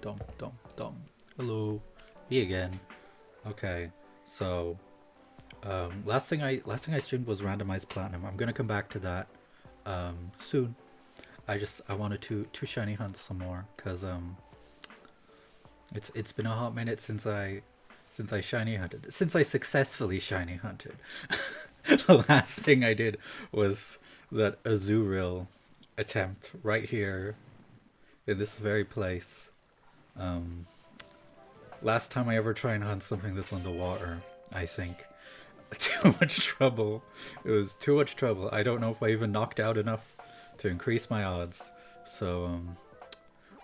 Dom. Hello, me again. Okay, so last thing I streamed was randomized platinum. I'm gonna come back to that soon. I wanted to shiny hunt some more because it's been a hot minute since I shiny hunted, since I successfully shiny hunted. The last thing I did was that Azurill attempt right here in this very place. Um, Last time I ever try and hunt something that's underwater, I think. Too much trouble. It was too much trouble. I don't know if I even knocked out enough to increase my odds. So,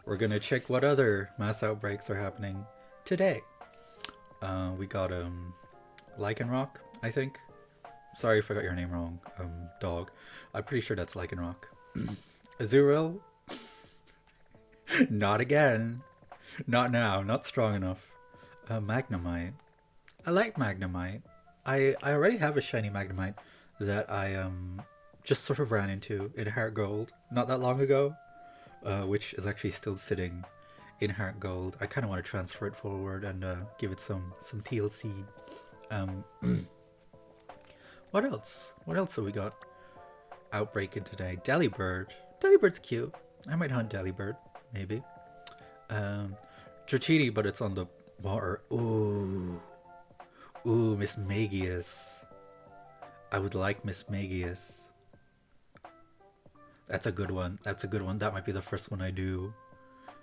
we're gonna check what other mass outbreaks are happening today. We got, Lycanroc, I think. Sorry if I got your name wrong, dog. I'm pretty sure that's Lycanroc. Azurill? Not again. Not now. Not strong enough. Magnemite. I like Magnemite. I already have a shiny Magnemite that I just sort of ran into in Heart Gold not that long ago, which is actually still sitting in Heart Gold. I kind of want to transfer it forward and give it some TLC. Um, what else? What else have we got outbreaking today? Delibird. Delibird's cute. I might hunt Delibird, maybe. Dratini, but it's on the water. Ooh, Miss Magius. I would like Miss Magius. That's a good one. That's a good one. That might be the first one I do.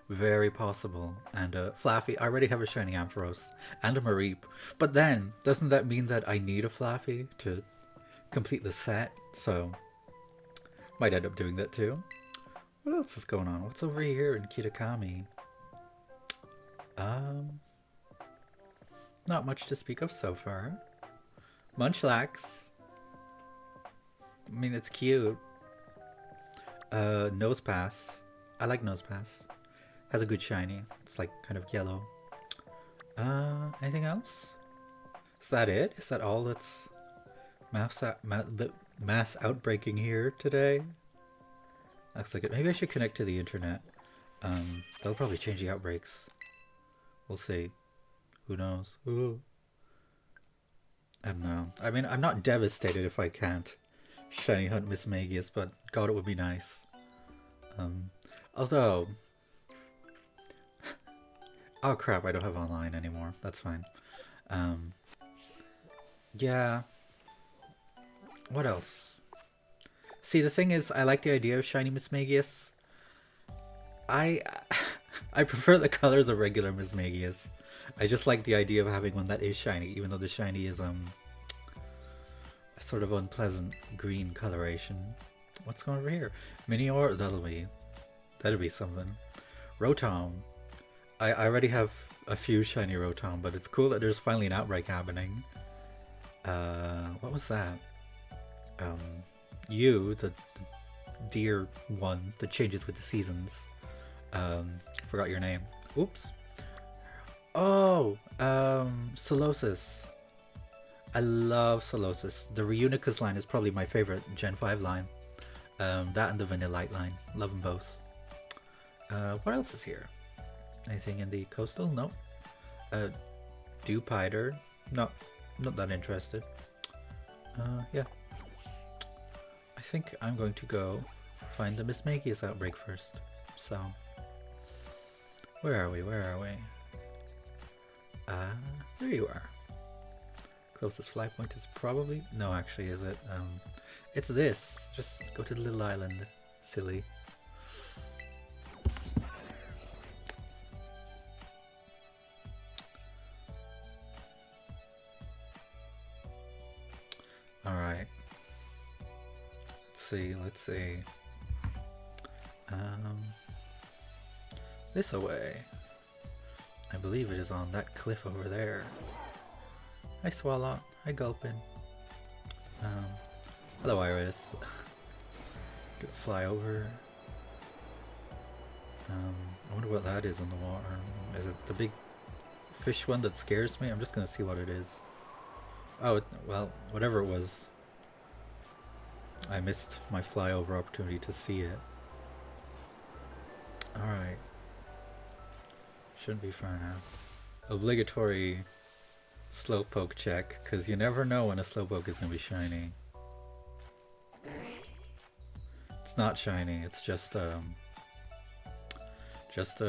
Very possible. And Flaffy. I already have a shiny Ampharos and a Mareep. But then, doesn't that mean that I need a Flaffy to complete the set? So, might end up doing that too. What else is going on? What's over here in Kitakami? Not much to speak of so far. Munchlax. I mean, it's cute. Nosepass. I like Nosepass. Has a good shiny. It's like kind of yellow. Anything else? Is that it? Is that all that's mass outbreaking here today? Looks like it. Maybe I should connect to the internet. They'll probably change the outbreaks. We'll see. Who knows? Ooh. I don't know. I mean, I'm not devastated if I can't shiny hunt Miss Magius, but God, it would be nice. Although... Oh crap, I don't have online anymore. That's fine. Yeah. What else? See, the thing is, I like the idea of shiny Miss Magius. I prefer the colors of regular Miss Magius. I just like the idea of having one that is shiny, even though the shiny is a sort of unpleasant green coloration. What's going over here? Minior? That'll be something. Rotom. I already have a few shiny Rotom, but it's cool that there's finally an outbreak happening. What was that? The deer one that changes with the seasons. Forgot your name. Oops. Oh, Solosis. I love Solosis. The Reunicus line is probably my favorite Gen 5 line. That and the Vanillite line. Love them both. What else is here? Anything in the coastal? No. Dewpider. Not that interested. Yeah. I think I'm going to go find the Miss Magius outbreak first. So, where are we? There you are. Closest fly point is probably... No, actually, is it? It's this. Just go to the little island. Silly. Alright. Let's see. This away. I believe it is on that cliff over there. Hi Swallow. Hi Gulpin. Hello Iris. Gonna fly over. I wonder what that is on the water. Is it the big fish one that scares me? I'm just gonna see what it is. Oh, well, whatever it was. I missed my flyover opportunity to see it. Alright. Shouldn't be far now. Obligatory Slowpoke check, because you never know when a Slowpoke is going to be shiny. It's not shiny, it's just a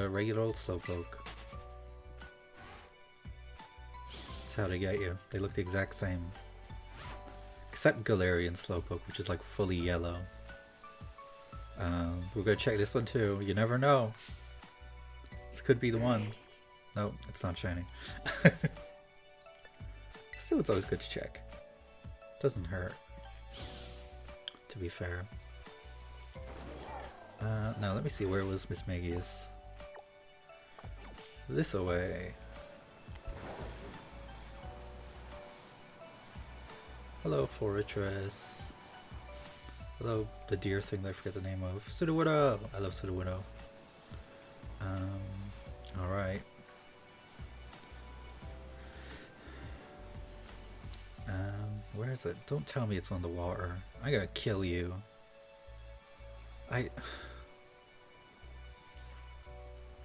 regular old Slowpoke. That's how they get you. They look the exact same. Except Galarian Slowpoke, which is like fully yellow. We're gonna check this one too. You never know. This could be the one. No, it's not shiny. Still, it's always good to check. Doesn't hurt. To be fair. Now let me see, where was Miss Magius? This away. Hello, Fortress. Hello, the deer thing that I forget the name of. Sudowoodo! I love Sudowoodo. Alright. Where is it? Don't tell me it's on the water. I gotta kill you.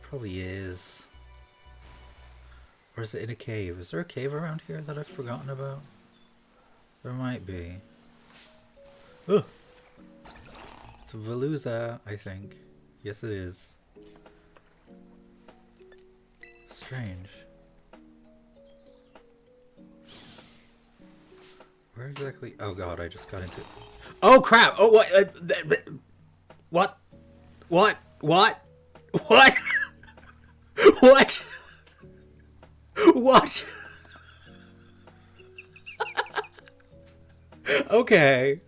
Probably is. Or is it in a cave? Is there a cave around here that I've forgotten about? There might be. Ugh! It's a Veluza, I think. Yes, it is. Strange. Where exactly? Oh god, I just got into. Oh crap! Oh what? What? What? What? What? What? What? Okay.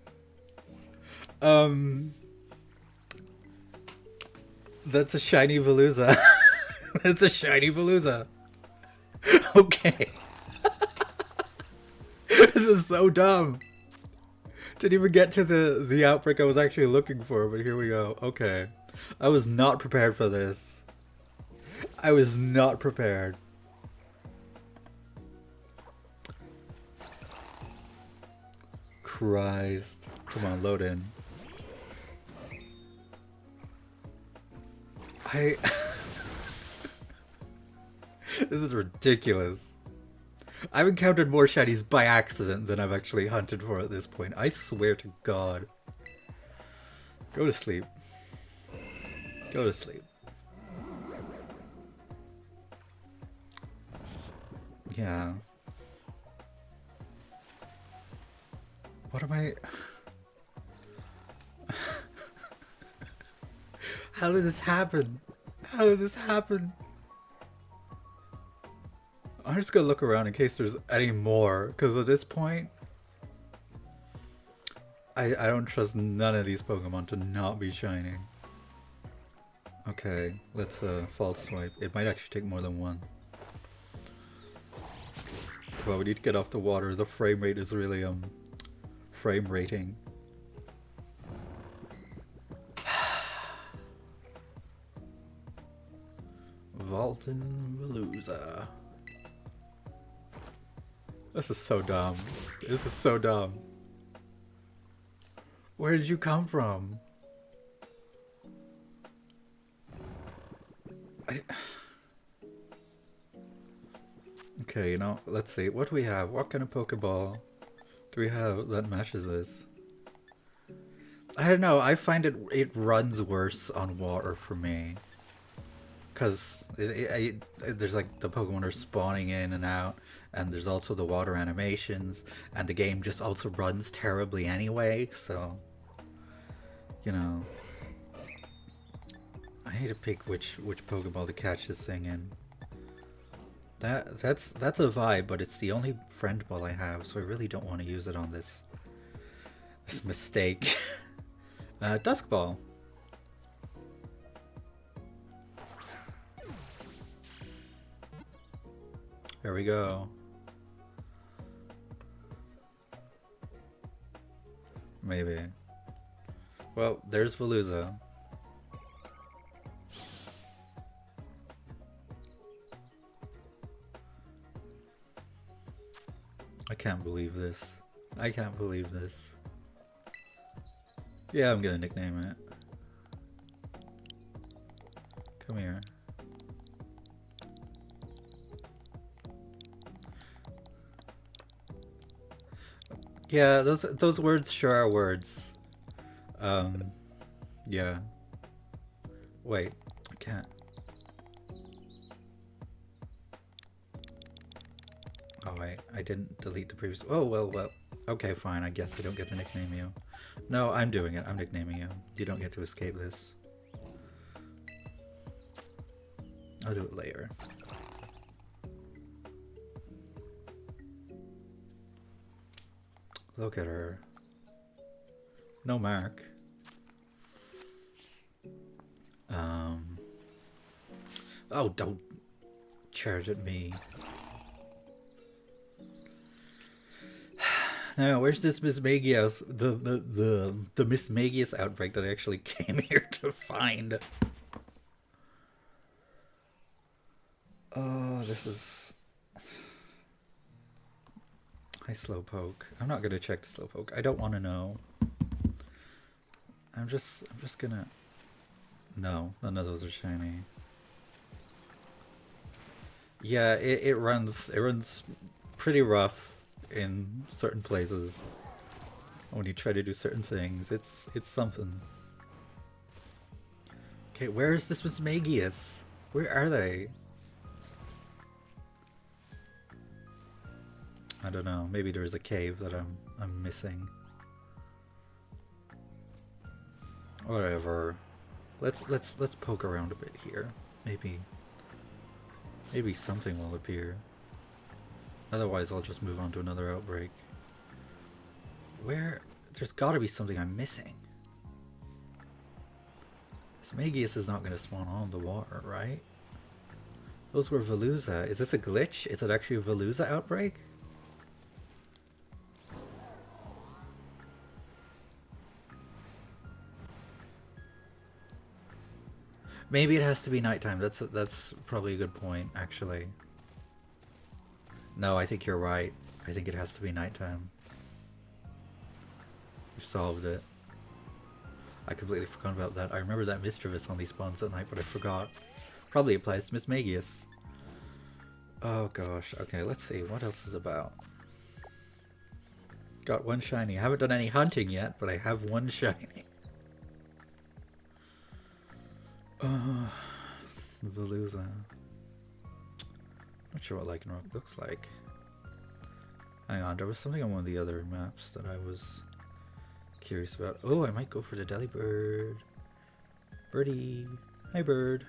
That's a shiny Veluza. That's a shiny Veluza. Okay. This is so dumb. Didn't even get to the outbreak I was actually looking for, but here we go. Okay. I was not prepared for this. I was not prepared. Christ. Come on, load in. This is ridiculous. I've encountered more shinies by accident than I've actually hunted for at this point. I swear to God. Go to sleep. Go to sleep. Yeah. What am I... How did this happen? How did this happen? I'm just gonna look around in case there's any more, because at this point, I don't trust none of these Pokemon to not be shining. Okay, let's false swipe. It might actually take more than one. Well, we need to get off the water. The frame rate is really frame rating. Volton Veluza. This is so dumb. This is so dumb. Where did you come from? Okay, you know, let's see. What do we have? What kind of Pokeball do we have that matches this? I don't know. I find it runs worse on water for me. Because there's like the Pokemon are spawning in and out. And there's also the water animations. And the game just also runs terribly anyway. So, you know. I need to pick which Pokeball to catch this thing in. That's a vibe, but it's the only friend ball I have, so I really don't want to use it on this mistake. Dusk Ball. There we go. Maybe. Well, there's Veluza. I can't believe this. I can't believe this. Yeah, I'm gonna nickname it. Come here. Yeah, those words sure are words. Um, yeah. Wait, I can't. Oh wait, I didn't delete the previous. Oh well. Okay, fine. I guess I don't get to nickname you. No, I'm doing it. I'm nicknaming you. You don't get to escape this. I'll do it later. Look at her. No mark. Oh, don't charge at me. Now, where's this Miss Magius? The Miss Magius outbreak that I actually came here to find. Oh, this is. Hi, Slowpoke. I'm not gonna check the Slowpoke. I don't want to know. I'm just gonna. No, none of those are shiny. Yeah, it runs pretty rough in certain places. When you try to do certain things, it's something. Okay, where is this Miss Magius? Where are they? I don't know. Maybe there's a cave that I'm missing. Whatever. Let's poke around a bit here. Maybe something will appear. Otherwise, I'll just move on to another outbreak. Where? There's got to be something I'm missing. This Magius is not going to spawn on the water, right? Those were Veluza. Is this a glitch? Is it actually a Veluza outbreak? Maybe it has to be nighttime. That's probably a good point, actually. No, I think you're right. I think it has to be nighttime. We've solved it. I completely forgot about that. I remember that Mischievous only spawns at night, but I forgot. Probably applies to Miss Magius. Oh gosh. Okay, let's see. What else is about? Got one shiny. I haven't done any hunting yet, but I have one shiny. Veluza. Not sure what Lycanroc looks like. Hang on, there was something on one of the other maps that I was curious about. Oh, I might go for the Delibird. Birdie. Hi, bird.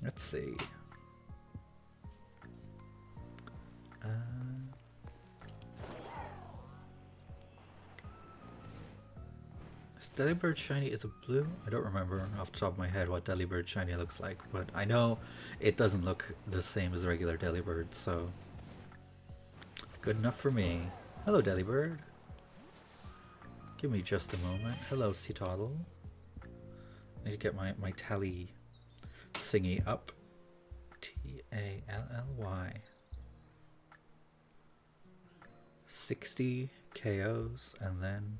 Let's see. Delibird shiny is a blue? I don't remember off the top of my head what Delibird shiny looks like, but I know it doesn't look the same as regular Delibird, so good enough for me. Hello, Delibird. Give me just a moment. Hello, Citadel. I need to get my tally thingy up. Tally. 60 KOs and then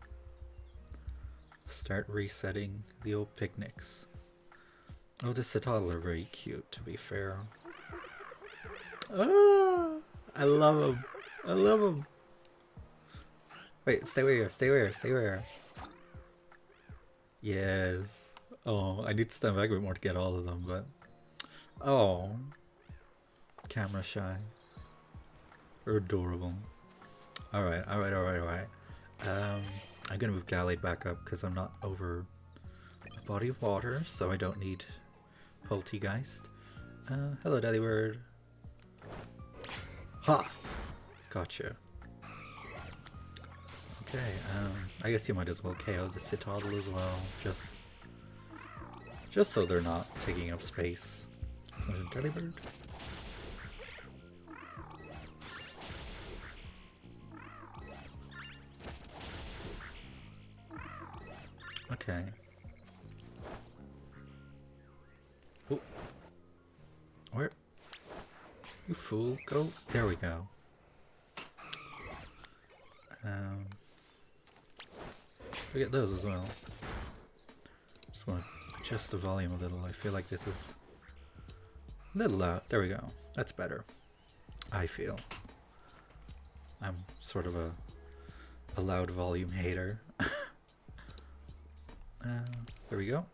start resetting the old picnics. Oh, the Citadel are very cute, to be fair. Ah, I love them. I love them. Wait, stay where you are. Stay where you are. Stay where you are. Yes. Oh, I need to stand back a bit more to get all of them, but... Oh. Camera shy. They're adorable. Alright. I'm gonna move Gallade back up because I'm not over a body of water, so I don't need Poltegeist. Hello, Delibird. Ha! Gotcha. Okay, I guess you might as well KO the Citadel as well, just so they're not taking up space. It's not a Delibird. Okay. Oh. Where? You fool. Go. There we go. We get those as well. Just want to adjust the volume a little. I feel like this is A little loud. There we go. That's better. I feel. I'm sort of a loud volume hater. There we go.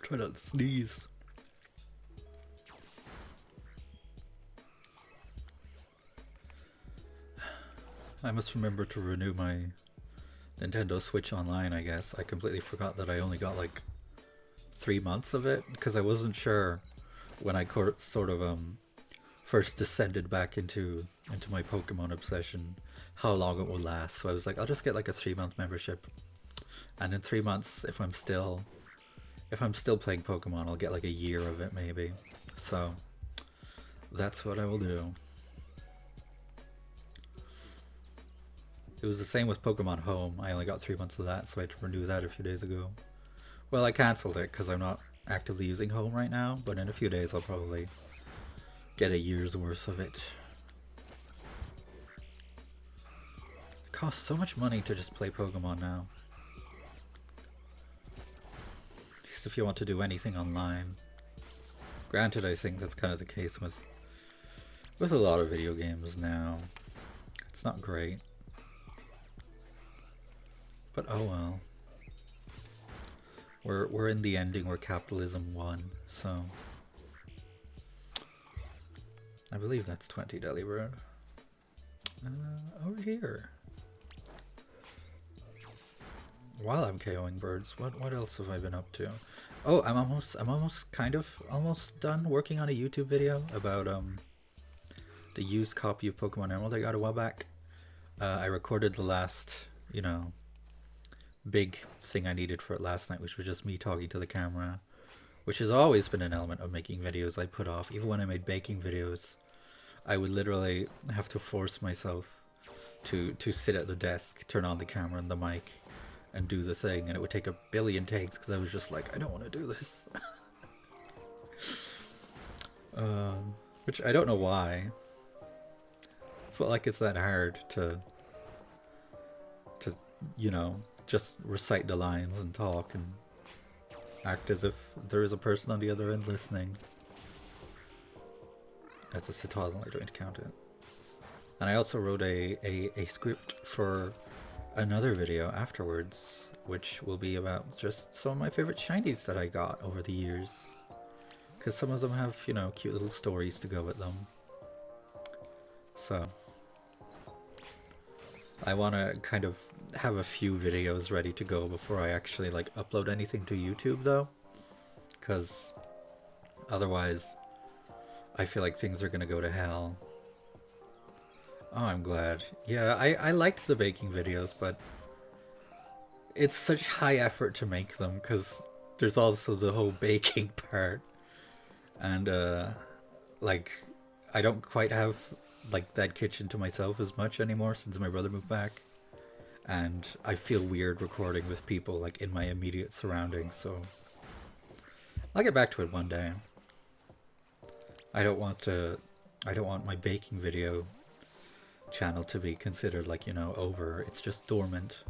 Try not to sneeze. I must remember to renew my Nintendo Switch Online, I guess. I completely forgot that I only got like 3 months of it, because I wasn't sure when I sort of first descended back into my Pokemon obsession how long it would last. So I was like, I'll just get like a 3-month membership, and in 3 months, if I'm still playing Pokemon, I'll get like a year of it maybe. So that's what I will do. It was the same with Pokemon Home. I only got 3 months of that, so I had to renew that a few days ago. Well, I cancelled it because I'm not actively using Home right now, but in a few days I'll probably get a year's worth of it. It costs so much money to just play Pokemon now. At least if you want to do anything online. Granted, I think that's kind of the case with a lot of video games now. It's not great. But oh well. We're in the ending where capitalism won, so I believe that's 20 Delibird. Over here. While I'm KOing birds, what else have I been up to? Oh, I'm almost done working on a YouTube video about the used copy of Pokemon Emerald I got a while back. I recorded the last, big thing I needed for it last night, which was just me talking to the camera, which has always been an element of making videos I put off. Even when I made baking videos, I would literally have to force myself to sit at the desk, turn on the camera and the mic, and do the thing, and it would take a billion takes because I was just like, I don't want to do this. Which I don't know why. It's not like it's that hard to just recite the lines and talk and act as if there is a person on the other end listening. That's a citadel, I don't count it. And I also wrote a script for another video afterwards, which will be about just some of my favorite shinies that I got over the years. Because some of them have, cute little stories to go with them. So I want to kind of have a few videos ready to go before I actually upload anything to YouTube though, because otherwise I feel like things are gonna go to hell. Oh, I'm glad. Yeah, I liked the baking videos, but it's such high effort to make them because there's also the whole baking part, and I don't quite have that kitchen to myself as much anymore since my brother moved back, and I feel weird recording with people in my immediate surroundings, so I'll get back to it one day. I don't want my baking video channel to be considered over. It's just dormant.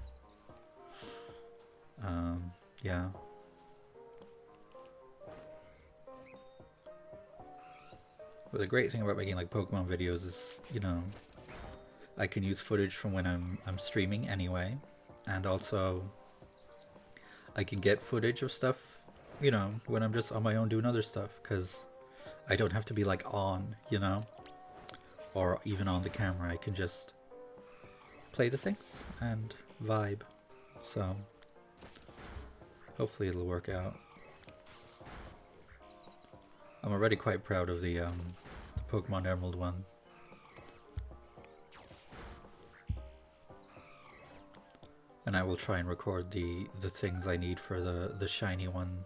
Yeah. But the great thing about making Pokemon videos is, I can use footage from when I'm streaming anyway, and also I can get footage of stuff, when I'm just on my own doing other stuff, because I don't have to be on, or even on the camera. I can just play the things and vibe. So hopefully it'll work out. I'm already quite proud of the Pokemon Emerald one. And I will try and record the things I need for the shiny one,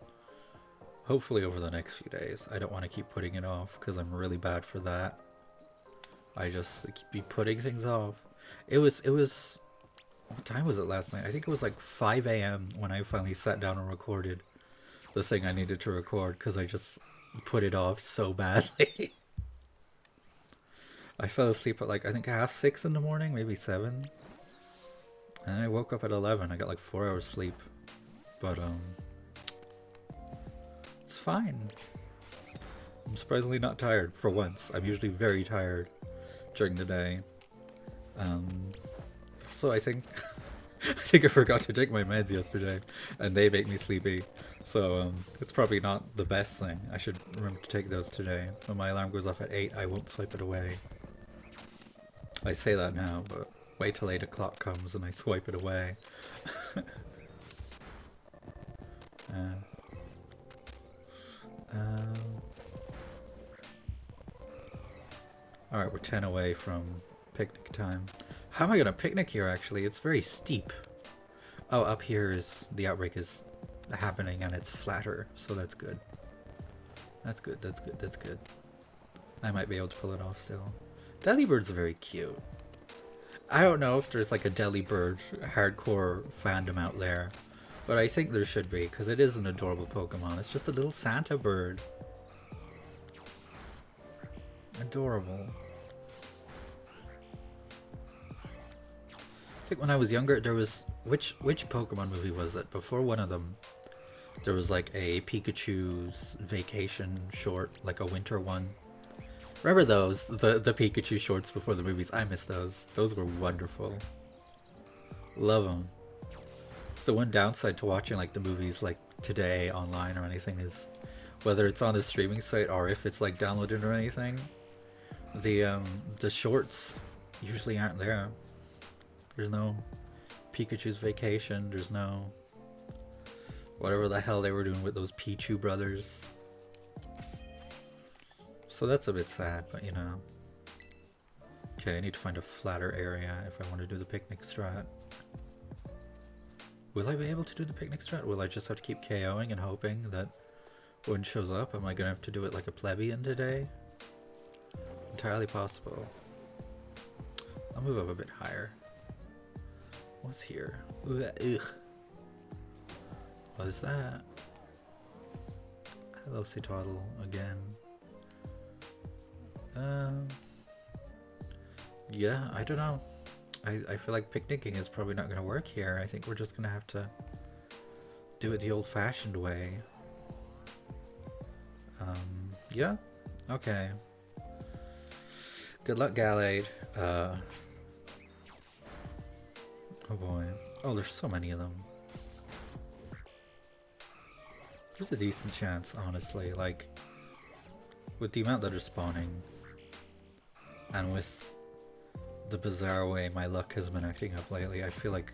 hopefully over the next few days. I don't want to keep putting it off because I'm really bad for that. I just be putting things off. It was what time was it last night? I think it was 5 a.m. when I finally sat down and recorded the thing I needed to record because I just put it off so badly. I fell asleep at like I think half 6 in the morning, maybe 7, and I woke up at 11. I got like 4 hours sleep, but it's fine. I'm surprisingly not tired for once. I'm usually very tired during the day. Um, so I think I think I forgot to take my meds yesterday, and they make me sleepy. So it's probably not the best thing. I should remember to take those today. When my alarm goes off at 8, I won't swipe it away. I say that now, but wait till 8 o'clock comes and I swipe it away. uh, um, Alright, we're 10 away from picnic time. How am I gonna picnic here actually? It's very steep. Oh, up here is the outbreak is happening and it's flatter, so that's good. That's good, that's good, that's good. I might be able to pull it off still. Delibirds are very cute. I don't know if there's like a Delibird hardcore fandom out there, but I think there should be, because it is an adorable Pokemon. It's just a little Santa bird. Adorable. I think when I was younger, there was... Which Pokemon movie was it? Before one of them, there was like a Pikachu's vacation short, like a winter one. Remember those? The Pikachu shorts before the movies? I miss those. Those were wonderful. Love them. It's the one downside to watching like the movies like today online or anything is whether it's on the streaming site or if it's like downloaded or anything, the shorts usually aren't there. There's no Pikachu's vacation, there's no whatever the hell they were doing with those Pichu brothers. So that's a bit sad, but you know. Okay, I need to find a flatter area if I want to do the picnic strat. Will I be able to do the picnic strat? Will I just have to keep KOing and hoping that one shows up? Am I gonna have to do it like a plebeian today? Entirely possible. I'll move up a bit higher. What's here? Ugh. What is that? Hello, Citadel again. Yeah, I don't know. I feel like picnicking is probably not going to work here. I think we're just going to have to do it the old-fashioned way. Yeah? Okay. Good luck, Gallade. Oh boy. Oh, there's so many of them. There's a decent chance, honestly, like, with the amount that are spawning, and with the bizarre way my luck has been acting up lately, I feel like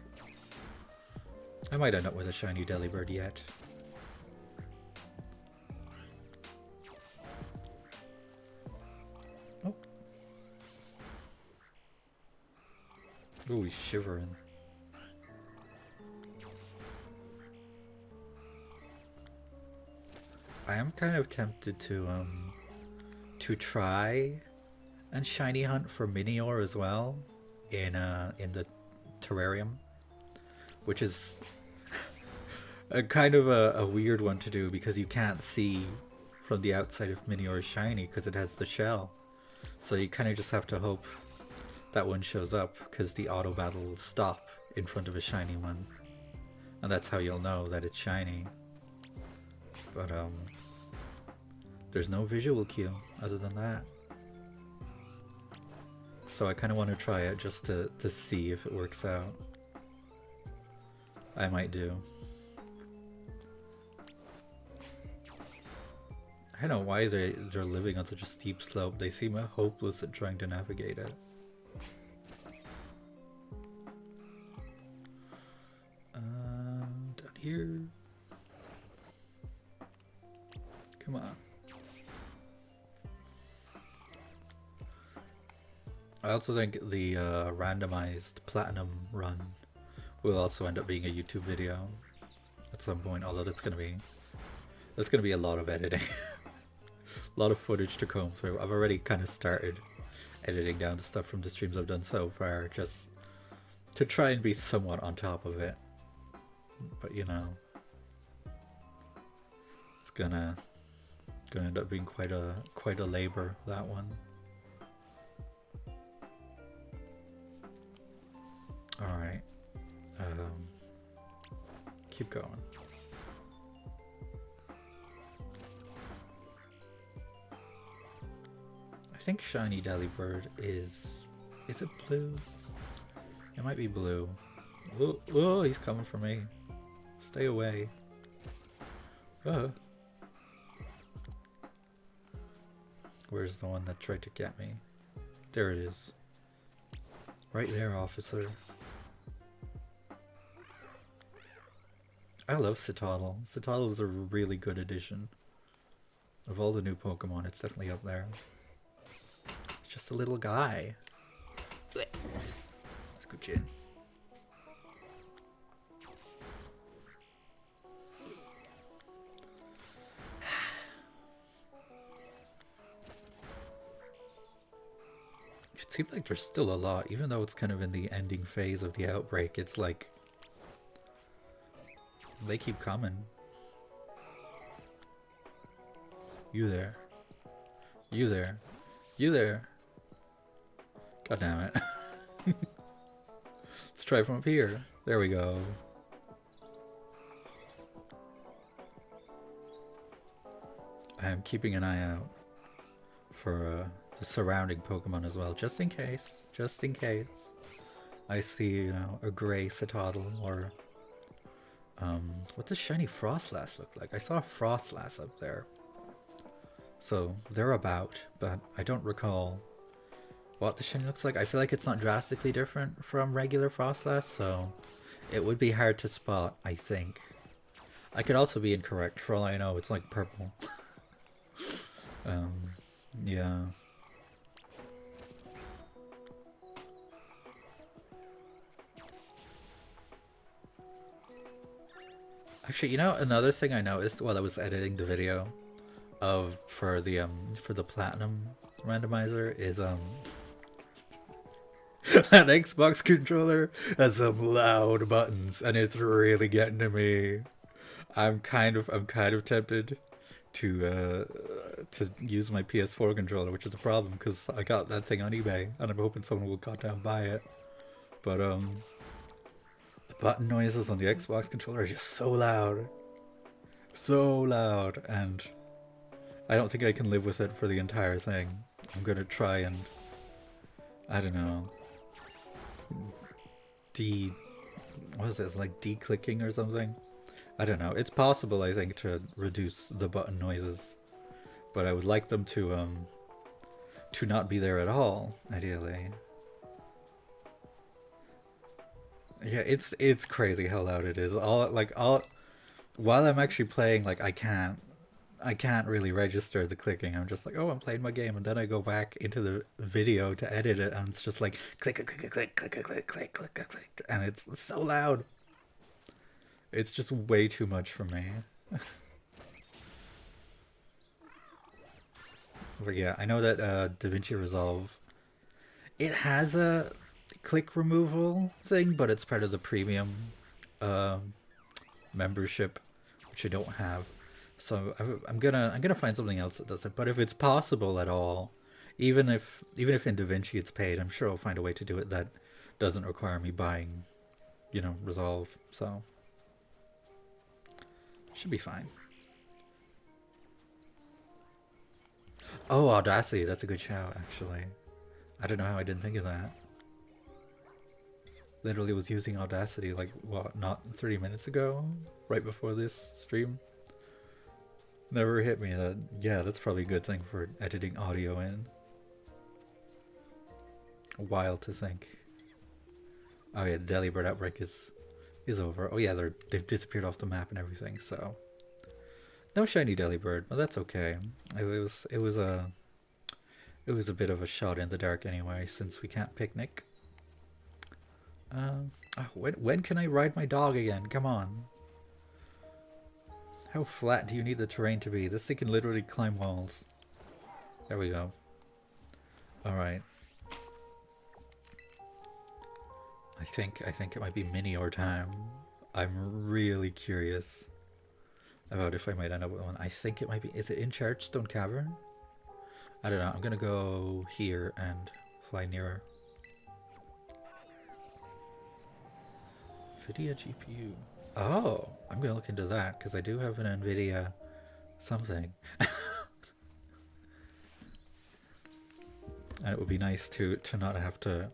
I might end up with a shiny Delibird yet. Oh. Ooh, he's shivering. I am kind of tempted to try and shiny hunt for Minior as well in the terrarium, which is a kind of a weird one to do because you can't see from the outside if Minior is shiny because it has the shell. So you kind of just have to hope that one shows up because the auto battle will stop in front of a shiny one, and that's how you'll know that it's shiny. But there's no visual cue other than that. So I kind of want to try it just to see if it works out. I might do. I don't know why they're living on such a steep slope. They seem hopeless at trying to navigate it. Down here. Come on. I also think the randomized platinum run will also end up being a YouTube video at some point, although that's gonna be a lot of editing. A lot of footage to comb through. I've already kind of started editing down the stuff from the streams I've done so far, just to try and be somewhat on top of it. But you know, it's gonna end up being quite a labor, that one. keep going. I think shiny Delibird is it blue? It might be blue. Oh, he's coming for me. Stay away. Where's the one that tried to get me? There it is. Right there, officer. I love Citadel. Citadel is a really good addition. Of all the new Pokemon, it's definitely up there. It's just a little guy. Let's go, Jin. It seems like there's still a lot, even though it's kind of in the ending phase of the outbreak. It's like they keep coming. You there. You there. You there. God damn it. Let's try from up here. There we go. I am keeping an eye out for the surrounding Pokemon as well, just in case. Just in case I see, you know, a gray Citadel or what does shiny Frostlass look like? I saw a Frostlass up there. So they're about, but I don't recall what the shiny looks like. I feel like it's not drastically different from regular Frostlass, so it would be hard to spot, I think. I could also be incorrect. For all I know, it's like purple. Yeah. Actually, you know, another thing I noticed while I was editing the video for the platinum randomizer is that Xbox controller has some loud buttons and it's really getting to me. I'm kind of tempted to use my PS4 controller, which is a problem because I got that thing on eBay and I'm hoping someone will goddamn buy it. But the button noises on the Xbox controller are just so loud. So loud, and I don't think I can live with it for the entire thing. I'm gonna try and, I don't know, what is this, like de-clicking or something? I don't know. It's possible, I think, to reduce the button noises, but I would like them to not be there at all, ideally. Yeah, it's crazy how loud it is. While I'm actually playing, like I can't really register the clicking. I'm just like, oh, I'm playing my game, and then I go back into the video to edit it, and it's just like click, click, click, click, click, click, click, click, click, click, click, and it's so loud. It's just way too much for me. But yeah, I know that DaVinci Resolve, it has a click removal thing, but it's part of the premium membership, which I don't have. So I'm gonna find something else that does it. But if it's possible at all, even if in DaVinci it's paid, I'm sure I'll find a way to do it that doesn't require me buying, you know, Resolve. So should be fine. Oh, Audacity, that's a good shout, actually. I don't know how I didn't think of that. Literally was using Audacity like, what, not 30 minutes ago? Right before this stream? Never hit me that, yeah, that's probably a good thing for editing audio in. Wild to think. Oh yeah, the Delibird outbreak is over. Oh yeah, they've disappeared off the map and everything, so. No shiny Delibird, but that's okay. It was a bit of a shot in the dark anyway, since we can't picnic. When can I ride my dog again? Come on. How flat do you need the terrain to be? This thing can literally climb walls. There we go. Alright. I think it might be Minior time. I'm really curious about if I might end up with one. I think it might be... Is it in Chargestone Cavern? I don't know. I'm gonna go here and fly nearer. Nvidia GPU. Oh, I'm gonna look into that because I do have an NVIDIA something, and it would be nice to not have to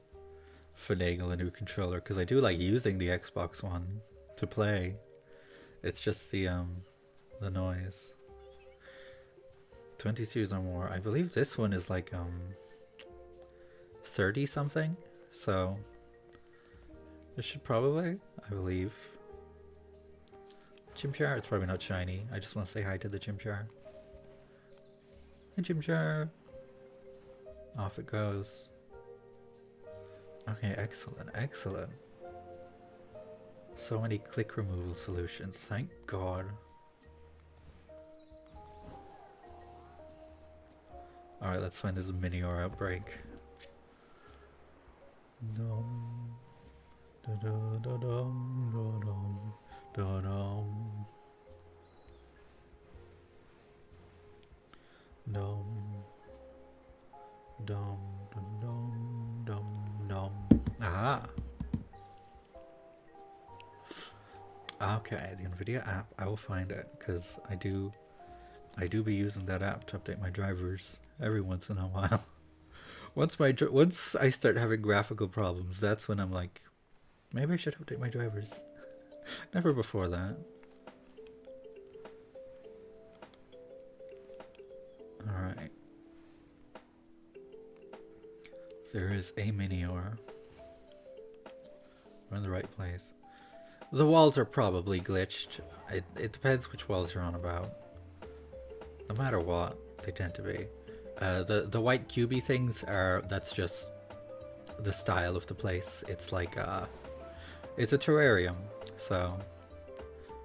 finagle a new controller because I do like using the Xbox One to play. It's just the noise. 20 series or more. I believe this one is like 30 something. So this should probably, I believe. Chimchar, it's probably not shiny. I just want to say hi to the Chimchar. Hey Chimchar. Off it goes. Okay, excellent, excellent. So many click removal solutions, thank God. Alright, let's find this mini or outbreak. Dum, da da da dum, da dum, da dum. Dum, dum, dum, dum, dum, dum. Aha! Okay, the NVIDIA app, I will find it, because I do be using that app to update my drivers every once in a while. Once I start having graphical problems, that's when I'm like, maybe I should update my drivers. Never before that. Alright. There is a Minior. We're in the right place. The walls are probably glitched. It depends which walls you're on about. No matter what, they tend to be. The white cubey things that's just the style of the place. It's like it's a terrarium, so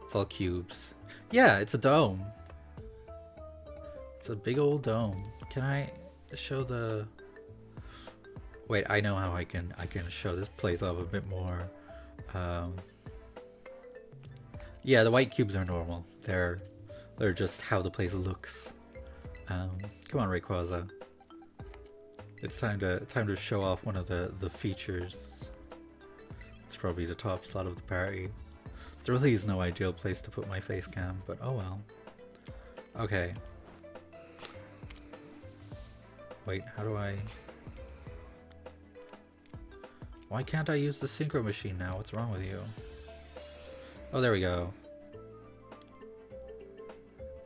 it's all cubes. Yeah, it's a dome. It's a big old dome. Can I show the? Wait, I know how I can show this place off a bit more. Yeah, the white cubes are normal. They're just how the place looks. Come on, Rayquaza. It's time to show off one of the features. It's probably the top slot of the party. There really is no ideal place to put my face cam, but oh well. Okay. Wait, how do I... Why can't I use the synchro machine now? What's wrong with you? Oh, there we go.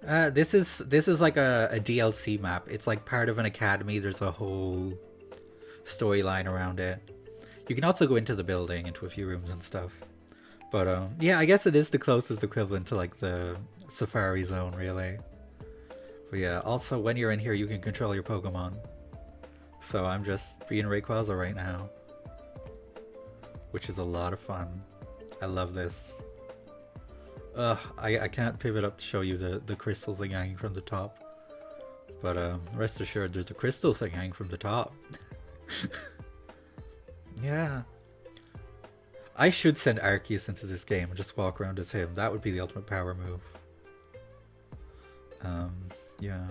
This is like a DLC map. It's like part of an academy. There's a whole storyline around it. You can also go into the building, into a few rooms and stuff. But yeah, I guess it is the closest equivalent to like the Safari Zone, really. But yeah, also when you're in here, you can control your Pokemon. So I'm just being Rayquaza right now, which is a lot of fun. I love this. I can't pivot up to show you the crystal thing hanging from the top. But rest assured, there's a crystal thing hanging from the top. Yeah. I should send Arceus into this game and just walk around as him. That would be the ultimate power move. Yeah.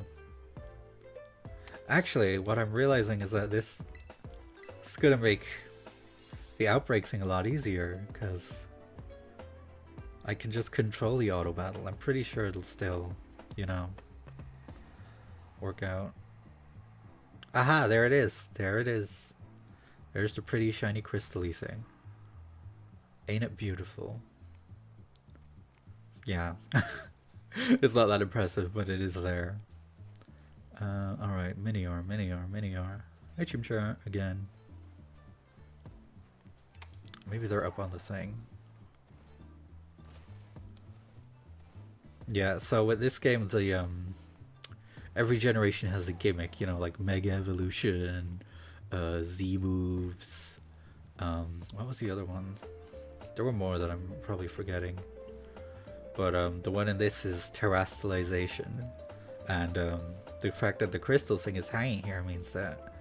Actually, what I'm realizing is that this is gonna make the Outbreak thing a lot easier, because I can just control the auto battle. I'm pretty sure it'll still, you know, work out. Aha, there it is. There it is. There's the pretty shiny crystal-y thing. Ain't it beautiful? Yeah. It's not that impressive, but it is there. Alright, Minior. Hey, Chimchar, again. Maybe they're up on the thing. Yeah, so with this game, the every generation has a gimmick, you know, like Mega Evolution, Z moves. What was the other one? There were more that I'm probably forgetting. But the one in this is terrestrialization, and the fact that the crystal thing is hanging here means that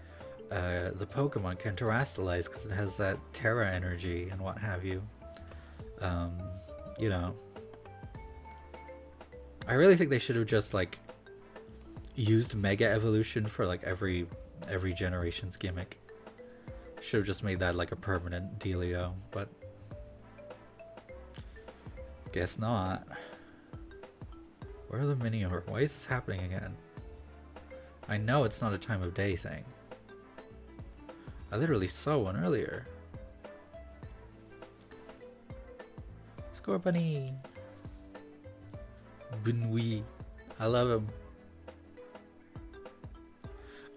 the Pokemon can terrestrialize because it has that Terra energy and what have you. You know, I really think they should have just like used Mega Evolution for like every generation's gimmick. Should have just made that like a permanent dealio, but Guess not. Where are the Minior? Why is this happening again? I know it's not a time of day thing. I literally saw one earlier. Score bunny! Bunui. I love him.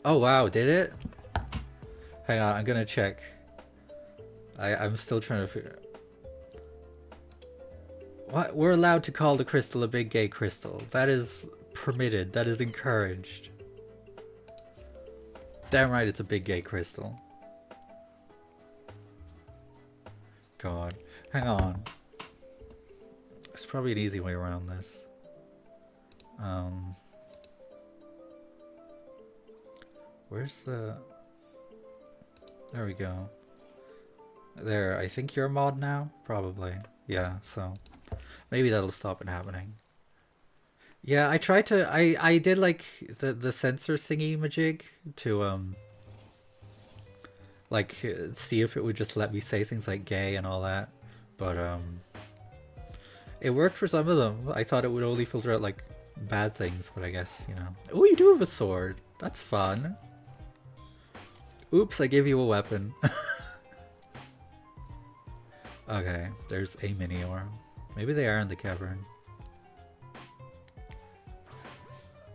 Oh wow, did it? Hang on, I'm gonna check. I'm still trying to figure. What? We're allowed to call the crystal a big gay crystal. That is permitted. That is encouraged. Damn right, it's a big gay crystal. God, hang on. There's probably an easy way around this. Where's the... There we go. There, I think you're a mod now? Probably. Yeah, so... Maybe that'll stop it happening. Yeah, I tried to... I did like the sensor thingy majig to like see if it would just let me say things like gay and all that. But it worked for some of them. I thought it would only filter out like bad things, but I guess, you know. Oh, you do have a sword. That's fun. Oops, I gave you a weapon. Okay, there's a Minior. Maybe they are in the cavern.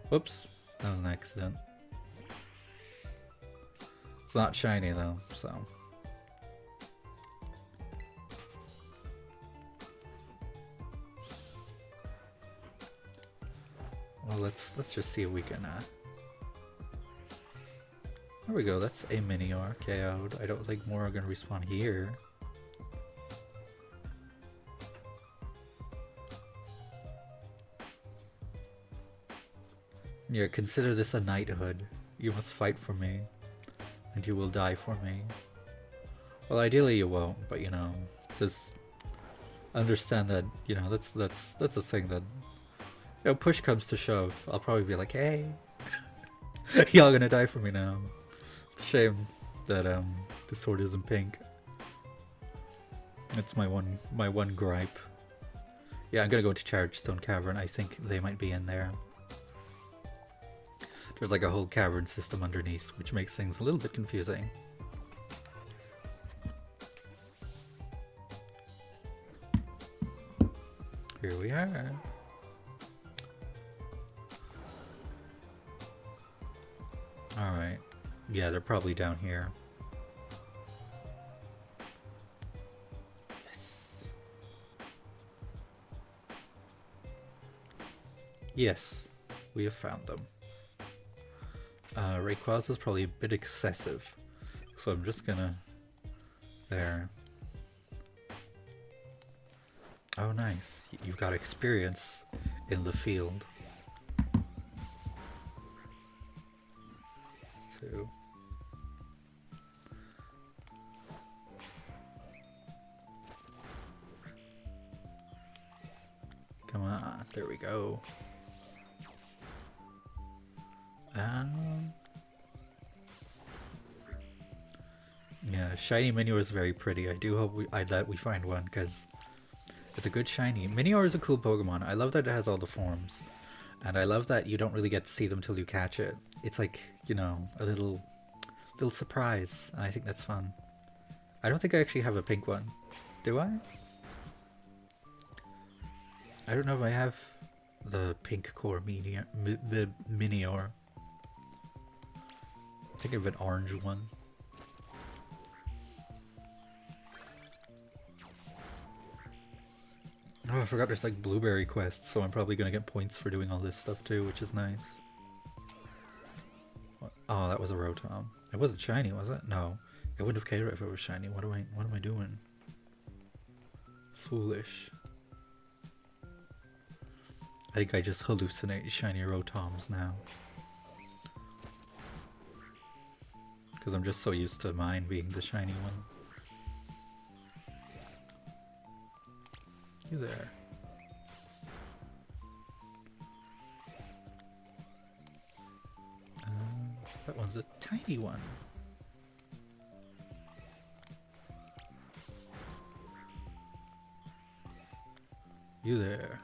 Whoops, that was an accident. It's not shiny though, so. Well, let's just see if we can. There we go. That's a Minior KO'd. I don't think more are gonna respawn here. Yeah, consider this a knighthood. You must fight for me, and you will die for me. Well, ideally you won't, but you know, just understand that, you know, that's a thing that, you know, push comes to shove, I'll probably be like, hey, y'all gonna die for me now. It's a shame that the sword isn't pink. It's my one gripe. Yeah, I'm gonna go into Chargestone Cavern. I think they might be in there. There's like a whole cavern system underneath, which makes things a little bit confusing. Here we are. Alright. Yeah, they're probably down here. Yes. Yes, we have found them. Rayquaza is probably a bit excessive, so I'm just gonna... There. Oh nice, you've got experience in the field. So... Come on, there we go. Yeah, shiny Minior is very pretty. I do hope that we find one, because it's a good shiny. Minior is a cool Pokemon. I love that it has all the forms, and I love that you don't really get to see them till you catch it. It's like, you know, a little surprise, and I think that's fun. I don't think I actually have a pink one. Do I? I don't know if I have the pink core Minior. I think I have an orange one. Oh, I forgot there's like blueberry quests, so I'm probably gonna get points for doing all this stuff too, which is nice. Oh, that was a Rotom. It wasn't shiny, was it? No. I wouldn't have cared if it was shiny. What am I doing? Foolish. I think I just hallucinate shiny Rotoms now. Because I'm just so used to mine being the shiny one. You there. That one's a tiny one. You You there.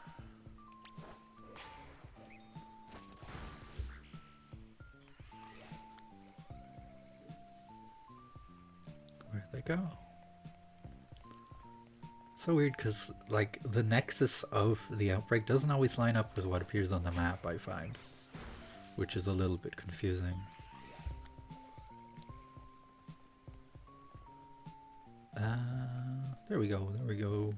Where'd they go? So weird because, like, the nexus of the outbreak doesn't always line up with what appears on the map, I find. Which is a little bit confusing. There we go, there we go.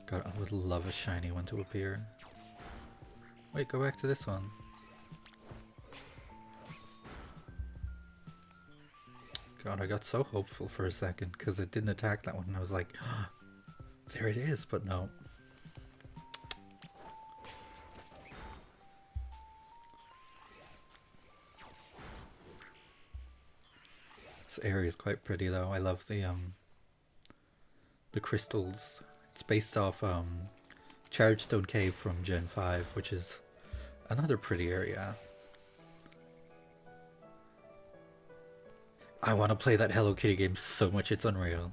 God, I would love a shiny one to appear. Wait, go back to this one. God, I got so hopeful for a second because it didn't attack that one and I was like, oh, there it is, but no. This area is quite pretty though. I love the crystals. It's based off Chargestone Cave from Gen 5, which is another pretty area. I want to play that Hello Kitty game so much, it's unreal.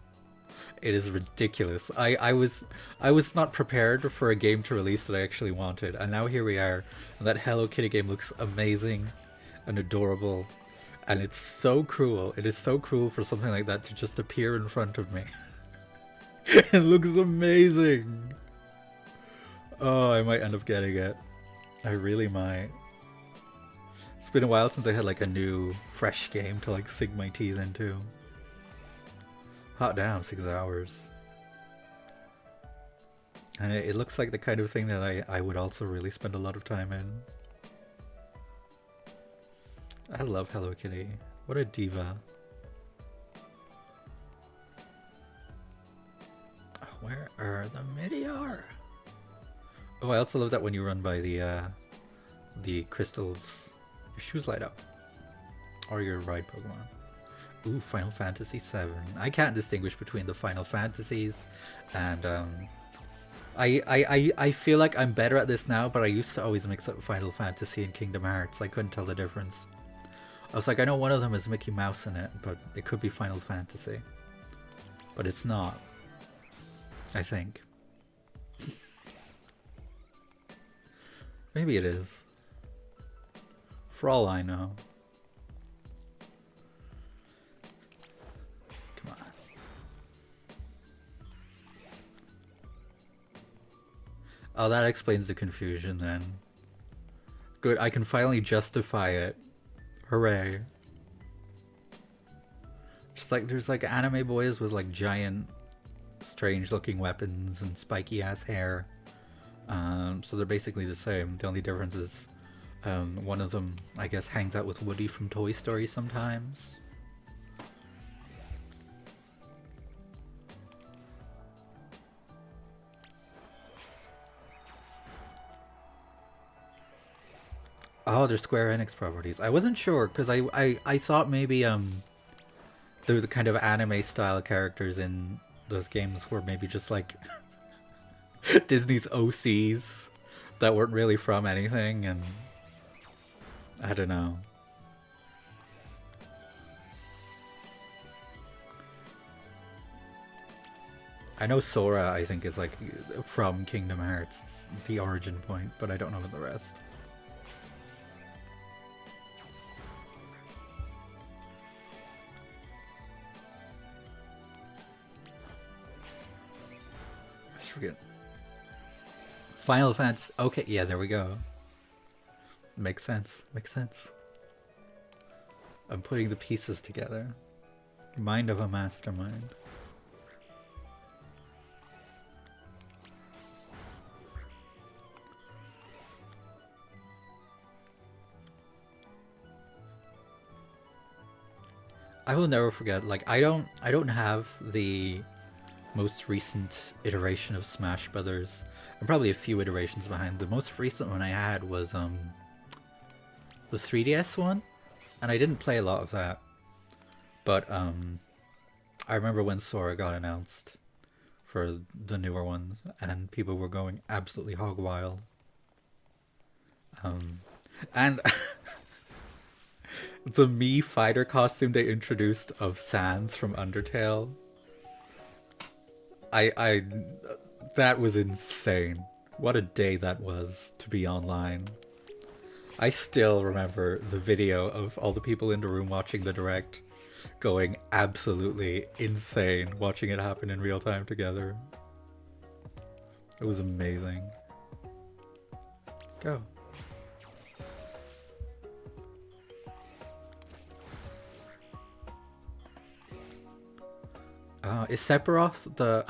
It is ridiculous. I was not prepared for a game to release that I actually wanted, and now here we are, and that Hello Kitty game looks amazing and adorable, and it's so cruel. It is so cruel for something like that to just appear in front of me. It looks amazing. Oh, I might end up getting it. I really might. It's been a while since I had like a new, fresh game to like sink my teeth into. Hot damn, 6 hours. And it looks like the kind of thing that I would also really spend a lot of time in. I love Hello Kitty. What a diva. Where are the Meteor? Oh, I also love that when you run by the crystals, your shoes light up. Or your ride Pokemon. Ooh, Final Fantasy VII. I can't distinguish between the Final Fantasies and I feel like I'm better at this now, but I used to always mix up Final Fantasy and Kingdom Hearts. I couldn't tell the difference. I was like, I know one of them has Mickey Mouse in it, but it could be Final Fantasy. But it's not. I think. Maybe it is. For all I know. Come on. Oh, that explains the confusion then. Good, I can finally justify it. Hooray. Just like, there's like anime boys with like giant, strange looking weapons and spiky ass hair. So they're basically the same. The only difference is one of them, I guess, hangs out with Woody from Toy Story sometimes. Oh, they're Square Enix properties. I wasn't sure because I thought maybe the kind of anime style characters in those games were maybe just like Disney's OCs that weren't really from anything, and I don't know. I know Sora, I think, is like from Kingdom Hearts. It's the origin point, but I don't know the rest. I forget. Final Fantasy. Okay, yeah, there we go. Makes sense. Makes sense. I'm putting the pieces together. Mind of a mastermind. I will never forget. Like, I don't have the most recent iteration of Smash Brothers. I'm probably a few iterations behind. The most recent one I had was the 3DS one, and I didn't play a lot of that. But I remember when Sora got announced for the newer ones, and people were going absolutely hog wild. And the Mii fighter costume they introduced of Sans from Undertale. I that was insane. What a day that was to be online. I still remember the video of all the people in the room watching the direct going absolutely insane watching it happen in real time together. It was amazing. Go. Is Sephiroth the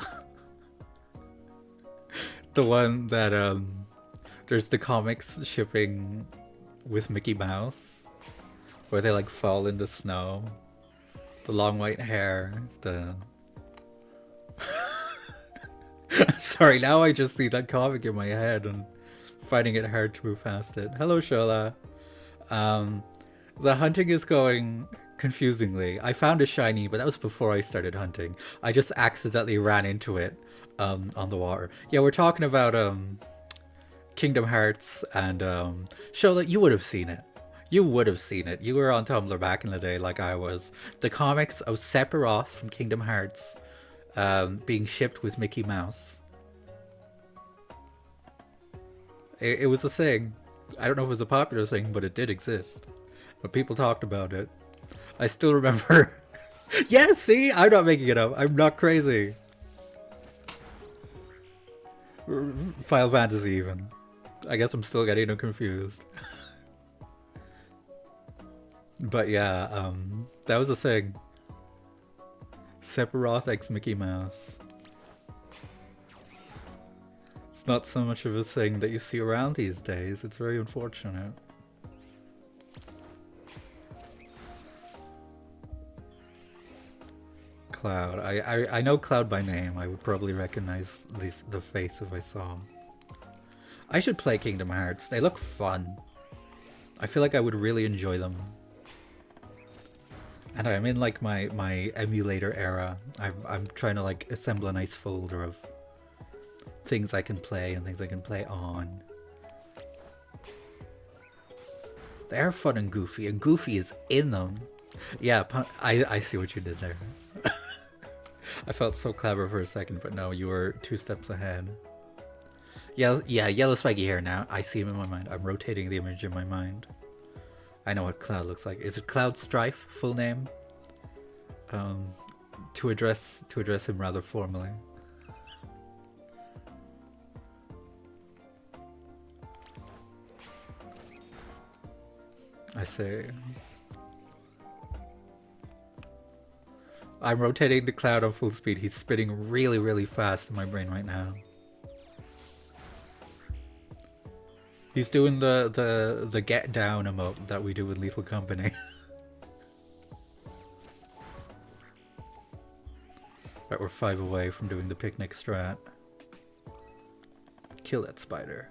one that there's the comics shipping with Mickey Mouse where they like fall in the snow, the long white hair, the sorry, now I just see that comic in my head and finding it hard to move past it. Hello, Shola. The hunting is going confusingly. I found a shiny, but that was before I started hunting. I just accidentally ran into it on the water. Yeah, we're talking about Kingdom Hearts and Shola, you would have seen it. You would have seen it. You were on Tumblr back in the day like I was. The comics of Sephiroth from Kingdom Hearts being shipped with Mickey Mouse. It was a thing. I don't know if it was a popular thing, but it did exist. But people talked about it. I still remember. Yeah, see? I'm not making it up. I'm not crazy. Final Fantasy even. I guess I'm still getting them confused. But yeah, that was a thing. Sephiroth x Mickey Mouse. It's not so much of a thing that you see around these days. It's very unfortunate. Cloud. I know Cloud by name. I would probably recognize the face if I saw him. I should play Kingdom Hearts. They look fun. I feel like I would really enjoy them. And I'm in like my emulator era. I'm trying to like assemble a nice folder of things I can play and things I can play on. They're fun and Goofy is in them. Yeah, I see what you did there. I felt so clever for a second, but no, you were 2 steps ahead. Yeah, yellow spiky hair now. I see him in my mind. I'm rotating the image in my mind. I know what Cloud looks like. Is it Cloud Strife, full name? To address him rather formally. I say. I'm rotating the Cloud on full speed. He's spinning really, really fast in my brain right now. He's doing the get down emote that we do with Lethal Company. Right, we're 5 away from doing the picnic strat. Kill that spider.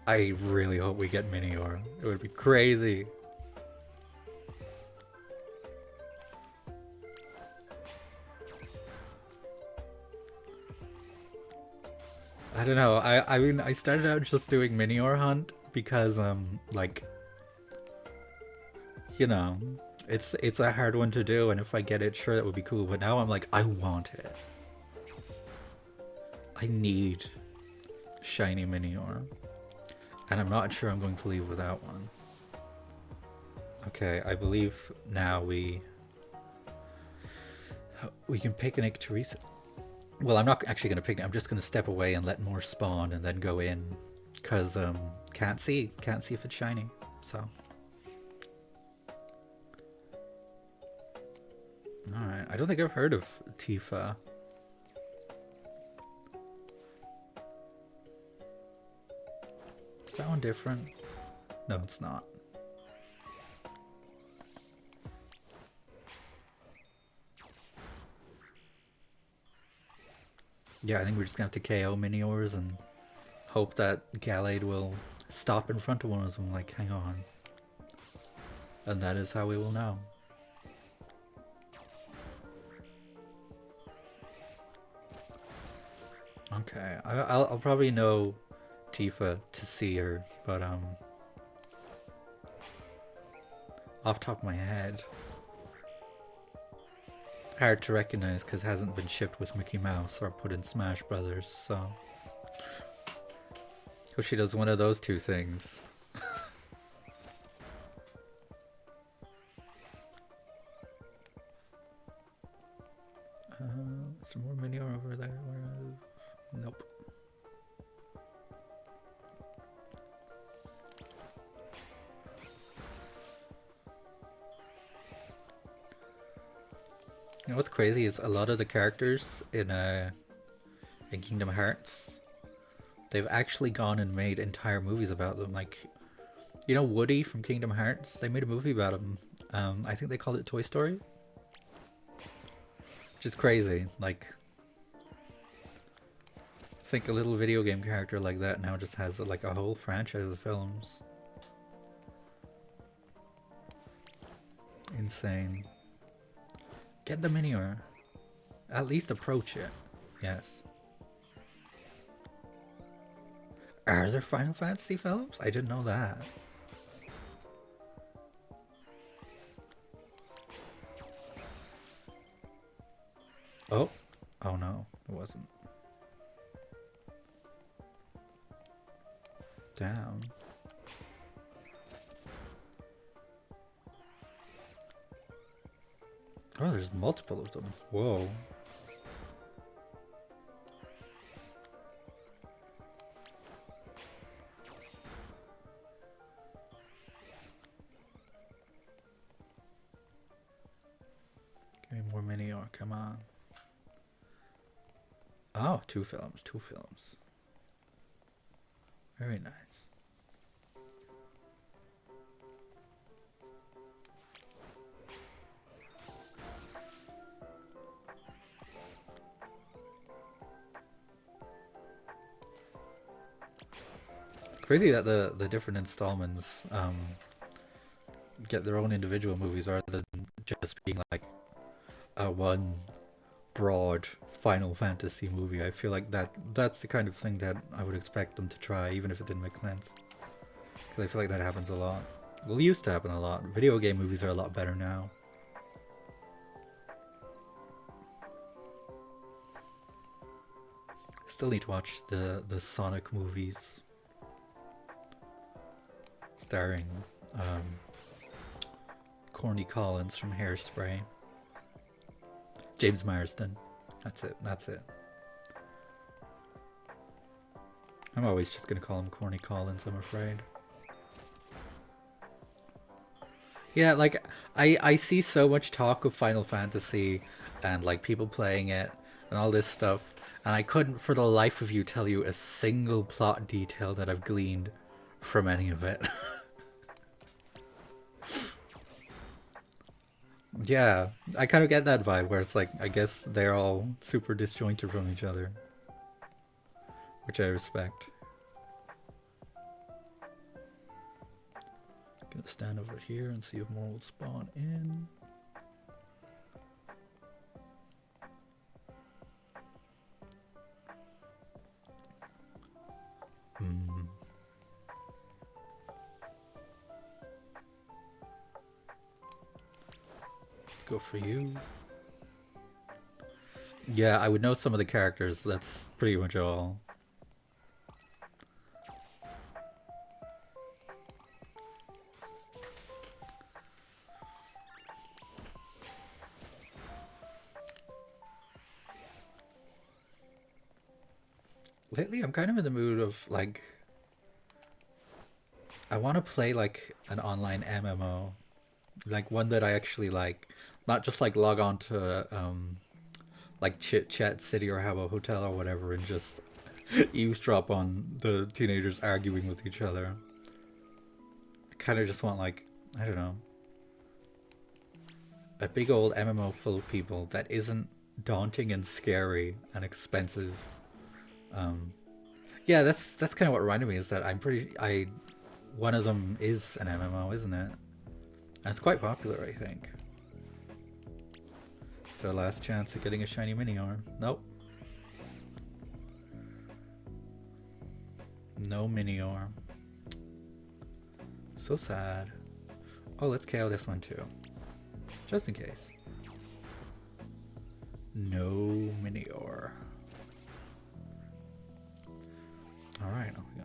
I really hope we get Minior. It would be crazy. I don't know. I mean, I started out just doing Minior hunt because like, you know, it's a hard one to do, and if I get it, sure, that would be cool. But now I'm like, I want it. I need shiny Minior, and I'm not sure I'm going to leave without one. Okay, I believe now we can picnic Teresa. Well, I'm not actually going to picnic. I'm just going to step away and let more spawn and then go in. Because, can't see if it's shiny. So. Alright, I don't think I've heard of Tifa. Is that one different? No, it's not. Yeah, I think we're just gonna have to KO Miniors and hope that Gallade will stop in front of one of them, like, hang on. And that is how we will know. Okay, I'll probably know Tifa to see her, but off the top of my head, hard to recognize because it hasn't been shipped with Mickey Mouse or put in Smash Brothers, so hope she does one of those two things. Is there more Minior over there? Nope. You know what's crazy is a lot of the characters in Kingdom Hearts, they've actually gone and made entire movies about them. Like, you know Woody from Kingdom Hearts? They made a movie about him. I think they called it Toy Story. Which is crazy. Like, think a little video game character like that now just has like a whole franchise of films. Insane. Get the Minior. At least approach it. Yes. Are there Final Fantasy films? I didn't know that. Oh. Oh no, it wasn't. Down. Oh, there's multiple of them. Whoa. Give me more Minior, come on. Oh, two films. Very nice. It's crazy that the different installments get their own individual movies rather than just being like a one broad Final Fantasy movie. I feel like that's the kind of thing that I would expect them to try, even if it didn't make sense. Because I feel like that happens a lot. Well, it used to happen a lot. Video game movies are a lot better now. Still need to watch the Sonic movies. Starring Corny Collins from Hairspray. James Marsden. That's it. I'm always just gonna call him Corny Collins, I'm afraid. Yeah, like, I see so much talk of Final Fantasy and like people playing it and all this stuff, and I couldn't for the life of you tell you a single plot detail that I've gleaned from any of it. Yeah, I kind of get that vibe where it's like, I guess they're all super disjointed from each other, which I respect. Gonna stand over here and see if more will spawn in. Go for you. Yeah, I would know some of the characters. That's pretty much all. Lately, I'm kind of in the mood of like, I want to play like an online MMO, like one that I actually like, not just like log on to like Chit Chat City or have a hotel or whatever and just eavesdrop on the teenagers arguing with each other. I kind of just want like, I don't know, a big old MMO full of people that isn't daunting and scary and expensive. Yeah, that's kind of what reminded me, is that one of them is an MMO, isn't it? And it's quite popular, I think. So last chance of getting a shiny Minior. Nope. No Minior. So sad. Oh, let's KO this one too. Just in case. No Minior. Alright, oh yeah.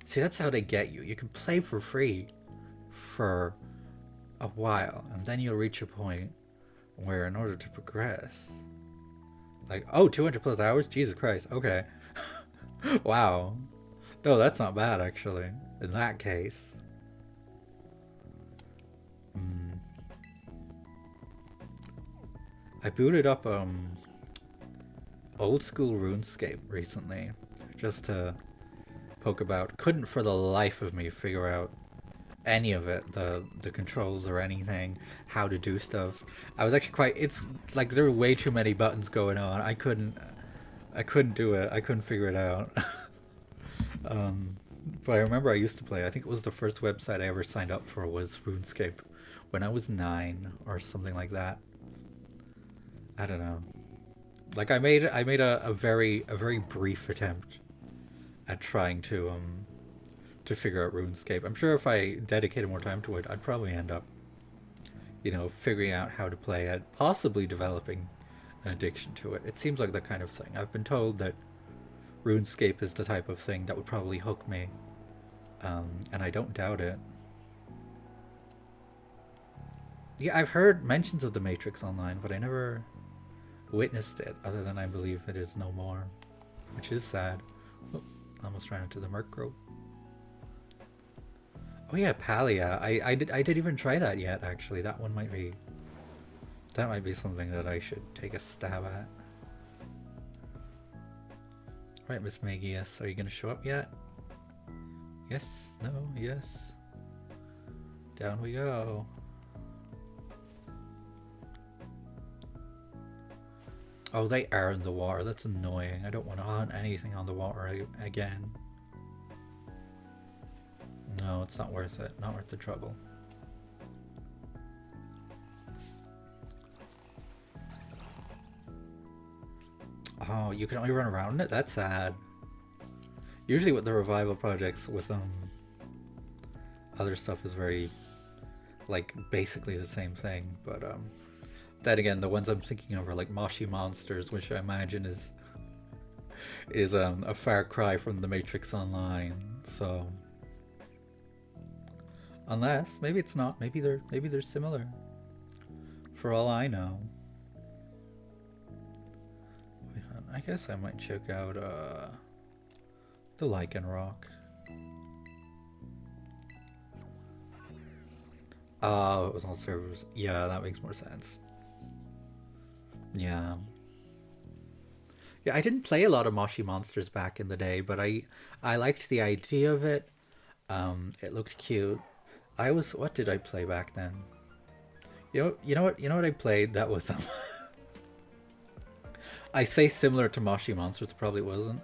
See, that's how they get you. You can play for free for a while, and then you'll reach a point where in order to progress, like, oh, 200 plus hours? Jesus Christ, okay. Wow. No, that's not bad, actually, in that case. I booted up old school RuneScape recently, just to poke about. Couldn't for the life of me figure out any of it, the controls or anything, how to do stuff. I was actually quite, it's like there were way too many buttons going on. I couldn't do it. I couldn't figure it out. But I remember I used to play, I think it was the first website I ever signed up for was RuneScape when I was 9 or something like that. I don't know. Like I made a very brief attempt at trying to figure out RuneScape. I'm sure if I dedicated more time to it, I'd probably end up, you know, figuring out how to play it, possibly developing an addiction to it. It seems like the kind of thing. I've been told that RuneScape is the type of thing that would probably hook me, and I don't doubt it. Yeah, I've heard mentions of the Matrix online, but I never witnessed it, other than I believe it is no more, which is sad. Oh, almost ran into the Merc Grove. Oh yeah, Palia. I did even try that yet. Actually, that might be something that I should take a stab at. Right, Miss Magius, are you gonna show up yet? Yes. No. Yes. Down we go. Oh, they are in the water. That's annoying. I don't want to hunt anything on the water again. No, it's not worth it. Not worth the trouble. Oh, you can only run around it? That's sad. Usually with the revival projects with other stuff is very, like, basically the same thing, but then again, the ones I'm thinking of are like Moshi Monsters, which I imagine is a far cry from the Matrix Online. So unless maybe it's not, maybe they're similar. For all I know. I guess I might check out the Lichen Rock. Oh, it was on servers. Yeah, that makes more sense. Yeah. Yeah, I didn't play a lot of Moshi Monsters back in the day, but I liked the idea of it. It looked cute. What did I play back then? You know what I played that was I say similar to Moshi Monsters, it probably wasn't.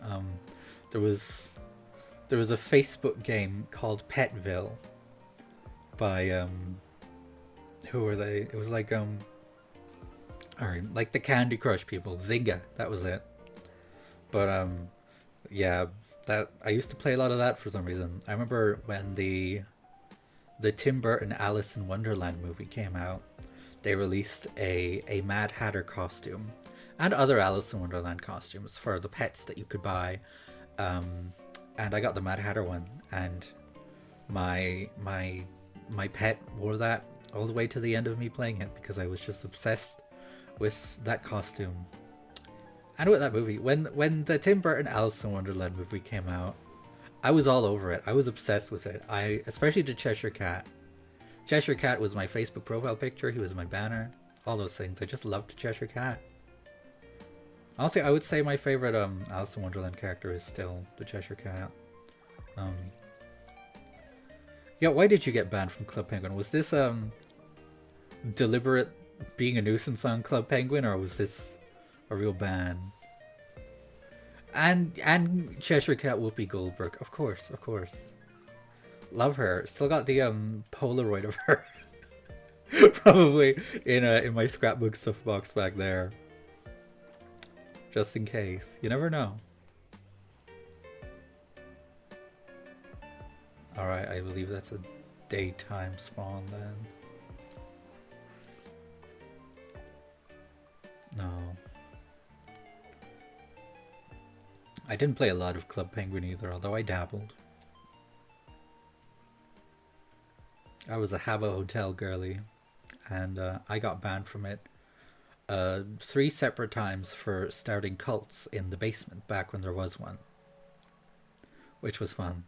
There was a Facebook game called Petville by who were they? It was like alright, like the Candy Crush people, Zynga, that was it. But yeah, that I used to play a lot of that for some reason. I remember when the Tim Burton Alice in Wonderland movie came out, they released a Mad Hatter costume and other Alice in Wonderland costumes for the pets that you could buy. And I got the Mad Hatter one, and my pet wore that all the way to the end of me playing it because I was just obsessed with that costume and with that movie. When the Tim Burton Alice in Wonderland movie came out, I was all over it. I was obsessed with it. Especially the Cheshire Cat. Cheshire Cat was my Facebook profile picture. He was my banner. All those things. I just loved Cheshire Cat. Honestly, I would say my favorite Alice in Wonderland character is still the Cheshire Cat. Yeah, why did you get banned from Club Penguin? Was this deliberate being a nuisance on Club Penguin, or was this a real ban? And Cheshire Cat Whoopi Goldberg, of course. Love her. Still got the Polaroid of her, probably in my scrapbook stuff box back there, just in case. You never know. Alright, I believe that's a daytime spawn then. I didn't play a lot of Club Penguin either, although I dabbled. I was a Habbo Hotel girly, and I got banned from it 3 separate times for starting cults in the basement back when there was one, which was fun.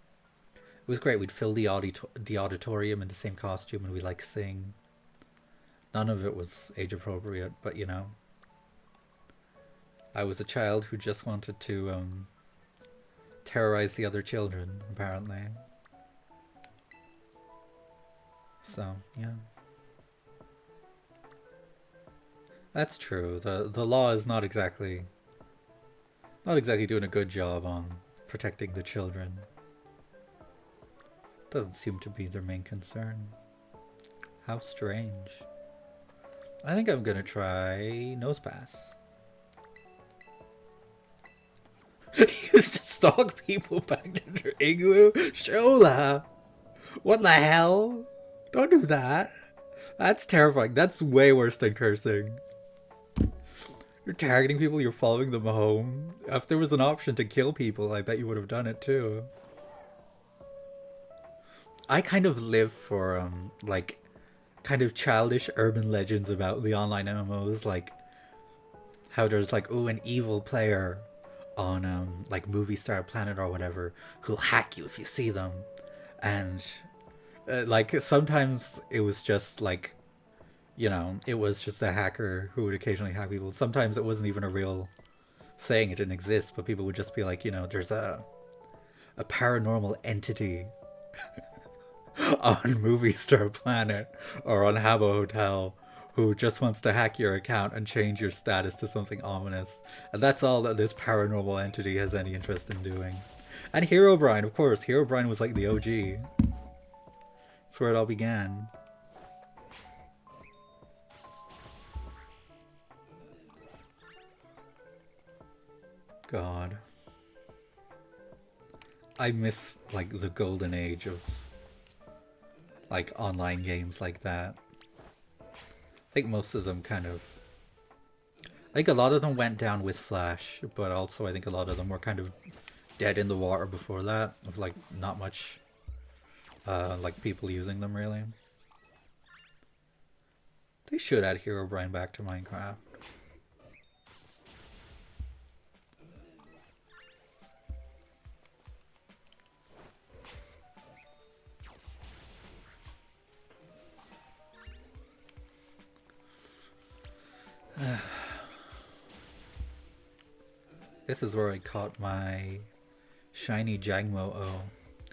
It was great. We'd fill the auditorium in the same costume and we like sing. None of it was age appropriate, but you know, I was a child who just wanted to terrorize the other children, apparently. So yeah, that's true. The law is not exactly doing a good job on protecting the children. Doesn't seem to be their main concern. How strange. I think I'm gonna try Nose Pass. Used to stalk people back to their igloo? Shola! What the hell? Don't do that. That's terrifying. That's way worse than cursing. You're targeting people, you're following them home. If there was an option to kill people, I bet you would have done it too. I kind of live for, like, kind of childish urban legends about the online MMOs, like how there's like, oh, an evil player on like Movie Star Planet or whatever who'll hack you if you see them, and like sometimes it was just like, you know, it was just a hacker who would occasionally hack people. Sometimes it wasn't even a real thing; it didn't exist, but people would just be like, you know, there's a paranormal entity on Movie Star Planet or on Habbo Hotel who just wants to hack your account and change your status to something ominous. And that's all that this paranormal entity has any interest in doing. And Herobrine, of course. Herobrine was like the OG. That's where it all began. God. I miss like the golden age of like online games like that. I think most of them kind of, I think a lot of them went down with Flash, but also I think a lot of them were kind of dead in the water before that, of like not much like people using them really. They should add Herobrine back to Minecraft. This is where I caught my shiny Jangmo-O,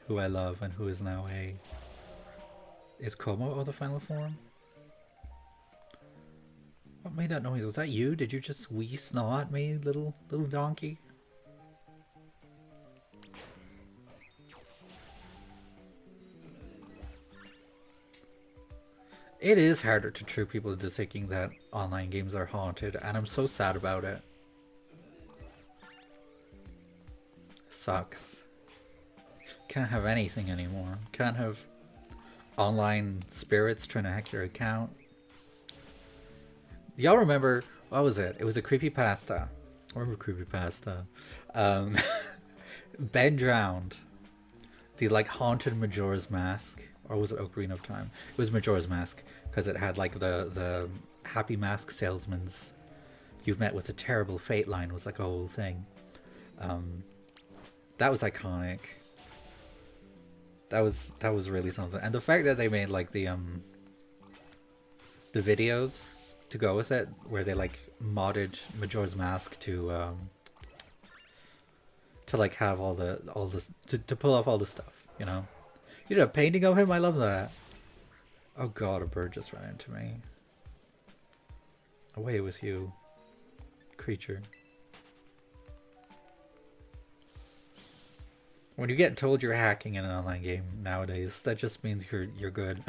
who I love and who is now a... Is Como-O the final form? What made that noise? Was that you? Did you just wee snaw at me, little donkey? It is harder to trick people into thinking that online games are haunted, and I'm so sad about it. Sucks. Can't have anything anymore. Can't have online spirits trying to hack your account. Y'all remember, what was it? It was a creepypasta. I remember creepypasta. Ben Drowned. The like haunted Majora's Mask. Or was it Ocarina of Time? It was Majora's Mask. Because it had like the Happy Mask Salesman's "You've met with a terrible fate" line was like a whole thing. That was iconic. That was really something. And the fact that they made like the videos to go with it, where they like modded Majora's Mask to like have all the to pull off all the stuff, you know. You did a painting of him? I love that. Oh god, a bird just ran into me. Away with you, creature. When you get told you're hacking in an online game nowadays, that just means you're good.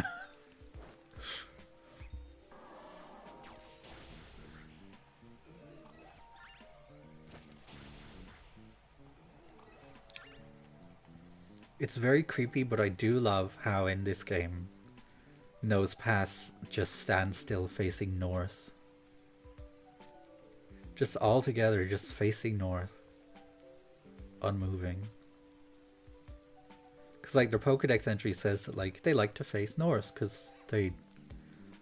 It's very creepy, but I do love how in this game, Nose Pass just stands still facing north. Just all together, just facing north. unmoving. Because like their Pokedex entry says that like they like to face Norse because they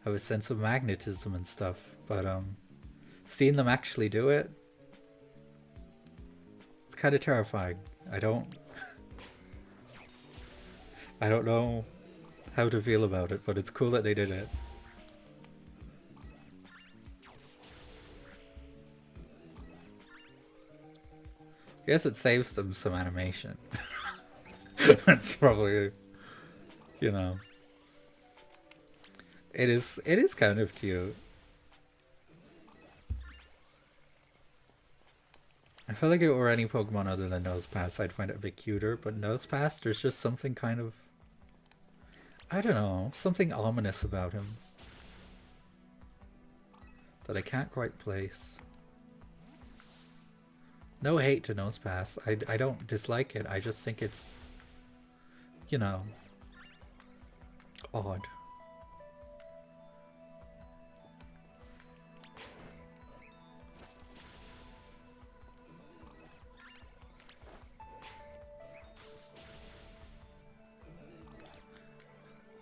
have a sense of magnetism and stuff. But seeing them actually do it, it's kind of terrifying. I don't know how to feel about it, but it's cool that they did it. I guess it saves them some animation. That's probably, you know, it is kind of cute. I feel like if it were any Pokemon other than Nosepass, I'd find it a bit cuter, but Nosepass, there's just something kind of, I don't know, something ominous about him that I can't quite place. No hate to Nosepass. I don't dislike it. I just think it's, you know, odd.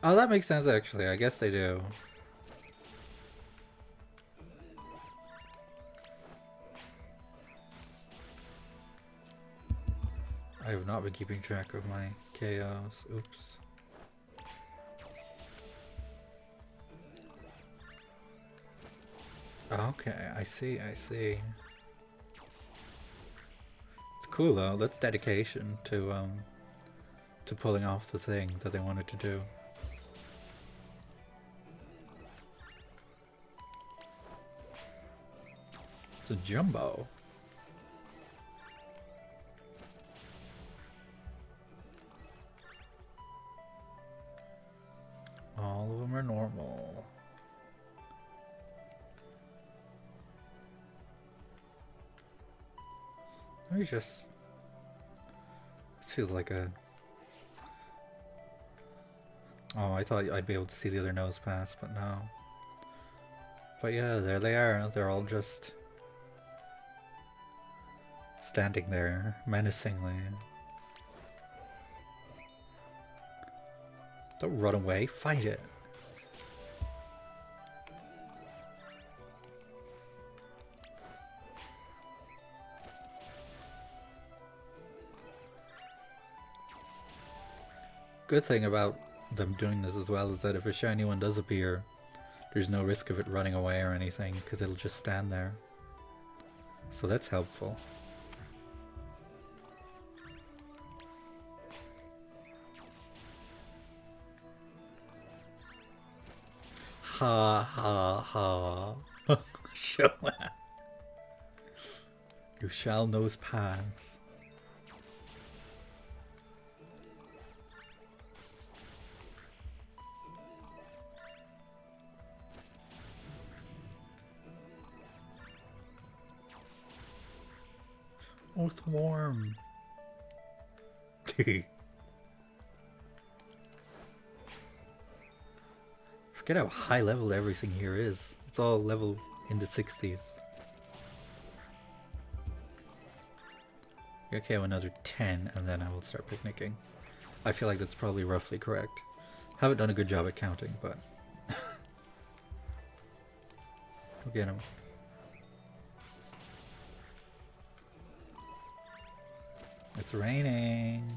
Oh, that makes sense actually. I guess they do. I have not been keeping track of my chaos. Oops. Okay, I see, I see. It's cool though. That's dedication to pulling off the thing that they wanted to do. It's a jumbo. All of them are normal. Let me just... This feels like a... Oh, I thought I'd be able to see the other Nosepass, but no. But yeah, there they are. They're all just... standing there, menacingly. Don't run away, fight it. Good thing about them doing this as well is that if a shiny one does appear, there's no risk of it running away or anything, because it'll just stand there. So that's helpful. Ha ha ha. Show that. You shall Nosepass. Oh, it's warm. Forget how high level everything here is. It's all level in the 60s. Okay, another 10 and then I will start picnicking. I feel like that's probably roughly correct. Haven't done a good job at counting, but... We'll get him. It's raining.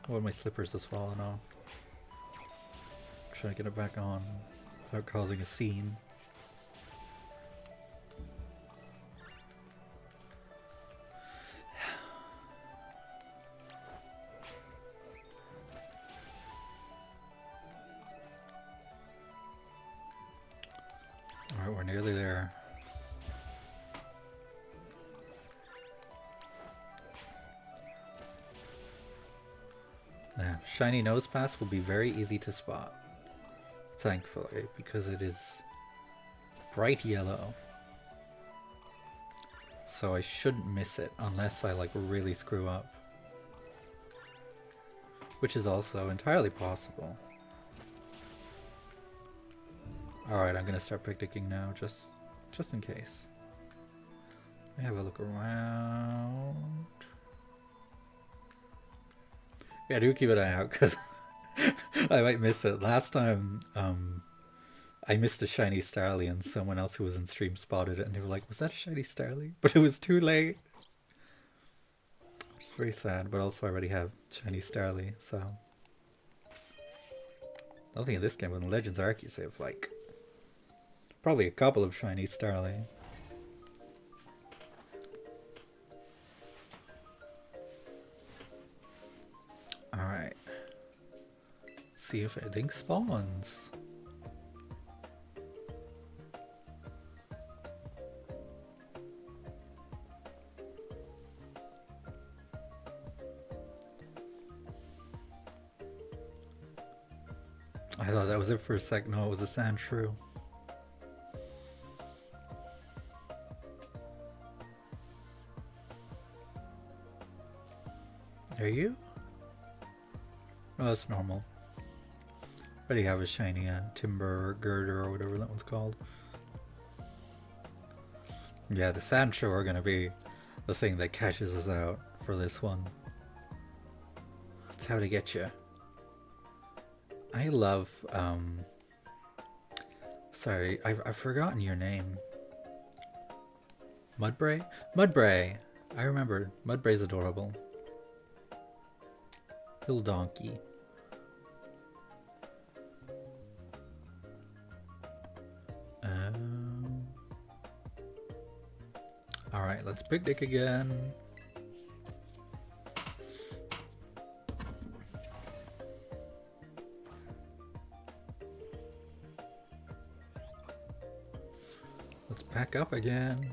One of my slippers has fallen off. Trying to get it back on without causing a scene. Alright, we're nearly there. Now, shiny Nosepass will be very easy to spot, thankfully, because it is bright yellow. So I shouldn't miss it unless I like really screw up. Which is also entirely possible. Alright, I'm gonna start picnicking now, just in case. Let me have a look around. Yeah, do keep an eye out because I might miss it. Last time, I missed a shiny Starly, and someone else who was in stream spotted it, and they were like, "Was that a shiny Starly?" But it was too late. Which is very sad. But also, I already have shiny Starly, so I don't think in this game, but in Legends Arceus, I have like probably a couple of shiny Starly. All right. See if anything spawns. I thought that was it for a sec. No, it was a sand shrew. Are you? Oh, that's normal. Already have a shiny timber or girder or whatever that one's called. Yeah, the sand shrew are gonna be the thing that catches us out for this one. That's how to get you. I love, sorry, I've forgotten your name. Mudbray? Mudbray! I remember. Mudbray's adorable. Little donkey. Alright, let's picnic again. Let's pack up again.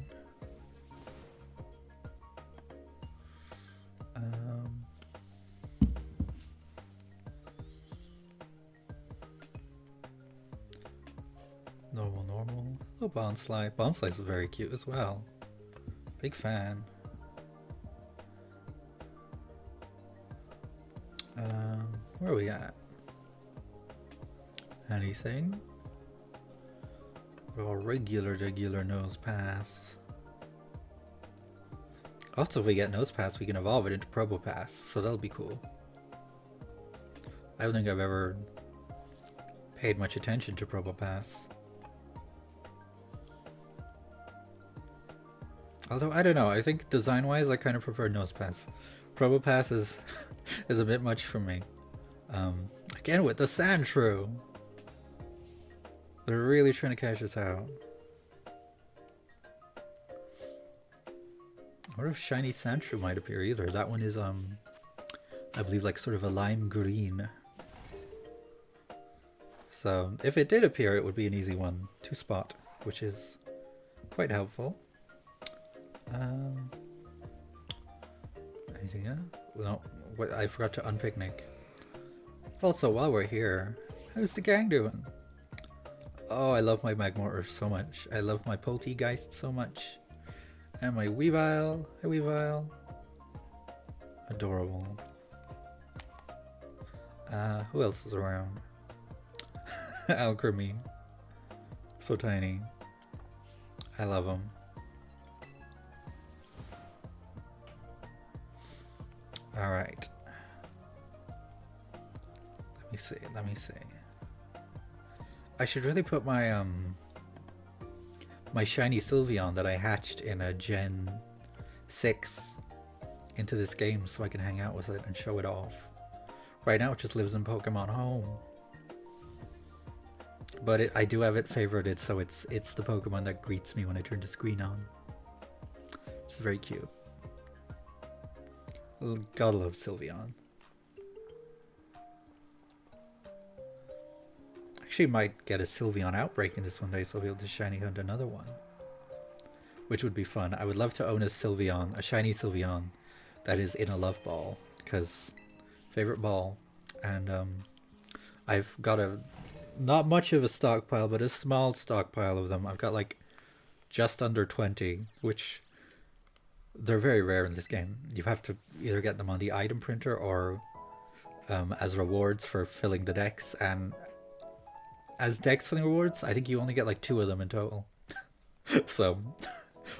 Normal. Oh, Bonsly. Bonsly's very cute as well. Big fan. Where are we at? Anything? Oh, regular nose pass. Also, if we get nose pass, we can evolve it into Probopass, so that'll be cool. I don't think I've ever paid much attention to Probopass. Although, I don't know, I think design-wise, I kind of prefer Nosepass. Probopass is is a bit much for me. Again with the Sand Shrew! They're really trying to cash us out. What if shiny Sand Shrew might appear either? That one is, I believe, like sort of a lime green. So, if it did appear, it would be an easy one to spot, which is quite helpful. Anything else? No, I forgot to unpicnic. Also, while we're here, how's the gang doing? Oh, I love my Magmortar so much. I love my Poltegeist so much. And my Weavile. Hey, Weavile. Adorable. Who else is around? Alchemy. So tiny. I love him. Alright. Let me see. I should really put my my shiny Sylveon that I hatched in a Gen 6 into this game so I can hang out with it and show it off. Right now it just lives in Pokemon Home. But I do have it favorited, so it's the Pokemon that greets me when I turn the screen on. It's very cute. Gotta love Sylveon. Actually might get a Sylveon Outbreak in this one day, so I'll be able to shiny hunt another one. Which would be fun. I would love to own a Sylveon, a shiny Sylveon, that is in a love ball, because favorite ball. And I've got not much of a stockpile, but a small stockpile of them. I've got like just under 20, which they're very rare in this game. You have to either get them on the item printer or as rewards for filling the decks. And as dex filling rewards, I think you only get like 2 of them in total. So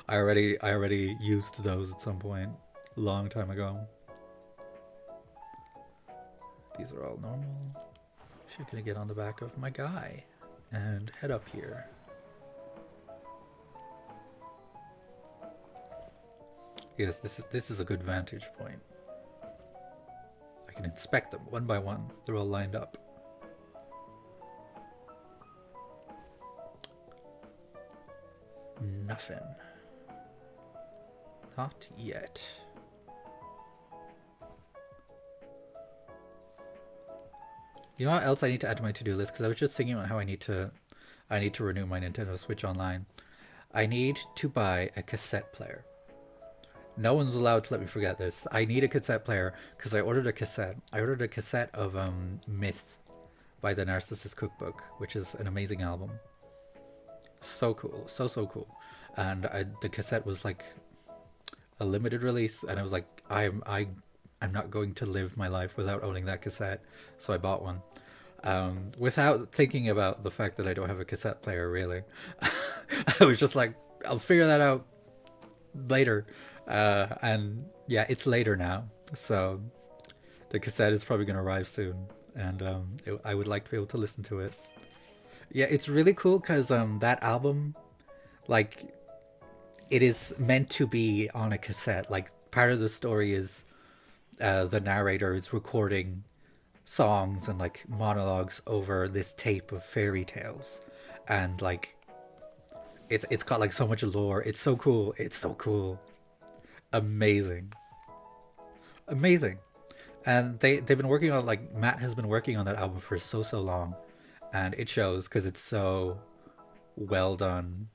I already used those at some point, long time ago. These are all normal. Actually, gonna get on the back of my guy and head up here. Yes, this is a good vantage point. I can inspect them one by one. They're all lined up. Nothing. Not yet. You know what else I need to add to my to-do list? Because I was just thinking about how I need to renew my Nintendo Switch Online. I need to buy a cassette player. No one's allowed to let me forget this. I need a cassette player because I ordered a cassette. I ordered a cassette of Myth by the Narcissist Cookbook, which is an amazing album. So cool, so cool. And the cassette was like a limited release, and I was like, I'm not going to live my life without owning that cassette, so I bought one. Without thinking about the fact that I don't have a cassette player, really. I was just like, I'll figure that out later. And yeah, it's later now, so the cassette is probably going to arrive soon, and I would like to be able to listen to it. Yeah, it's really cool because that album, like, it is meant to be on a cassette. Like, part of the story is the narrator is recording songs and like monologues over this tape of fairy tales, and like it's got like so much lore. It's so cool. It's so cool. Amazing. Amazing. And they've been working on, like, Matt has been working on that album for so long, and it shows because it's so well done,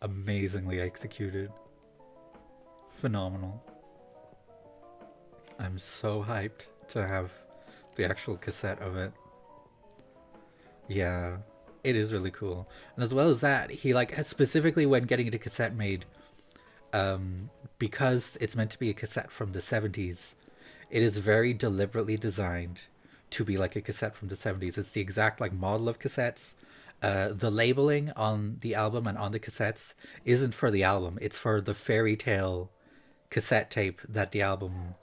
amazingly executed, phenomenal. I'm so hyped to have the actual cassette of it. Yeah, it is really cool. And as well as that, he like specifically when getting the cassette made, because it's meant to be a cassette from the 70s, it is very deliberately designed to be like a cassette from the 70s. It's the exact like model of cassettes. The labeling on the album and on the cassettes isn't for the album. It's for the fairy tale cassette tape that the album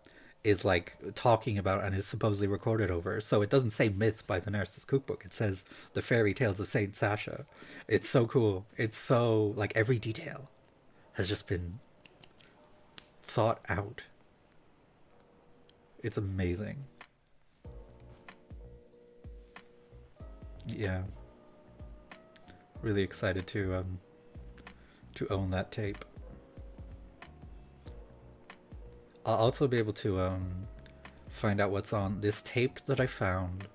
is like talking about and is supposedly recorded over. So it doesn't say Myths by the Nurse's Cookbook. It says the fairy tales of Saint Sasha. It's so cool. It's so like every detail has just been thought out. It's amazing. Yeah. Really excited to own that tape. I'll also be able to find out what's on this tape that I found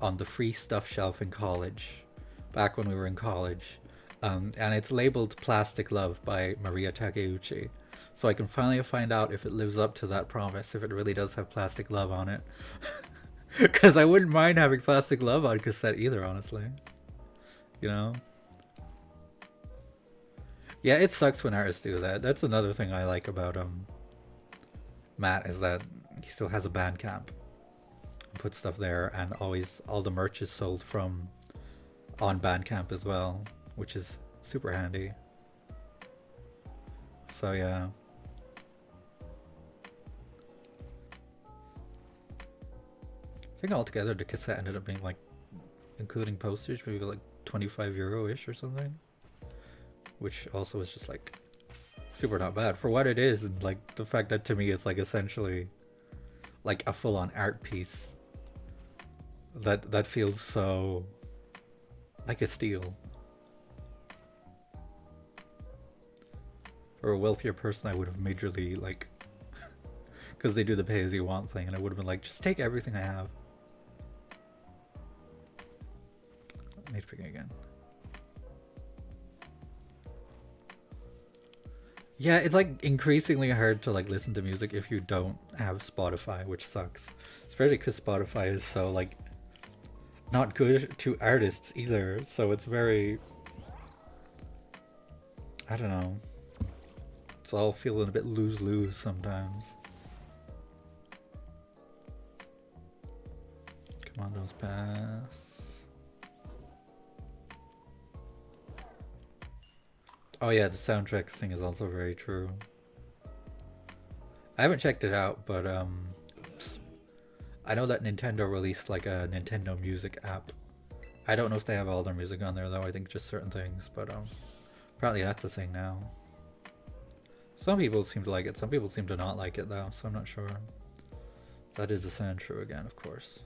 on the free stuff shelf in college, back when we were in college, and it's labeled "Plastic Love" by Maria Takeuchi. So I can finally find out if it lives up to that promise, if it really does have Plastic Love on it. Because I wouldn't mind having Plastic Love on cassette either, honestly. You know? Yeah, it sucks when artists do that. That's another thing I like about Matt, is that he still has a Bandcamp and puts stuff there, and always all the merch is sold from on Bandcamp as well, which is super handy. So yeah. I think altogether the cassette ended up being like, including postage, maybe like €25-ish or something, which also is just like super not bad for what it is, and like the fact that to me it's like essentially like a full-on art piece that feels so like a steal. For a wealthier person, I would have majorly like, because they do the pay as you want thing, and I would have been like, just take everything I have. Need to pick it again. Yeah, it's like increasingly hard to like listen to music if you don't have Spotify, which sucks. Especially because Spotify is so like not good to artists either. So it's very, I don't know. It's all feeling a bit lose-lose sometimes. Commandos pass. Oh yeah, the soundtrack thing is also very true. I haven't checked it out, but I know that Nintendo released like a Nintendo Music app. I don't know if they have all their music on there though. I think just certain things, but apparently that's a thing now. Some people seem to like it. Some people seem to not like it though, so I'm not sure. That is the sound true again, of course.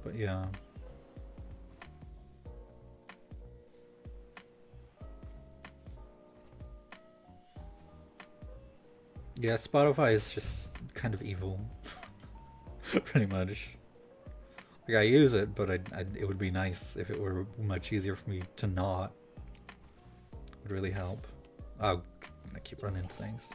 But yeah. Yeah, Spotify is just kind of evil. Pretty much. Like, I use it, but it would be nice if it were much easier for me to not. It would really help. Oh, I keep running into things.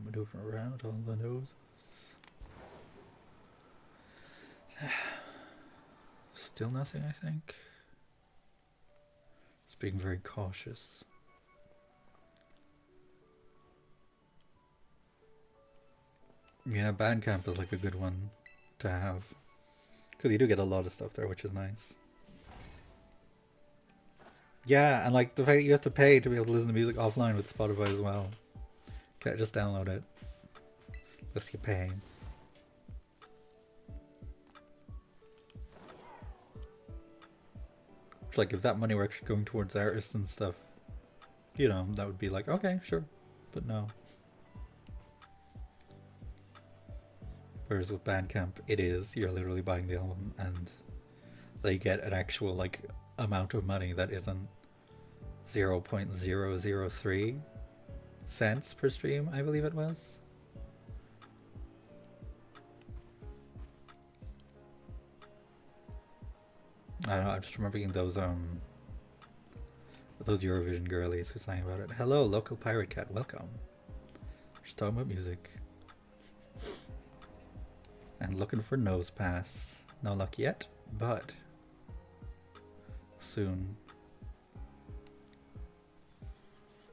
Maneuver around all the noses. Still nothing, I think. Just being very cautious. Yeah, Bandcamp is like a good one to have. Because you do get a lot of stuff there, which is nice. Yeah, and like the fact that you have to pay to be able to listen to music offline with Spotify as well. Can't just download it. Unless you pay. It's like if that money were actually going towards artists and stuff, you know, that would be like, okay, sure. But no. Whereas with Bandcamp, it is, you're literally buying the album and they get an actual like amount of money that isn't 0.003 cents per stream, I believe it was. I don't know, I just remember being those Eurovision girlies who sang about it. Hello, local pirate cat, welcome. Just talking about music. And looking for nose pass. No luck yet, but soon.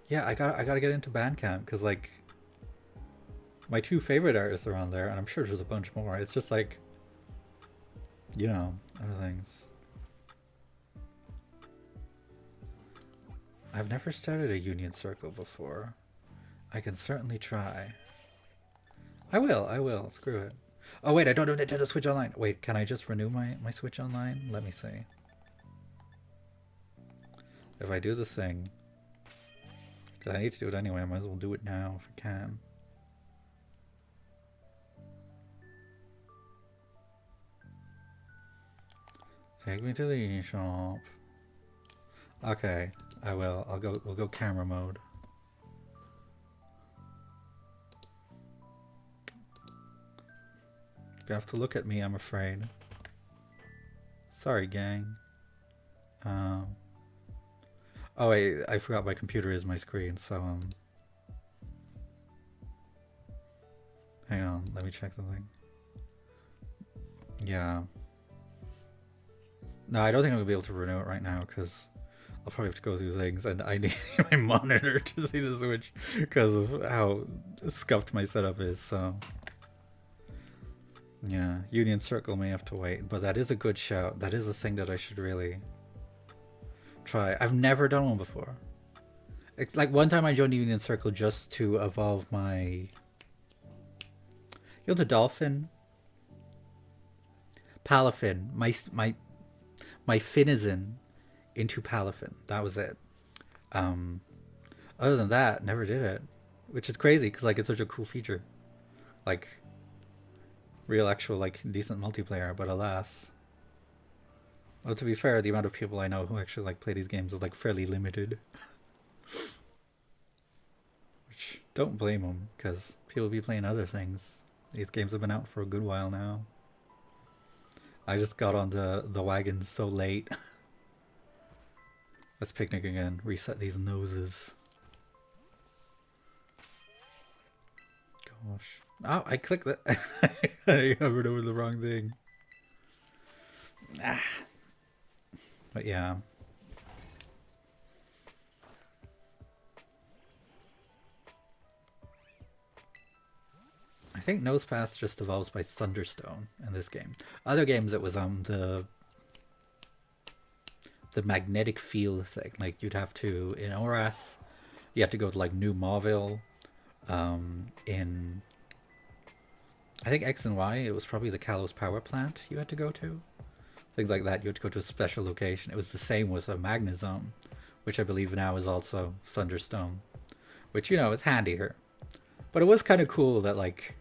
Yeah, I gotta get into Bandcamp because like my two favorite artists are on there, and I'm sure there's a bunch more. It's just like, you know, other things. I've never started a Union Circle before. I can certainly try. I will. Screw it. Oh wait, I don't have Nintendo Switch Online. Wait, can I just renew my Switch Online? Let me see. If I do this thing, because I need to do it anyway, I might as well do it now if I can. Take me to the shop. Okay, I will. We'll go camera mode. You have to look at me, I'm afraid. Sorry, gang. Oh wait, I forgot my computer is my screen, so hang on, let me check something. Yeah. No, I don't think I'm gonna be able to renew it right now because I'll probably have to go through things, and I need my monitor to see the Switch because of how scuffed my setup is. So yeah, Union Circle may have to wait, but that is a good shout. That is a thing that I should really try. I've never done one before. It's like one time I joined the Union Circle just to evolve my, you know, the dolphin, Palafin, my Finizen into Palafin. That was it. Other than that, never did it, which is crazy because like it's such a cool feature, like real actual like decent multiplayer. But alas, well, to be fair, the amount of people I know who actually like play these games is like fairly limited. Which don't blame them because people be playing other things. These games have been out for a good while now. I just got on the wagon so late. Let's picnic again. Reset these noses. Gosh. Oh, I clicked that. I hovered over the wrong thing. Ah. But yeah. I think Nosepass just evolves by Thunderstone in this game. Other games it was the magnetic field thing. Like you'd have to in ORAS, you had to go to like New Mauville. In I think X and Y, it was probably the Kalos power plant you had to go to. Things like that. You had to go to a special location. It was the same with a Magnezone, which I believe now is also Thunderstone, which is handier. But it was kind of cool that like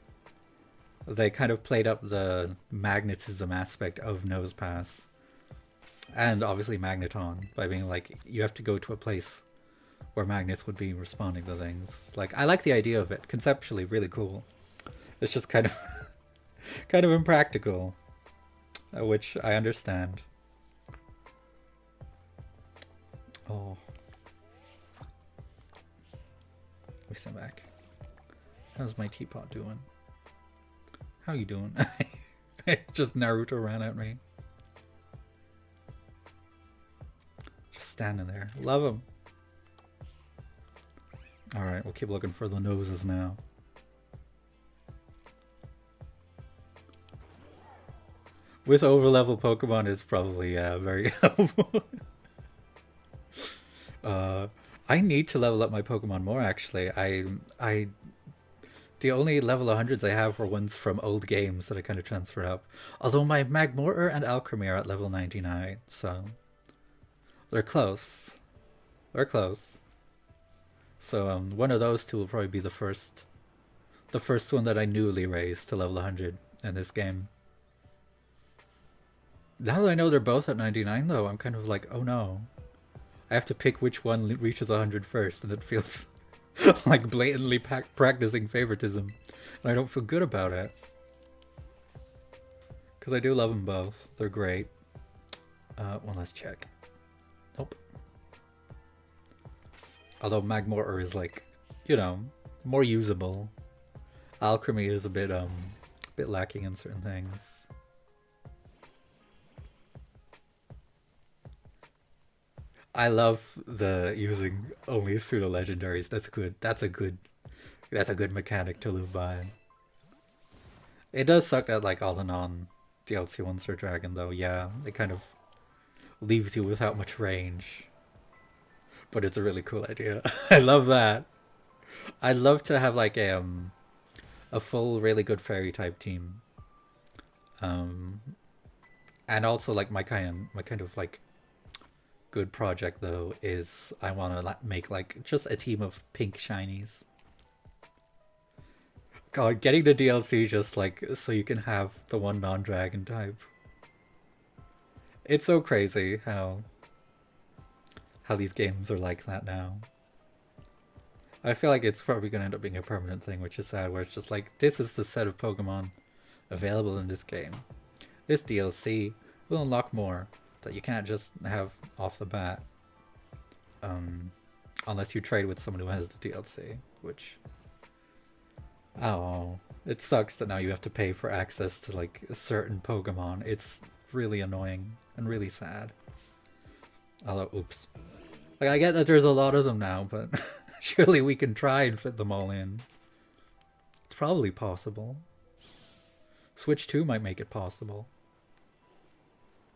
they kind of played up the magnetism aspect of Nosepass and obviously Magneton by being like you have to go to a place where magnets would be responding to things. Like I like the idea of it conceptually, really cool. It's just kind of kind of impractical, which I understand. Oh, we stand back. How's my teapot doing? How you doing? Just Naruto ran at me. Just standing there. Love him. Alright, we'll keep looking for the noses now. With overlevel Pokemon is probably very helpful. I need to level up my Pokemon more actually. I the only level 100s I have were ones from old games that I kind of transferred up. Although my Magmortar and Alchemy are at level 99, so they're close. They're close. So one of those two will probably be the first one that I newly raised to level 100 in this game. Now that I know they're both at 99 though, I'm kind of like, oh no. I have to pick which one reaches 100 first, and it feels like blatantly practicing favoritism. And I don't feel good about it. Because I do love them both. They're great. Well, let's check. Nope. Although Magmortar is like, more usable. Alchemy is a bit lacking in certain things. I love the using only pseudo legendaries. That's a good mechanic to live by. It does suck that like all the non DLC ones are Dragon though. Yeah, it kind of leaves you without much range. But it's a really cool idea. I love that. I'd love to have like a full really good fairy type team. And also like my kind of like good project though is I want to make like just a team of pink shinies. God, getting the DLC just like so you can have the one non-dragon type. It's so crazy how these games are like that now. I feel like it's probably gonna end up being a permanent thing, which is sad, where it's just like this is the set of Pokemon available in this game. This DLC will unlock more that you can't just have off the bat, unless you trade with someone who has the DLC, which, oh, it sucks that now you have to pay for access to like a certain Pokemon. It's really annoying and really sad. Although, oops. Like, I get that there's a lot of them now, but surely we can try and fit them all in. It's probably possible. Switch 2 might make it possible.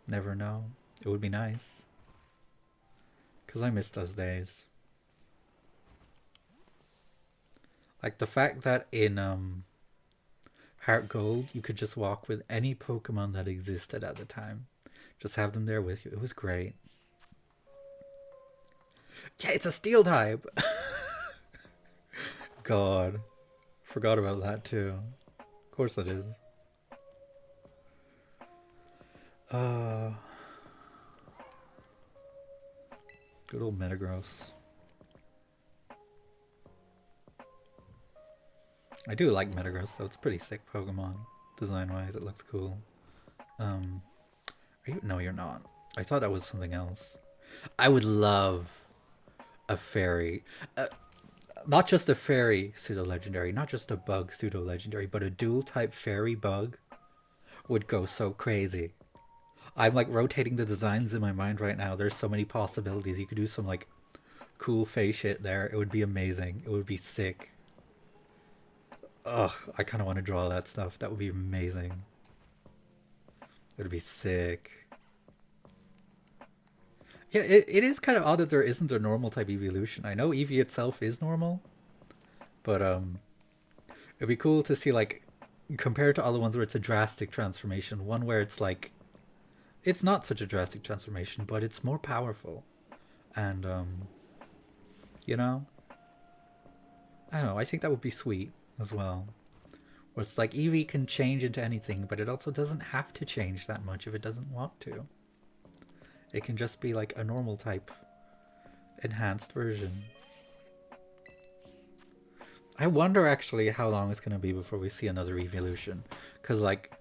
Never know. It would be nice. Because I miss those days. Like the fact that in Heart Gold you could just walk with any Pokemon that existed at the time. Just have them there with you. It was great. Yeah, it's a Steel type! God. Forgot about that too. Of course it is. Good old Metagross. I do like Metagross, so it's pretty sick Pokemon. Design-wise, it looks cool. Are you? No, you're not. I thought that was something else. I would love a fairy. Not just a fairy pseudo-legendary, not just a bug pseudo-legendary, but a dual-type fairy bug would go so crazy. I'm like rotating the designs in my mind right now. There's so many possibilities. You could do some like cool face shit there. It would be amazing. It would be sick. Ugh, I kind of want to draw that stuff. That would be amazing. It would be sick. Yeah, it is kind of odd that there isn't a normal type evolution. I know Eevee itself is normal, but it'd be cool to see like compared to other ones where it's a drastic transformation, one where it's like it's not such a drastic transformation, but it's more powerful. And you know, I don't know, I think that would be sweet as well. Where it's like Eevee can change into anything, but it also doesn't have to change that much if it doesn't want to. It can just be like a normal type enhanced version. I wonder actually how long it's going to be before we see another evolution. Because, like,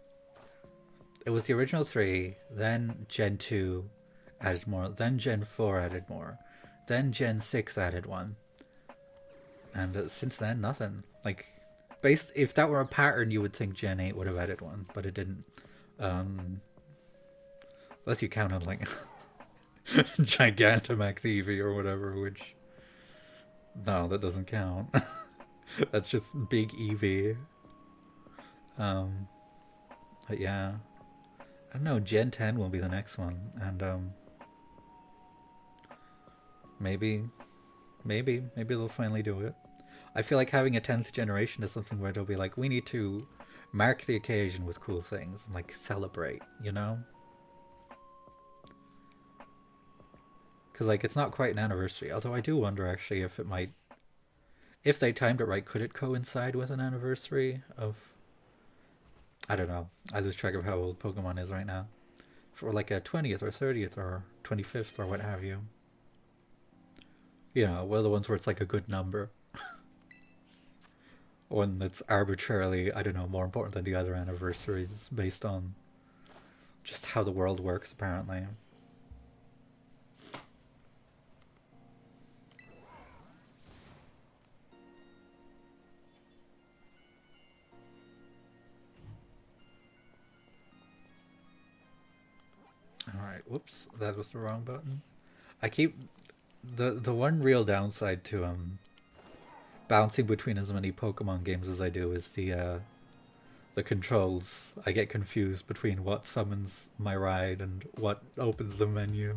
it was the original 3, then Gen 2 added more, then Gen 4 added more, then Gen 6 added one. And since then, nothing. Like, based if that were a pattern, you would think Gen 8 would have added one, but it didn't. Unless you counted, like, Gigantamax Eevee or whatever, which... No, that doesn't count. That's just big Eevee. But yeah. I don't know, Gen 10 will be the next one. And maybe they'll finally do it. I feel like having a 10th generation is something where they'll be like, we need to mark the occasion with cool things and like celebrate, you know? Because like it's not quite an anniversary, although I do wonder actually if it might, if they timed it right, could it coincide with an anniversary of, I don't know, I lose track of how old Pokemon is right now, for like a 20th or 30th or 25th or what have you. You know, one of the ones where it's like a good number. One that's arbitrarily, I don't know, more important than the other anniversaries based on just how the world works, apparently. Alright, whoops, that was the wrong button. I keep... The one real downside to bouncing between as many Pokemon games as I do is the controls. I get confused between what summons my ride and what opens the menu.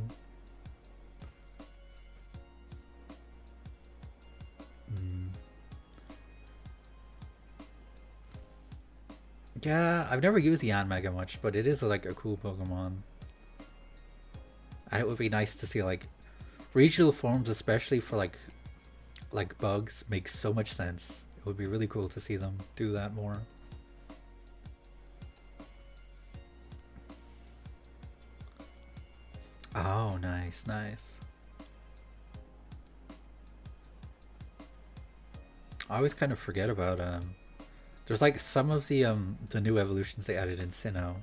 Yeah, I've never used Yanmega much, but it is like a cool Pokemon. And it would be nice to see like regional forms, especially for like bugs, makes so much sense. It would be really cool to see them do that more. Oh, nice, nice. I always kind of forget about there's like some of the new evolutions they added in Sinnoh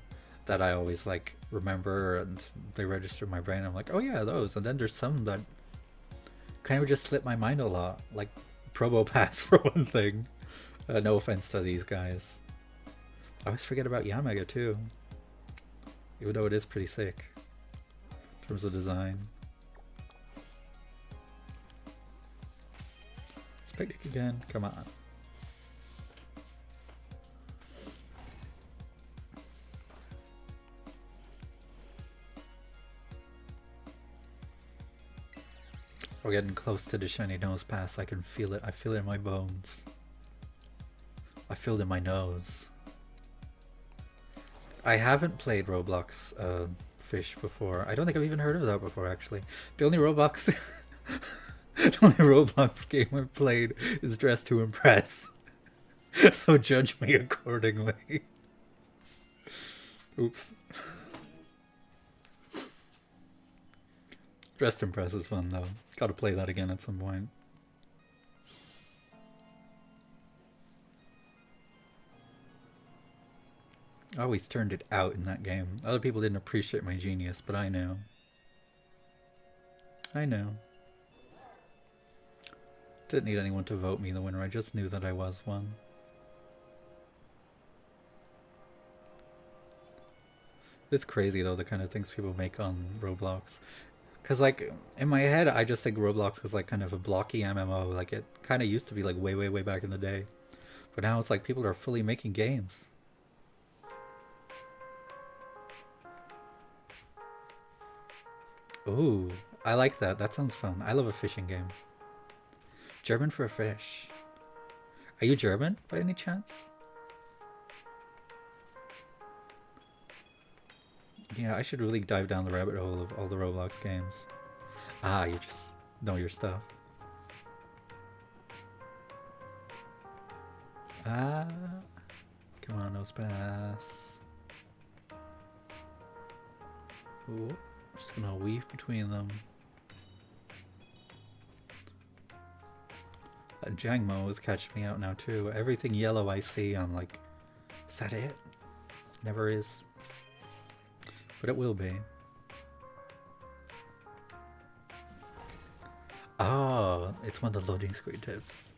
that I always like remember and they register in my brain. I'm like, oh yeah, those. And then there's some that kind of just slip my mind a lot, like Probopass for one thing. No offense to these guys. I always forget about Yamega too, even though it is pretty sick in terms of design. Let's picnic again. Come on. We're getting close to the shiny nose pass. I can feel it. I feel it in my bones. I feel it in my nose. I haven't played Roblox Fish before. I don't think I've even heard of that before, actually. The only Roblox... the only Roblox game I've played is Dress to Impress. So judge me accordingly. Oops. Dress to Impress is fun, though. Gotta play that again at some point. I always turned it out in that game. Other people didn't appreciate my genius, but I know. I know. Didn't need anyone to vote me the winner, I just knew that I was one. It's crazy though, the kind of things people make on Roblox. Cause like in my head, I just think Roblox is like kind of a blocky MMO. Like it kind of used to be like way, way, way back in the day. But now it's like people are fully making games. Ooh, I like that. That sounds fun. I love a fishing game. German for a fish. Are you German by any chance? Yeah, I should really dive down the rabbit hole of all the Roblox games. Ah, you just know your stuff. Ah, come on, nose pass. Ooh, I'm just gonna weave between them. Jangmo is catching me out now too. Everything yellow I see, I'm like, is that it? Never is. But it will be. Oh, it's one of the loading screen tips.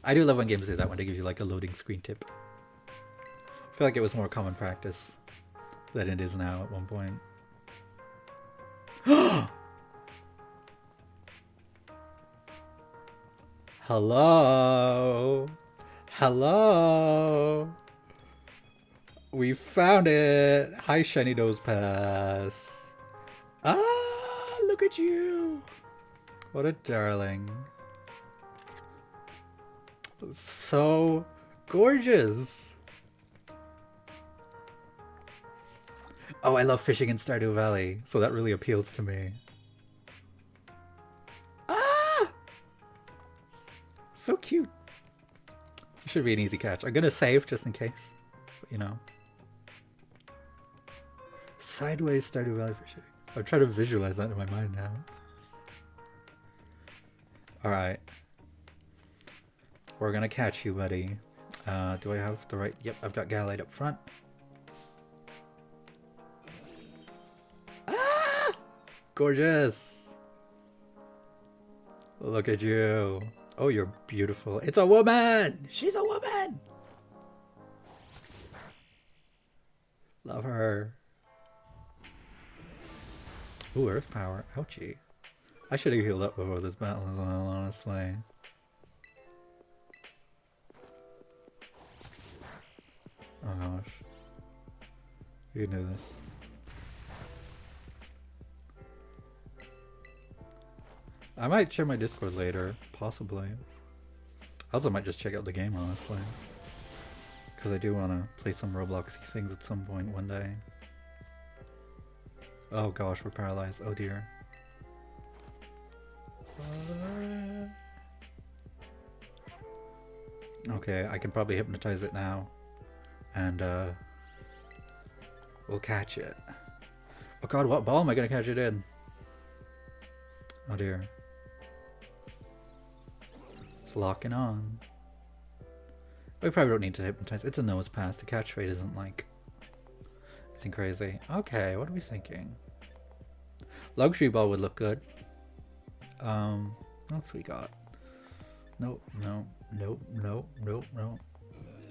I do love when games do that, when they give you like a loading screen tip. I feel like it was more common practice than it is now at one point. Hello? Hello? We found it! Hi, Shiny Nose Pass. Ah, look at you! What a darling. So gorgeous! Oh, I love fishing in Stardew Valley, so that really appeals to me. Ah! So cute. It should be an easy catch. I'm gonna save just in case, but you know. Sideways Stardew Valley fishing. I'm trying to visualize that in my mind now. Alright. We're gonna catch you, buddy. Do I have the right... Yep, I've got Galite up front. Ah! Gorgeous! Look at you. Oh, you're beautiful. It's a woman! She's a woman! Love her. Ooh, earth power. Ouchie. I should have healed up before this battle as well, honestly. Oh gosh. You knew this. I might share my Discord later, possibly. I also might just check out the game, honestly. Because I do want to play some Robloxy things at some point one day. Oh gosh, we're paralyzed. Oh dear. Okay, I can probably hypnotize it now. And we'll catch it. Oh god, what ball am I gonna catch it in? Oh dear. It's locking on. We probably don't need to hypnotize. It's a nose pass. The catch rate isn't like anything crazy. Okay, what are we thinking? Luxury ball would look good. What else we got? Nope, no, nope, nope, nope, nope.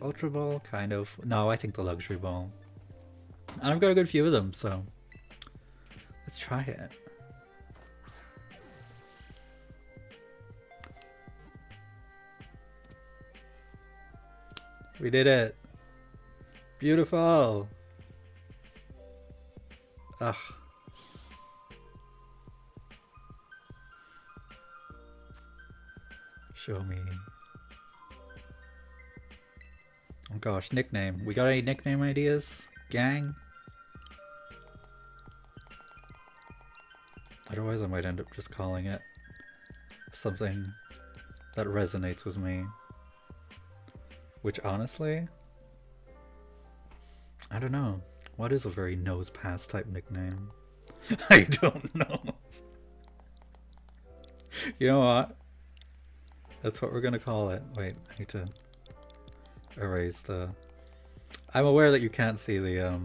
Ultra ball, kind of. No, I think the luxury ball. And I've got a good few of them, so let's try it. We did it. Beautiful. Ugh. Show me. Oh gosh, nickname. We got any nickname ideas? Gang? Otherwise I might end up just calling it something that resonates with me. Which honestly, I don't know. What is a very nose pass type nickname? I don't know. You know what? That's what we're gonna call it. Wait, I need to erase the... I'm aware that you can't see the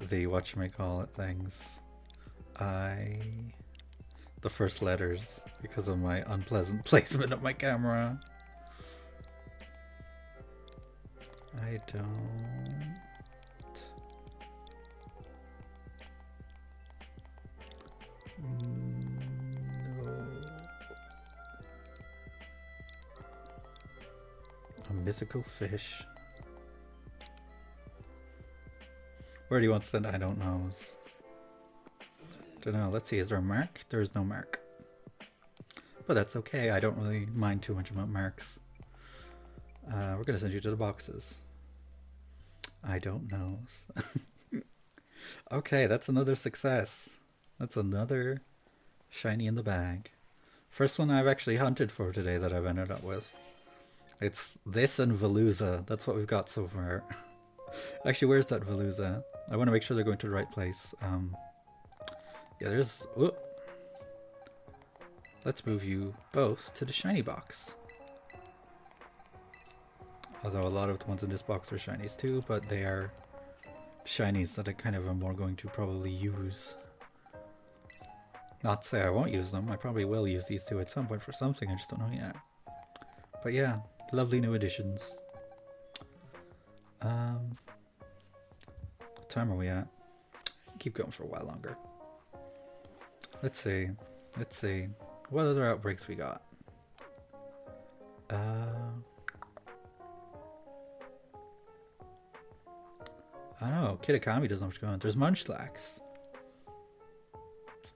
whatchamacallit things. The first letters because of my unpleasant placement of my camera. I don't No. A mythical fish. Where do you want to send? I don't know. Don't know. Let's see. Is there a mark? There is no mark. But that's okay. I don't really mind too much about marks. We're going to send you to the boxes. I don't know. Okay, that's another success. That's another shiny in the bag. First one I've actually hunted for today that I've ended up with. It's this and Veluza. That's what we've got so far. Actually, where's that Veluza? I want to make sure they're going to the right place. Yeah, there's... Whoop. Let's move you both to the shiny box. Although a lot of the ones in this box are shinies too, but they are shinies that I kind of am more going to probably use. Not to say I won't use them, I probably will use these two at some point for something, I just don't know yet. But yeah, lovely new additions. What time are we at? Keep going for a while longer. Let's see. What other outbreaks we got? I don't know, Kitakami doesn't have much going on. There's Munchlax,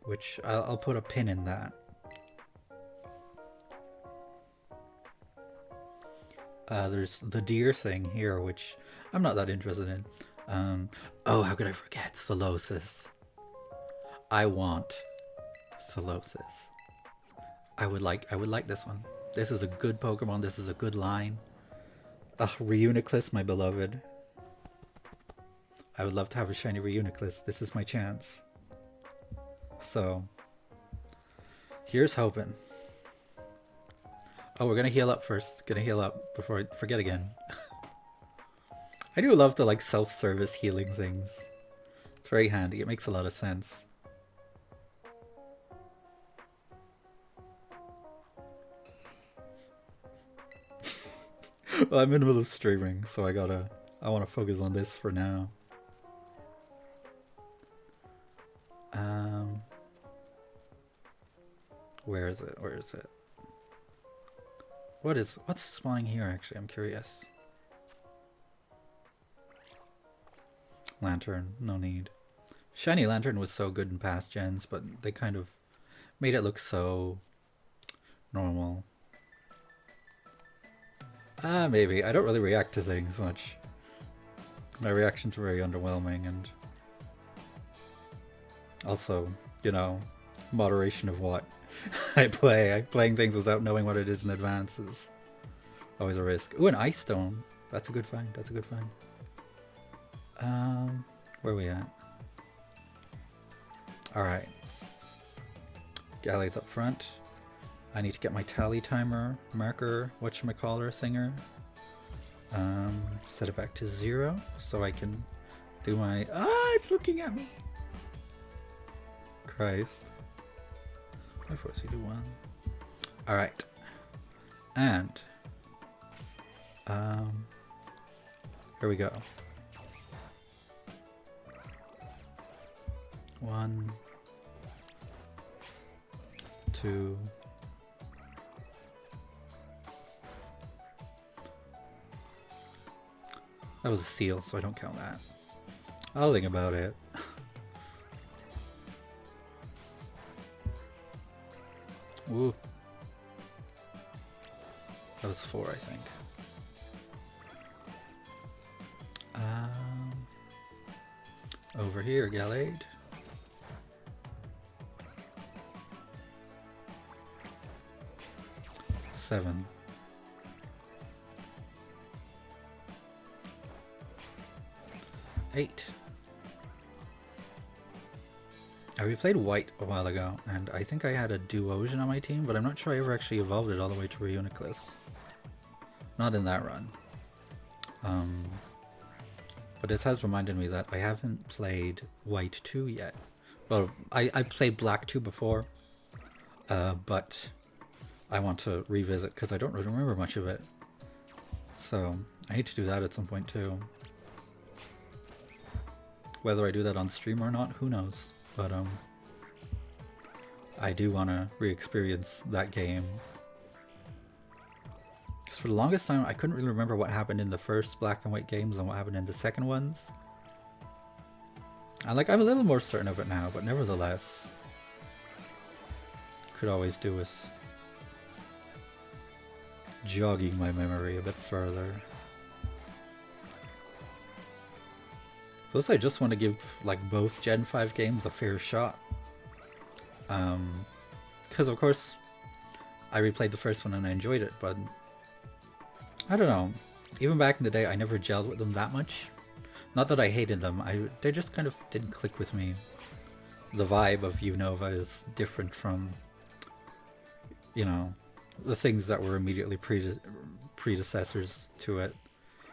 which I'll put a pin in that. There's the deer thing here, which I'm not that interested in. Oh, how could I forget Solosis? I want Solosis. I would like this one. This is a good Pokemon. This is a good line. Reuniclus, my beloved. I would love to have a shiny Reuniclus. This is my chance. So, here's hoping. Oh, we're gonna heal up first. Gonna heal up before I forget again. I do love the like self-service healing things. It's very handy. It makes a lot of sense. Well, I'm in the middle of streaming, so I want to focus on this for now. Where is it? What's spawning here actually? I'm curious. Lantern, no need. Shiny Lantern was so good in past gens, but they kind of made it look so normal. Maybe. I don't really react to things much. My reactions are very underwhelming, and also, you know, moderation of what I play. Playing things without knowing what it is in advance is always a risk. Ooh, an Ice Stone. That's a good find. Where are we at? Alright. Gallades up front. I need to get my tally timer marker, whatchamacallit thinger. Set it back to 0 so I can do my... it's looking at me! Christ. I force you to 1. Alright. And... here we go. 1, 2... That was a seal, so I don't count that. I'll think about it. Ooh. That was 4, I think. Over here, Gallade. Seven. 8. I replayed White a while ago, and I think I had a Duosion on my team, but I'm not sure I ever actually evolved it all the way to Reuniclus. Not in that run. But this has reminded me that I haven't played White 2 yet. Well, I played Black 2 before, but I want to revisit because I don't really remember much of it. So I need to do that at some point too. Whether I do that on stream or not, who knows? But I do want to re-experience that game. Because for the longest time, I couldn't really remember what happened in the first black and white games and what happened in the second ones. And like, I'm a little more certain of it now, but nevertheless, could always do with jogging my memory a bit further. Plus, I just want to give like both Gen 5 games a fair shot. Because of course, I replayed the first one and I enjoyed it, but I don't know. Even back in the day, I never gelled with them that much. Not that I hated them, they just kind of didn't click with me. The vibe of Unova is different from, you know, the things that were immediately predecessors to it.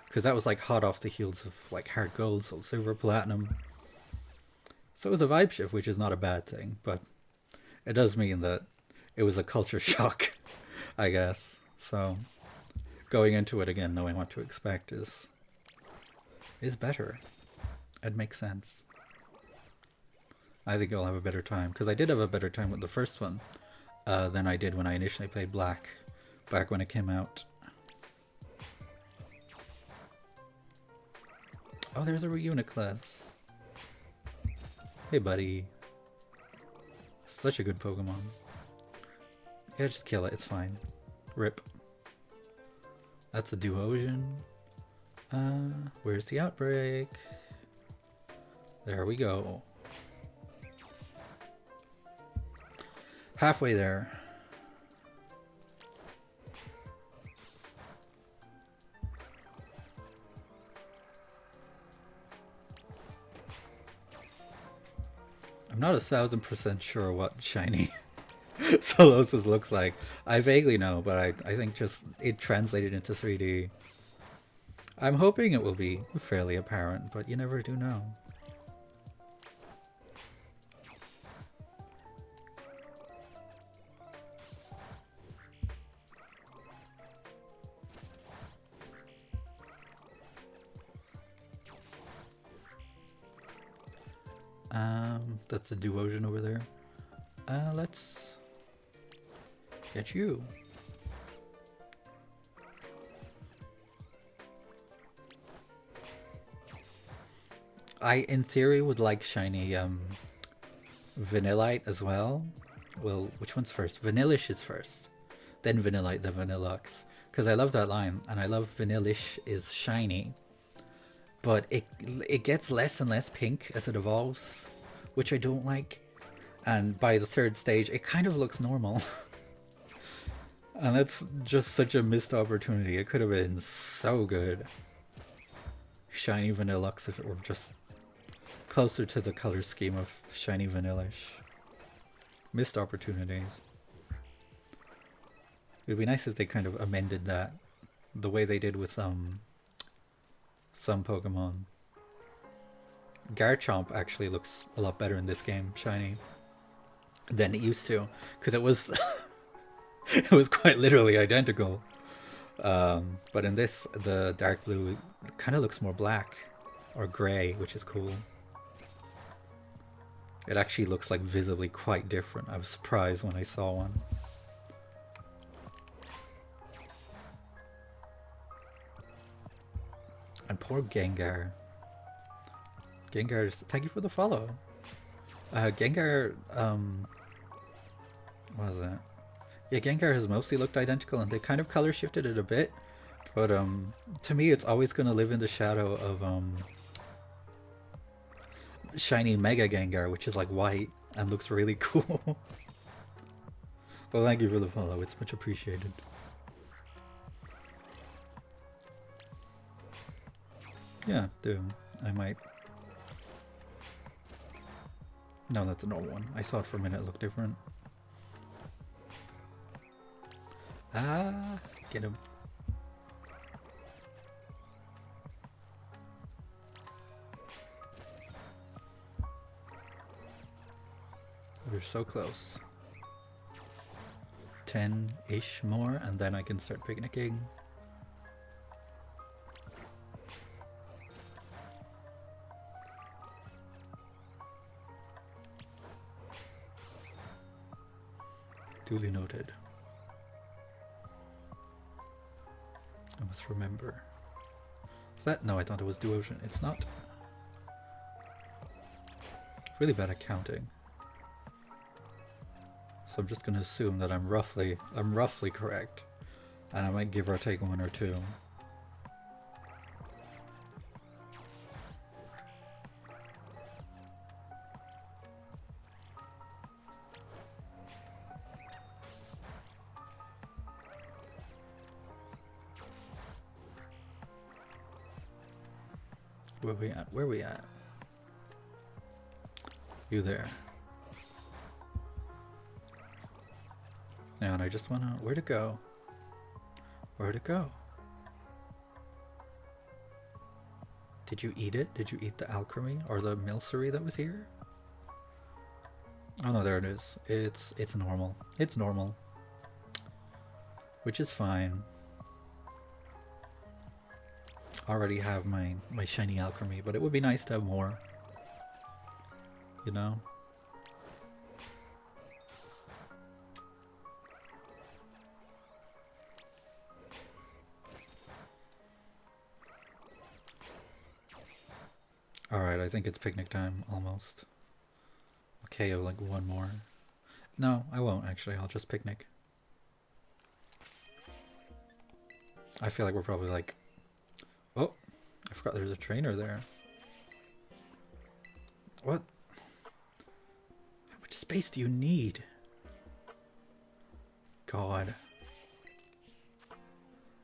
Because that was like hot off the heels of like Heart Gold, Soul Silver, Platinum. So it was a vibe shift, which is not a bad thing, but it does mean that it was a culture shock, I guess. So going into it again, knowing what to expect is better. It makes sense. I think I'll have a better time, because I did have a better time with the first one than I did when I initially played Black, back when it came out. Oh, there's a Reuniclus. Hey, buddy. Such a good Pokemon. Yeah, just kill it. It's fine. Rip. That's a Duosion. Where's the Outbreak? There we go. Halfway there. I'm not 1000% sure what shiny Solosis looks like. I vaguely know, but I think just it translated into 3D. I'm hoping it will be fairly apparent, but you never do know. That's a Duosion over there. Let's get you. I, in theory, would like shiny Vanillite as well. Well, which one's first? Vanillish is first, then Vanillite, then Vanillux. Because I love that line, and I love Vanillish is shiny. But it gets less and less pink as it evolves, which I don't like. And by the third stage, it kind of looks normal. And that's just such a missed opportunity. It could have been so good. Shiny Vanillux if it were just closer to the color scheme of shiny Vanillish. Missed opportunities. It'd be nice if they kind of amended that the way they did with some Pokemon. Garchomp actually looks a lot better in this game, shiny, than it used to, because it was it was quite literally identical. But in this, the dark blue kind of looks more black or gray, which is cool. It actually looks like visibly quite different. I was surprised when I saw one. And poor Gengar. Gengar, thank you for the follow. Gengar, what was that? Yeah, Gengar has mostly looked identical, and they kind of color shifted it a bit. But to me, it's always going to live in the shadow of shiny Mega Gengar, which is like white and looks really cool. Well, thank you for the follow. It's much appreciated. Yeah, do. I might. No, that's a normal one. I saw it for a minute. It looked different. Ah, get him. We're so close. 10-ish more, and then I can start picnicking. Duly noted. I must remember. Is that? No, I thought it was Duocean. It's not. Really bad at counting. So I'm just gonna assume that I'm roughly correct. And I might give or take one or two. Where we at? Where we at? You there. And I just wanna... Where to go? Where to go? Did you eat it? Did you eat the alchemy or the milcery that was here? Oh no, there it is. It's normal. It's normal. Which is fine. Already have my shiny alchemy, but it would be nice to have more. You know? Alright, I think it's picnic time, almost. Okay, I'll like one more. No, I won't actually, I'll just picnic. I feel like we're probably like... Oh, I forgot there's a trainer there. What? How much space do you need? God.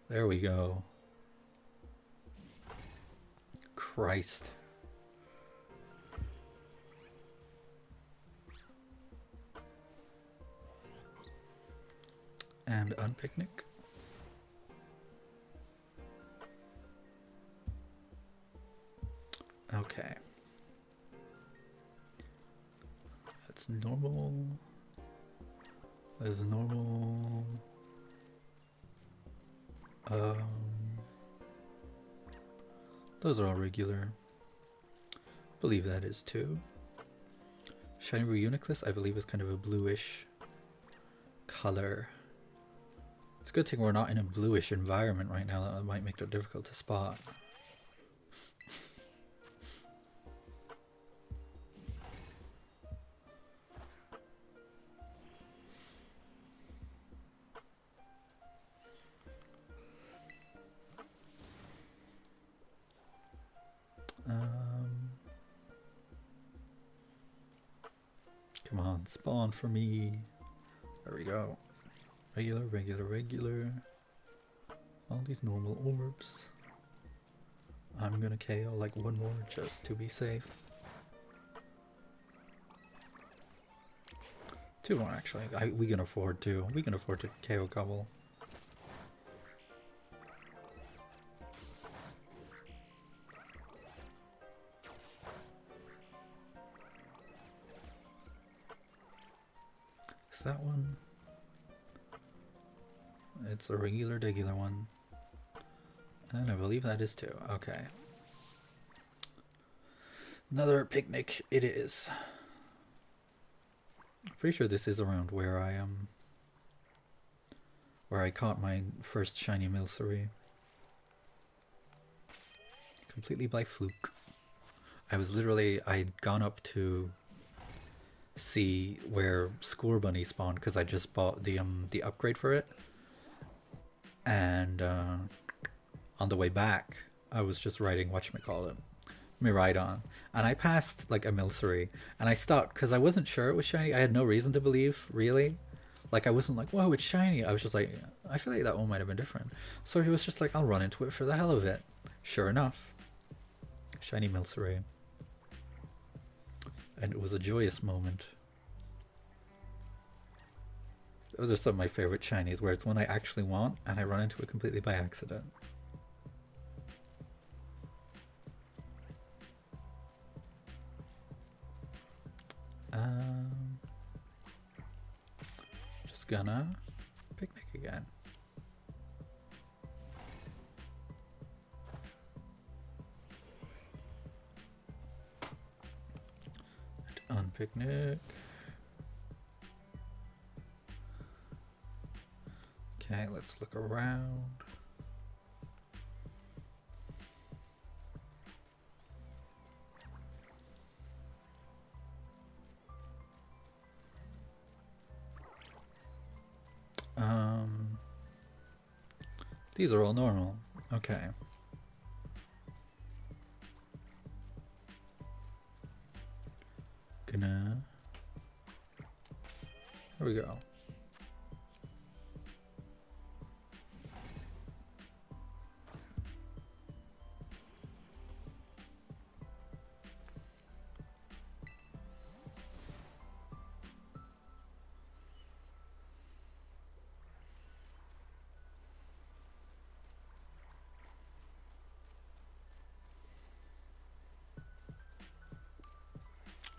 There we go. Christ. And unpicnic. Okay. That's normal. That's normal. Those are all regular. Believe that is too. Shiny Reuniclus, I believe, is kind of a bluish color. It's a good thing we're not in a bluish environment right now. That might make it difficult to spot. Come on, spawn for me. There we go. Regular, regular, regular. All these normal orbs. I'm gonna KO like one more just to be safe. Two more actually. We can afford to. We can afford to KO a couple. Is that one? It's a regular one. And I believe that is too. Okay. Another picnic it is. I'm pretty sure this is around where I am. Where I caught my first shiny milcery. Completely by fluke. I'd gone up to see where Scorbunny spawned because I just bought the upgrade for it. And on the way back, I was just riding whatchamacallit, Miraidon, and I passed like a milcery, and I stopped because I wasn't sure it was shiny. I had no reason to believe, really. Like I wasn't like, whoa, it's shiny. I was just like, I feel like that one might have been different. So he was just like, I'll run into it for the hell of it. Sure enough, shiny milcery, and it was a joyous moment. Those are some of my favorite shinies, where it's one I actually want, and I run into it completely by accident. Just gonna picnic again. And unpicnic. Okay, let's look around. These are all normal. Okay. Gonna... Here we go.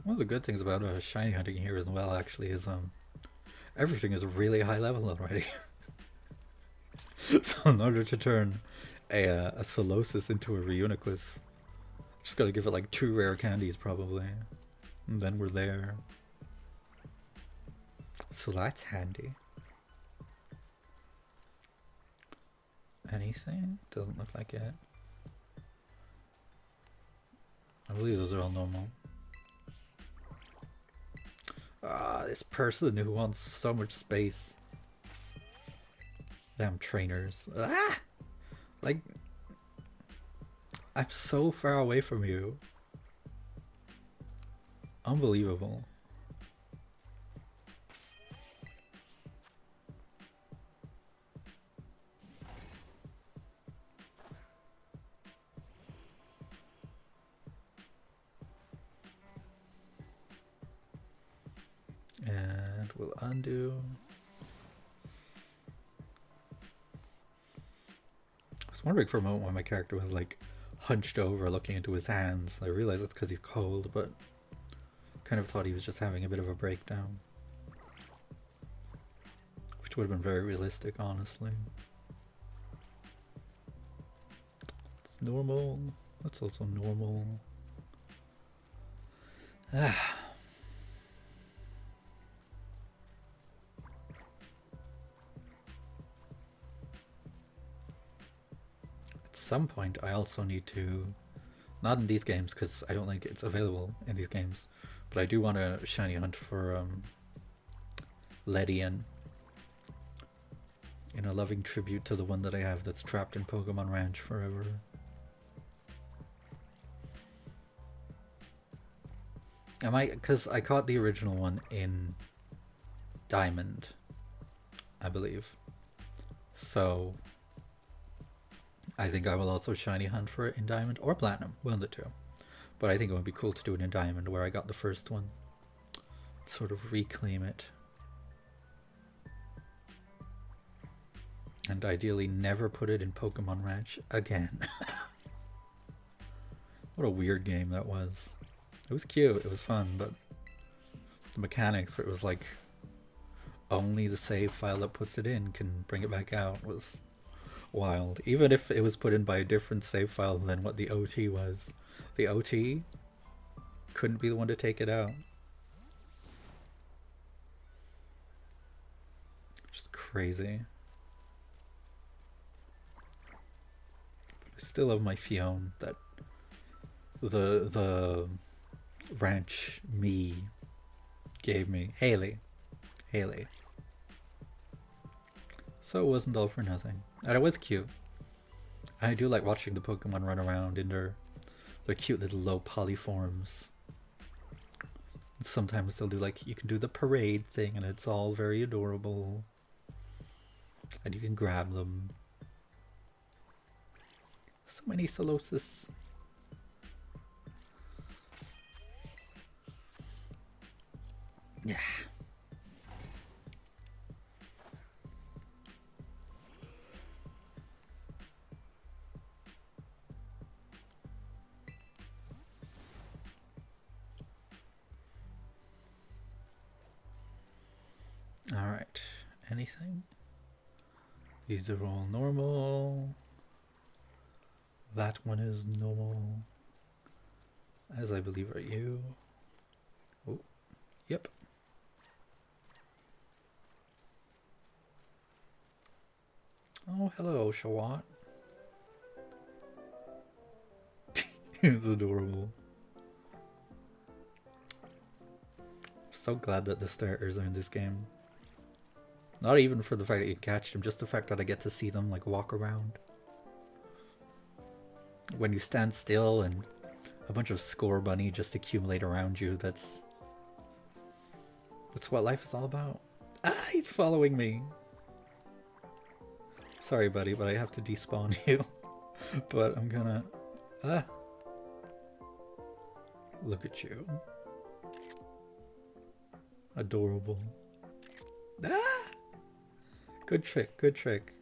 One of the good things about shiny hunting here as well, actually, is everything is really high level already. So in order to turn a Solosis into a Reuniclus, just gotta give it like 2 rare candies probably, and then we're there. So that's handy. Anything? Doesn't look like it. I believe those are all normal. Ah, this person who wants so much space. Damn trainers. Ah! Like, I'm so far away from you. Unbelievable. And we'll undo. I was wondering for a moment why my character was like hunched over looking into his hands. I realized it's because he's cold, but kind of thought he was just having a bit of a breakdown. Which would have been very realistic, honestly. It's normal. That's also normal. Ah. At some point I also need to, not in these games because I don't think it's available in these games, but I do want to shiny hunt for Ledian in a loving tribute to the one that I have that's trapped in Pokemon Ranch forever. Because I caught the original one in Diamond, I believe. So I think I will also shiny hunt for it in Diamond or Platinum, one of the two. But I think it would be cool to do it in Diamond where I got the first one. Sort of reclaim it. And ideally never put it in Pokemon Ranch again. What a weird game that was. It was cute, it was fun, but the mechanics where it was like only the save file that puts it in can bring it back out was wild. Even if it was put in by a different save file than what the OT was. The OT couldn't be the one to take it out. Just crazy. I still have my Fion that the ranch me gave me. Haley. So it wasn't all for nothing. And it was cute. I do like watching the Pokemon run around in their cute little low poly forms. Sometimes they'll do like, you can do the parade thing and it's all very adorable. And you can grab them. So many Solosis. Yeah. Alright, anything? These are all normal. That one is normal. As I believe are you. Oh, yep. Oh, hello, Shawat. It's adorable. So glad that the starters are in this game. Not even for the fact that you catch them, just the fact that I get to see them like walk around. When you stand still and a bunch of score bunny just accumulate around you, that's what life is all about. Ah, he's following me. Sorry, buddy, but I have to despawn you. But I'm gonna... Ah. Look at you. Adorable. Ah! Good trick, good trick.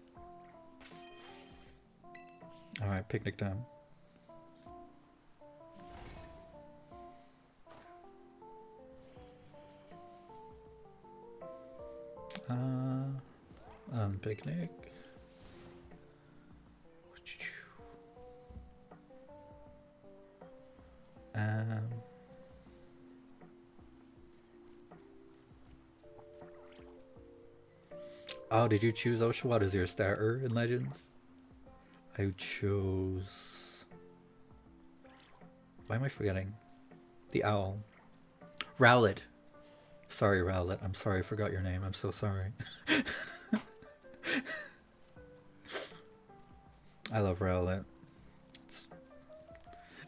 Alright, picnic time. On picnic. Oh, did you choose Osha? What is your starter in Legends? I chose... Why am I forgetting? The owl. Rowlet. Sorry, Rowlet. I'm sorry I forgot your name. I'm so sorry. I love Rowlet. It's...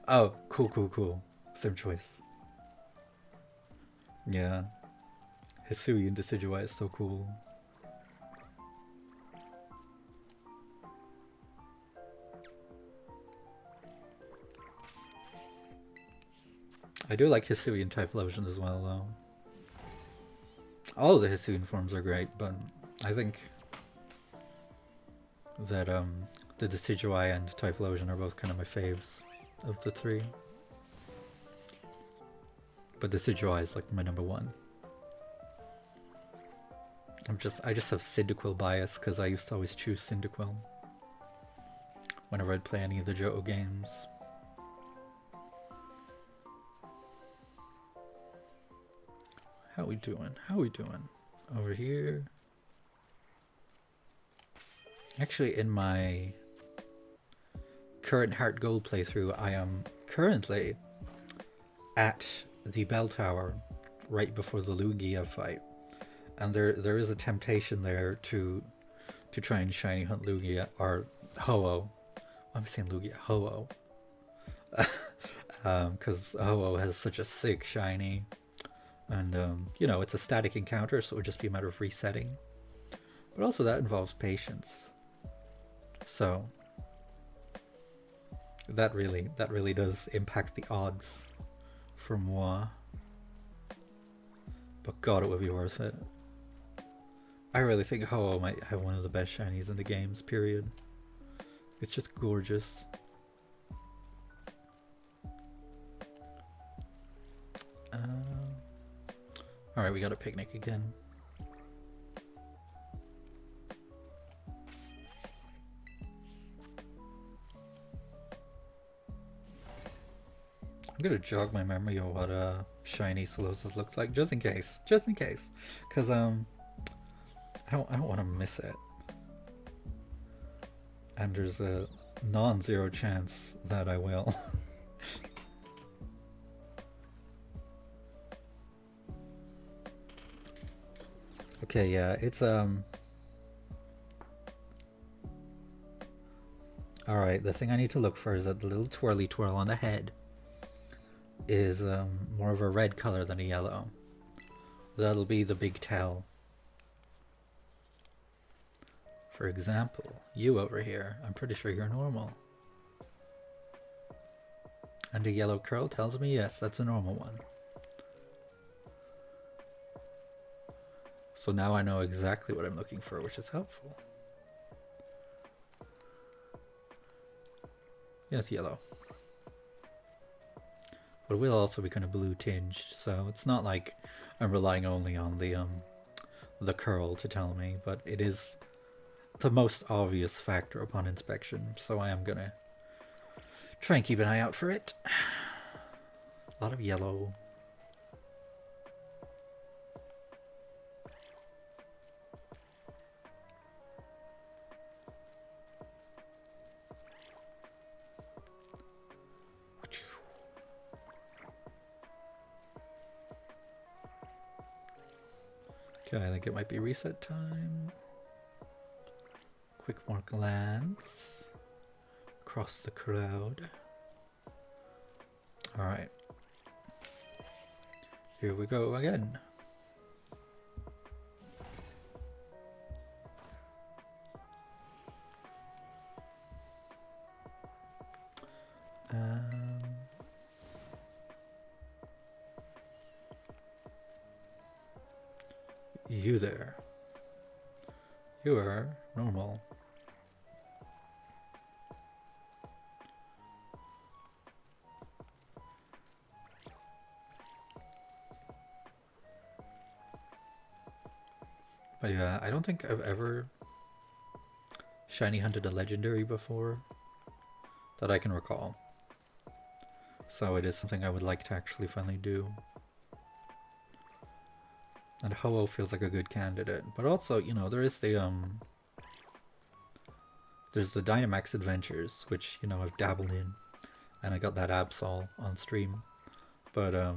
Oh, cool, cool, cool. Same choice. Yeah. Hisuian Decidueye is so cool. I do like Hisuian Typhlosion as well, though. All of the Hisuian forms are great, but I think that the Decidueye and Typhlosion are both kind of my faves of the three. But Decidueye is like my number one. I just have Cyndaquil bias because I used to always choose Cyndaquil whenever I'd play any of the Johto games. How we doing? How we doing? Over here. Actually, in my current Heart Gold playthrough, I am currently at the bell tower right before the Lugia fight. And there is a temptation there to try and shiny hunt Lugia, or Ho-Oh. I'm saying Lugia, Ho-Oh. Because Ho-Oh has such a sick shiny. And, you know, it's a static encounter, so it would just be a matter of resetting. But also that involves patience. So that really does impact the odds for moi. But God, it would be worth it. I really think Ho-Oh might have one of the best shinies in the games, period. It's just gorgeous. Alright, we got a picnic again. I'm gonna jog my memory of what shiny Solosis looks like, just in case, because I don't want to miss it. And there's a non-zero chance that I will. Okay, yeah, it's Alright, the thing I need to look for is that the little twirly twirl on the head is more of a red color than a yellow. That'll be the big tell. For example, you over here, I'm pretty sure you're normal. And a yellow curl tells me yes, that's a normal one. So now I know exactly what I'm looking for, which is helpful. Yeah, it's yellow. But it will also be kind of blue tinged, so it's not like I'm relying only on the curl to tell me, but it is the most obvious factor upon inspection, so I am gonna try and keep an eye out for it. A lot of yellow. Okay, I think it might be reset time. Quick more glance across the crowd. Alright. Here we go again. You there. You are normal. But yeah, I don't think I've ever shiny hunted a legendary before that I can recall. So it is something I would like to actually finally do. And Ho-Oh feels like a good candidate. But also, you know, there is the there's the Dynamax Adventures, which, you know, I've dabbled in. And I got that Absol on stream. But I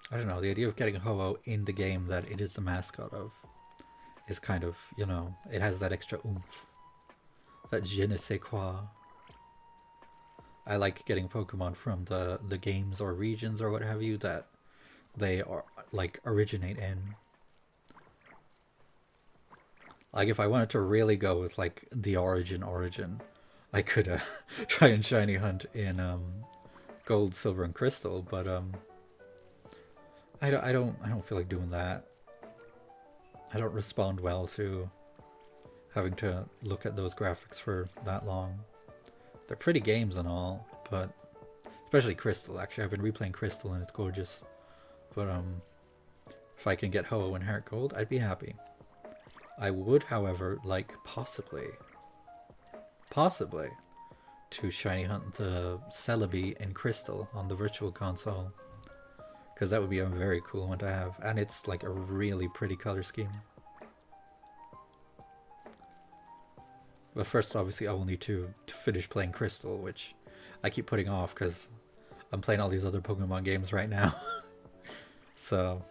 don't know, the idea of getting Ho-Oh in the game that it is the mascot of is kind of, you know, it has that extra oomph. That je ne sais quoi. I like getting Pokemon from the games or regions or what have you that they are like originate in. Like if I wanted to really go with like the origin, I could try and shiny hunt in Gold, Silver, and Crystal, but I don't feel like doing that. I don't respond well to having to look at those graphics for that long. They're pretty games and all, but especially Crystal. Actually, I've been replaying Crystal and it's gorgeous. But if I can get Ho-Oh and Heart Gold, I'd be happy. I would, however, like possibly to shiny hunt the Celebi in Crystal on the Virtual Console, because that would be a very cool one to have, and it's like a really pretty color scheme. But first, obviously, I will need to finish playing Crystal, which I keep putting off because I'm playing all these other Pokemon games right now. So,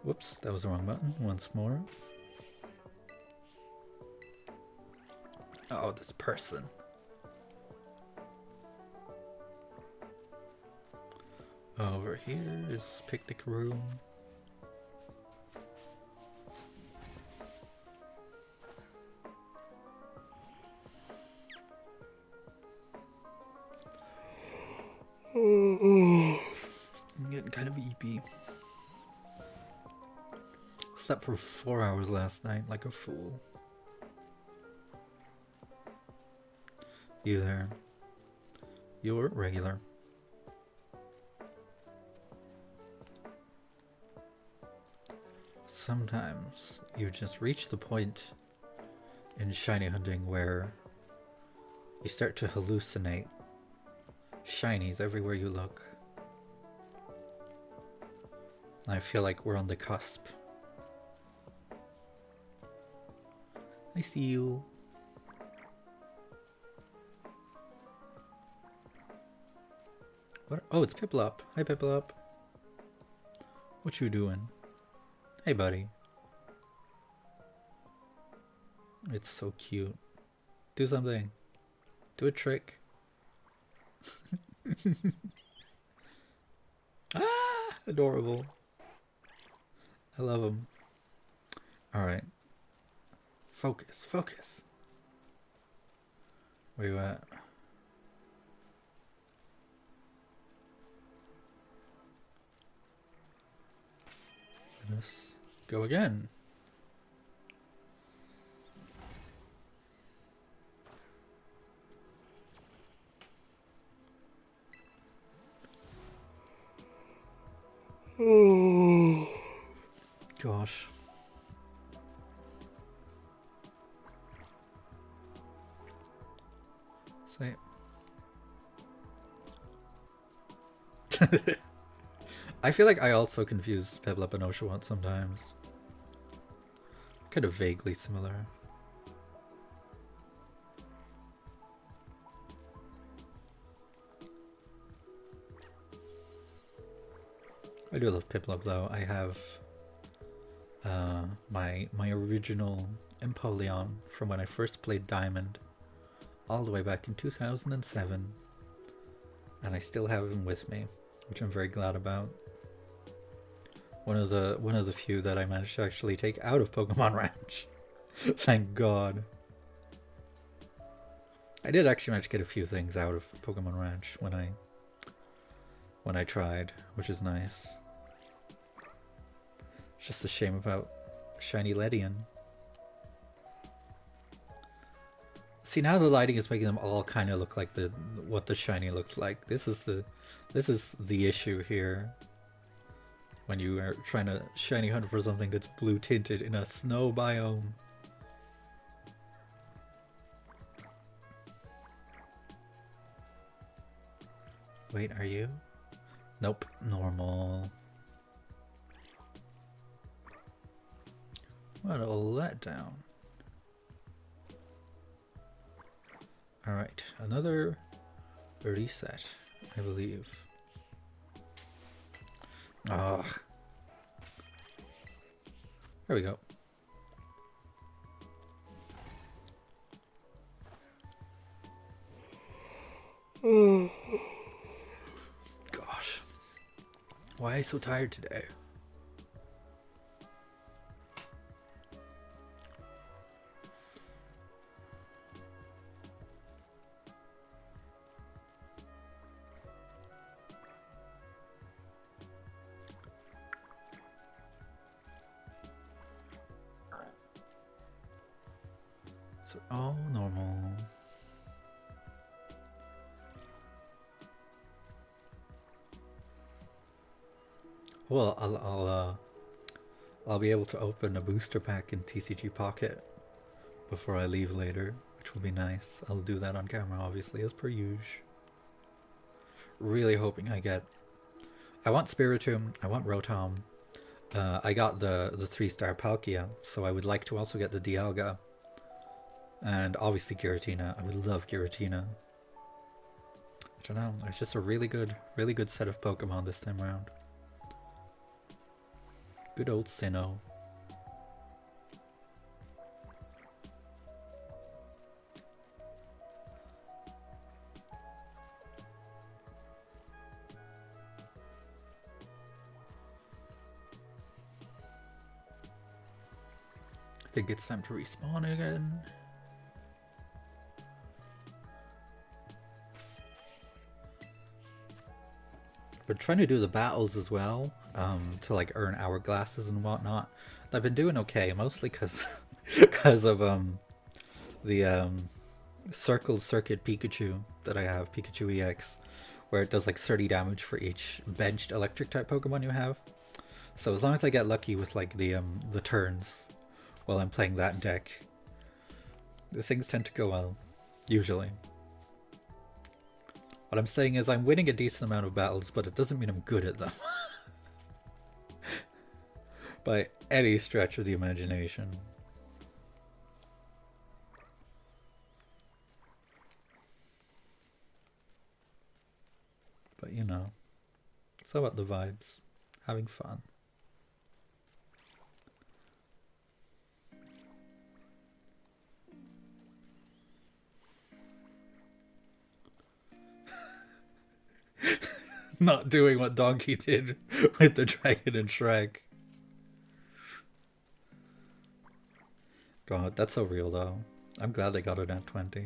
whoops, that was the wrong button. Once more. Oh, this person. Over here is picnic room. I'm getting kind of eepy. Slept for 4 hours last night like a fool. You there? You're regular. Sometimes you just reach the point in shiny hunting where you start to hallucinate shinies everywhere you look. I feel like we're on the cusp. I see you. What? Oh, it's Piplup. Hi, Piplup. What you doing? Hey, buddy. It's so cute. Do something. Do a trick. Ah! Adorable. I love him. Alright. Focus, focus. Where you at? Let's go again. Oh gosh. Say it. I feel like I also confuse Piplup and Oshawott sometimes. Kind of vaguely similar. I do love Piplup though. I have my original Empoleon from when I first played Diamond, all the way back in 2007, and I still have him with me, which I'm very glad about. One of the few that I managed to actually take out of Pokemon Ranch. Thank God. I did actually manage to get a few things out of Pokemon Ranch when I tried, which is nice. It's just a shame about Shiny Ledian. See, now the lighting is making them all kind of look like what the shiny looks like. This is the issue here. When you are trying to shiny hunt for something that's blue tinted in a snow biome. Wait, are you? Nope, normal. What a letdown. Alright, another reset, I believe. Ah, there we go. Gosh, why am I so tired today? So, all normal. Well, I'll be able to open a booster pack in TCG Pocket before I leave later, which will be nice. I'll do that on camera, obviously, as per usual. Really hoping I get. I want Spiritomb. I want Rotom. I got the 3-star Palkia, so I would like to also get the Dialga. And obviously Giratina. I would love Giratina. I don't know. It's just a really good set of Pokemon this time around. Good old Sinnoh. I think it's time to respawn again. We're trying to do the battles as well, to like earn hourglasses and whatnot. I've been doing okay, mostly because of the Circle Circuit Pikachu that I have, Pikachu EX, where it does like 30 damage for each benched electric type Pokemon you have. So as long as I get lucky with like the turns while I'm playing that deck, the things tend to go well, usually. What I'm saying is I'm winning a decent amount of battles, but it doesn't mean I'm good at them. By any stretch of the imagination. But you know, it's all about the vibes, having fun. Not doing what Donkey did with the dragon and Shrek. God, that's so real though. I'm glad they got it at 20.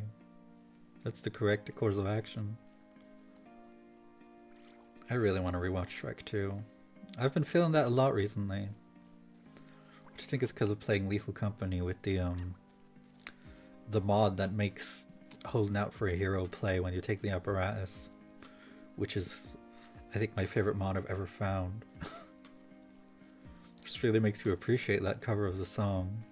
That's the correct course of action. I really want to rewatch Shrek 2. I've been feeling that a lot recently. Which I think is because of playing Lethal Company with the mod that makes holding out for a hero play when you take the apparatus. Which is, I think, my favorite mod I've ever found. Just really makes you appreciate that cover of the song.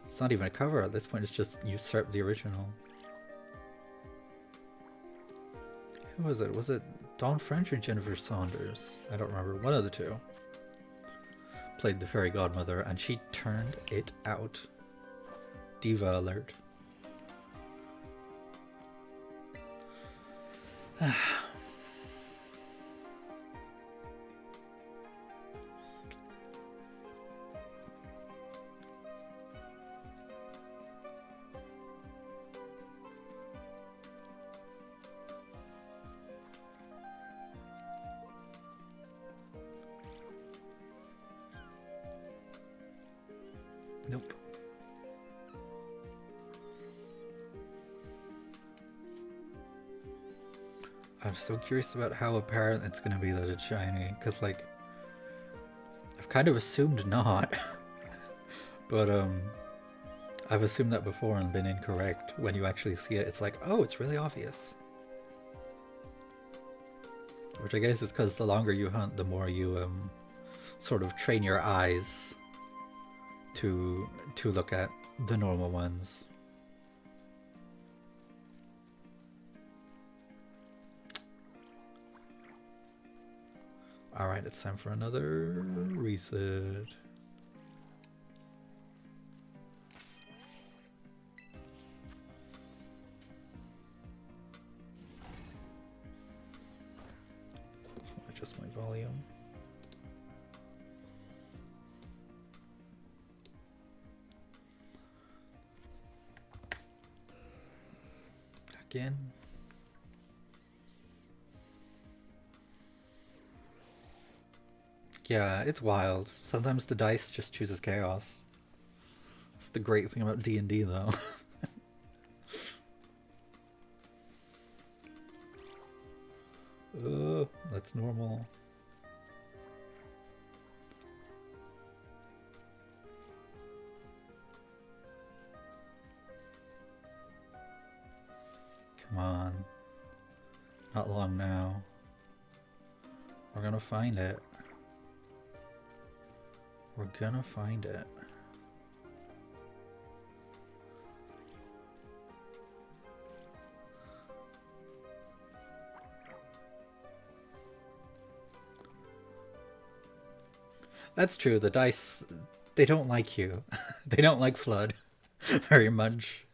It's not even a cover at this point, it's just usurp the original. Who was it? Was it Dawn French or Jennifer Saunders? I don't remember. One of the two played the fairy godmother and she turned it out. Diva alert. Nope. I'm so curious about how apparent it's gonna be that it's shiny, because like I've kind of assumed not, but I've assumed that before and been incorrect. When you actually see it, it's like, oh, it's really obvious. Which I guess is because the longer you hunt, the more you sort of train your eyes to look at the normal ones. Alright, it's time for another reset. Adjust my volume. Again. Yeah, it's wild. Sometimes the dice just chooses chaos. It's the great thing about D&D though. That's normal. Come on. Not long now. We're gonna find it. We're gonna find it. That's true, the dice, they don't like you. They don't like Flood very much.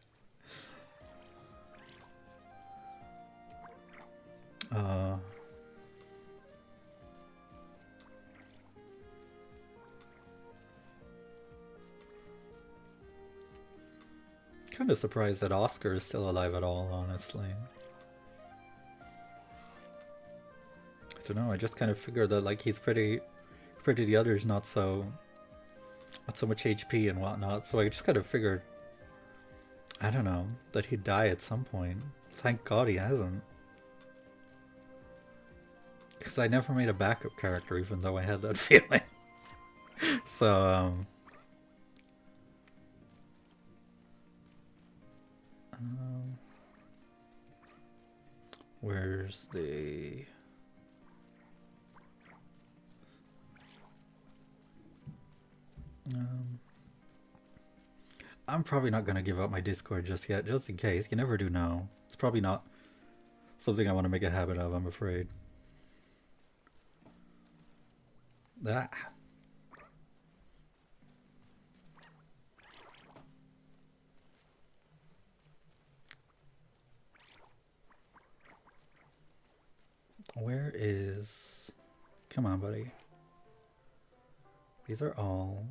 Kind of surprised that Oscar is still alive at all, honestly. I don't know, I just kind of figured that like he's pretty the others not so much HP and whatnot, so I just kind of figured, I don't know, that he'd die at some point. Thank God he hasn't. Because I never made a backup character even though I had that feeling. So, where's the... I'm probably not going to give up my Discord just yet, just in case. You never do know. It's probably not something I want to make a habit of, I'm afraid. Ah. Where is... Come on, buddy. These are all...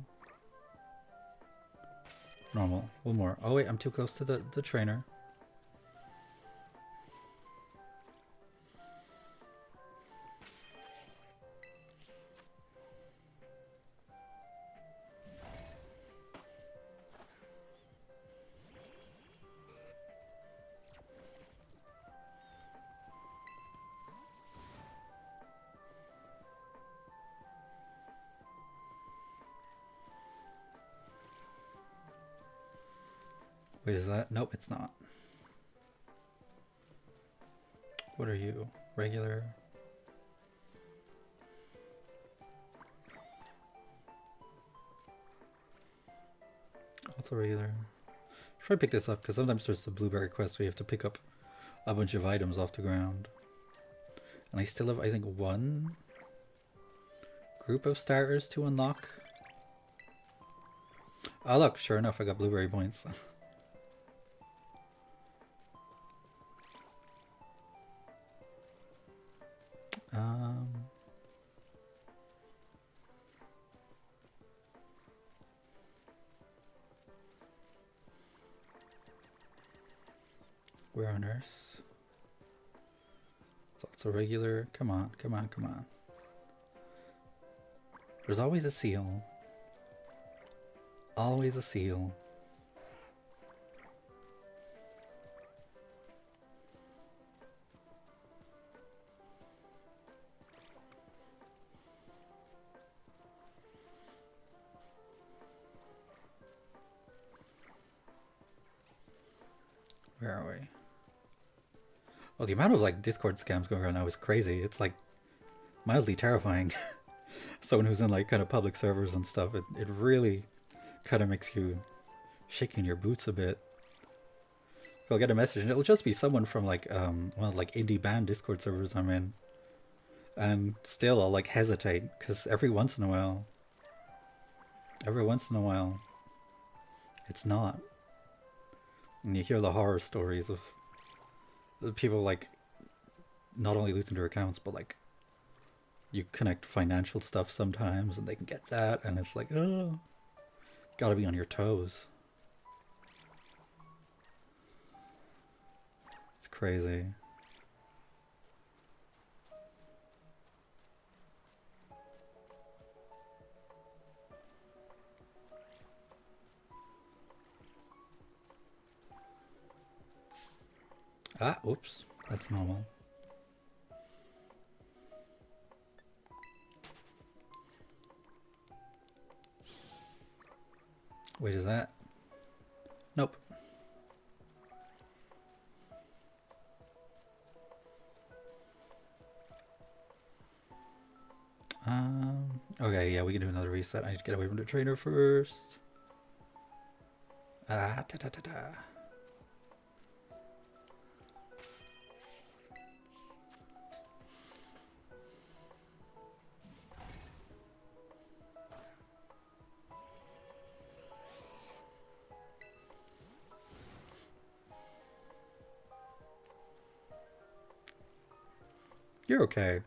normal. One more. Oh wait, I'm too close to the trainer. Wait, is that? Nope, it's not. What are you? Regular? What's a regular? Should I pick this up? Because sometimes there's the blueberry quest where you have to pick up a bunch of items off the ground. And I still have, I think, one group of starters to unlock. Oh look, sure enough, I got blueberry points. We're a nurse. It's a regular. Come on, come on, come on. There's always a seal. Always a seal. Where are we? Well, the amount of like Discord scams going around now is crazy. It's like mildly terrifying. Someone who's in like kind of public servers and stuff, it really kind of makes you shake in your boots a bit. I'll get a message and it'll just be someone from like well, like indie band Discord servers I'm in, and still I'll like hesitate because every once in a while, it's not. And you hear the horror stories of the people like not only losing their accounts but like you connect financial stuff sometimes and they can get that, and it's like, oh, gotta be on your toes. It's crazy. Ah, oops, that's normal. Wait, is that? Nope. Okay, yeah, we can do another reset. I need to get away from the trainer first. Ah, ta ta ta ta. You're okay.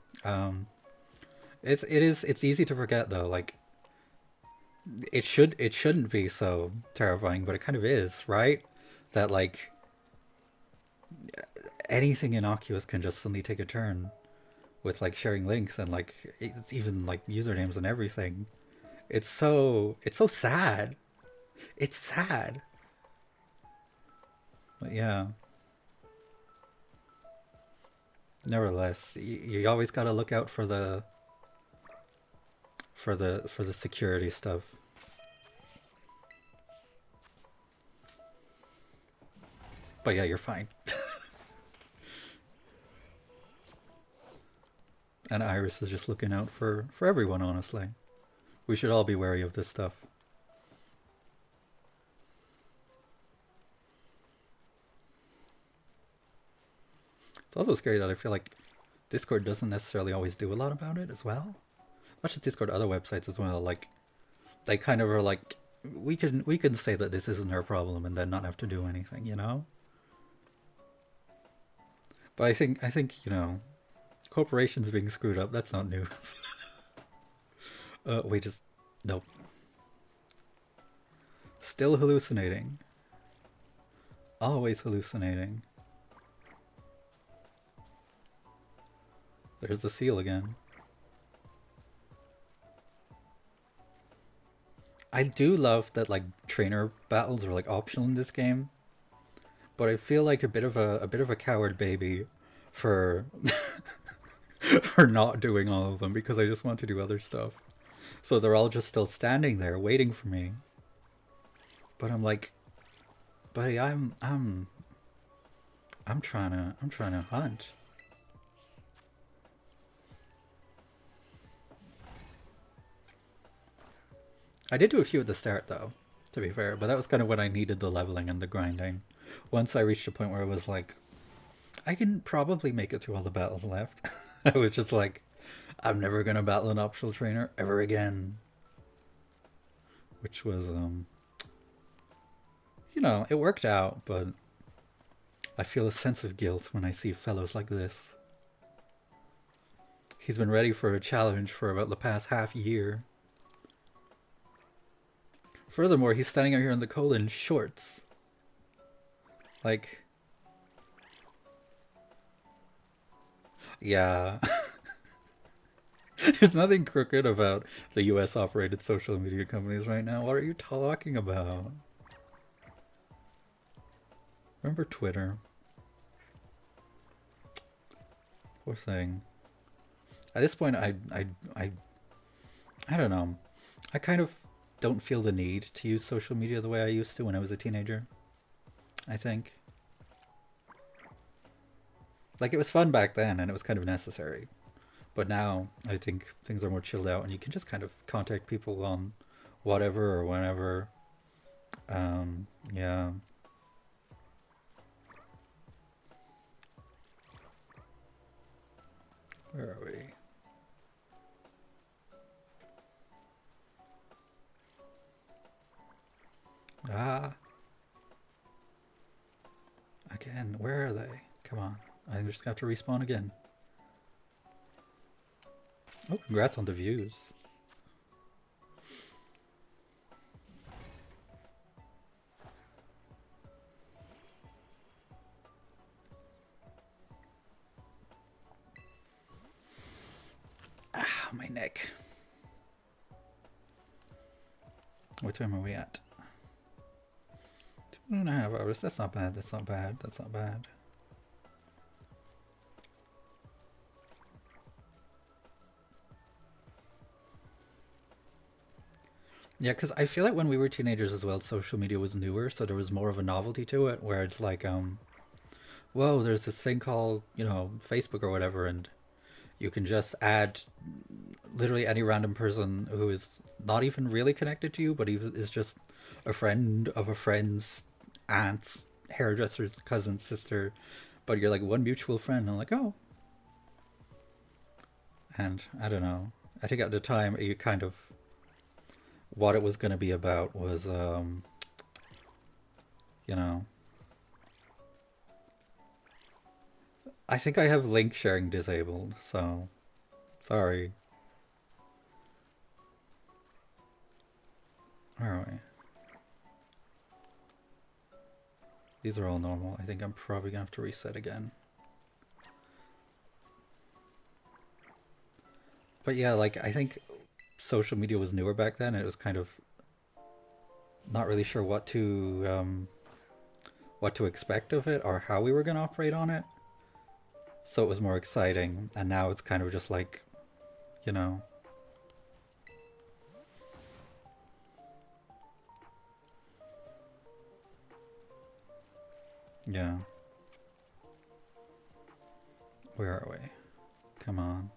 It's easy to forget though. Like it shouldn't be so terrifying, but it kind of is, right? That like anything innocuous can just suddenly take a turn with like sharing links and like it's even like usernames and everything. It's so sad. It's sad. But yeah. Nevertheless, you always gotta look out for the security stuff. But yeah, you're fine. And Iris is just looking out for everyone, honestly. We should all be wary of this stuff. It's also scary that I feel like Discord doesn't necessarily always do a lot about it as well. Not just Discord, other websites as well. Like they kind of are like, we can say that this isn't our problem and then not have to do anything, you know. But I think corporations being screwed up, that's not news. Wait, just nope. Still hallucinating. Always hallucinating. There's the seal again. I do love that like trainer battles are like optional in this game, but I feel like a bit of a coward baby for for not doing all of them because I just want to do other stuff. So they're all just still standing there waiting for me. But I'm like, buddy, I'm trying to hunt. I did do a few at the start though, to be fair, but that was kind of when I needed the leveling and the grinding. Once I reached a point where I was like, I can probably make it through all the battles left. I was just like, I'm never gonna battle an optional trainer ever again. Which was, it worked out, but I feel a sense of guilt when I see fellows like this. He's been ready for a challenge for about the past half year. Furthermore, he's standing out here in the cold in shorts. Like, yeah. There's nothing crooked about the US operated social media companies right now. What are you talking about? Remember Twitter? Poor thing. At this point, I don't know. I kind of don't feel the need to use social media the way I used to when I was a teenager. I think. Like, it was fun back then and it was kind of necessary. But now, I think things are more chilled out and you can just kind of contact people on whatever or whenever. Yeah. Where are we? Ah, again, where are they? Come on. I just got to respawn again. Oh, congrats on the views. Ah, my neck. What time are we at? 2.5 hours. That's not bad. That's not bad. That's not bad. Yeah, because I feel like when we were teenagers as well, social media was newer, so there was more of a novelty to it, where it's like, whoa, there's this thing called, Facebook or whatever, and you can just add literally any random person who is not even really connected to you, but even is just a friend of a friend's aunt's hairdresser's cousin, sister, but you're like one mutual friend. And I'm like, oh, and I don't know. I think at the time you kind of what it was going to be about was, you know, I think I have link sharing disabled, so sorry. Where are we? These are all normal. I think I'm probably gonna have to reset again. But yeah, like I think social media was newer back then, and it was kind of not really sure what to expect of it or how we were gonna operate on it. So it was more exciting, and now it's kind of just like, you know, yeah. Where are we? Come on.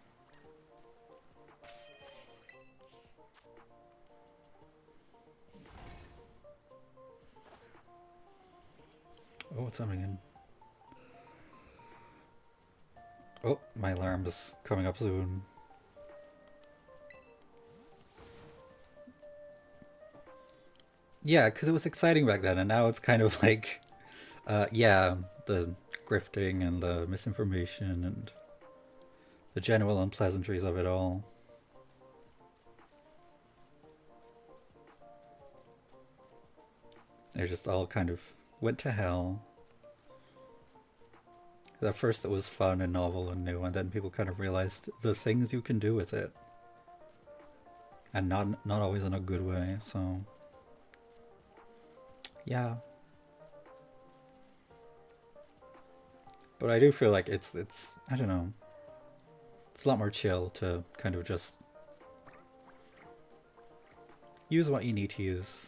Oh, what's happening in? Oh, my alarm is coming up soon. Yeah, because it was exciting back then, and now it's kind of like, yeah, the grifting and the misinformation and the general unpleasantries of it all. They just all kind of went to hell. At first, it was fun and novel and new, and then people kind of realized the things you can do with it, and not always in a good way. So, yeah. But I do feel like it's I don't know. It's a lot more chill to kind of just use what you need to use.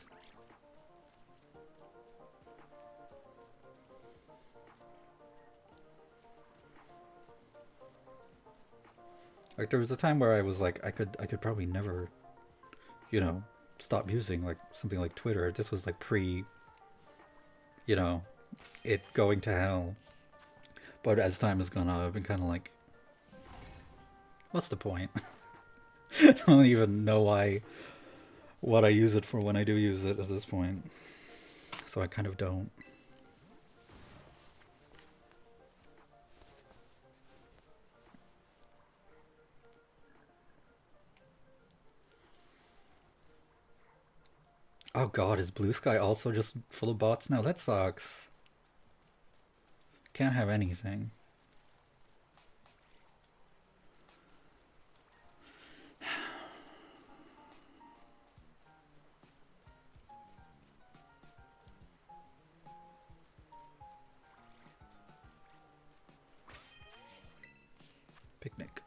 Like there was a time where I was like, I could probably never, you know, stop using like something like Twitter. This was like pre, you know, it going to hell. But as time has gone on, I've been kind of like, what's the point? I don't even know what I use it for when I do use it at this point. So I kind of don't. Oh god, is Blue Sky also just full of bots now? That sucks. Can't have anything. Picnic.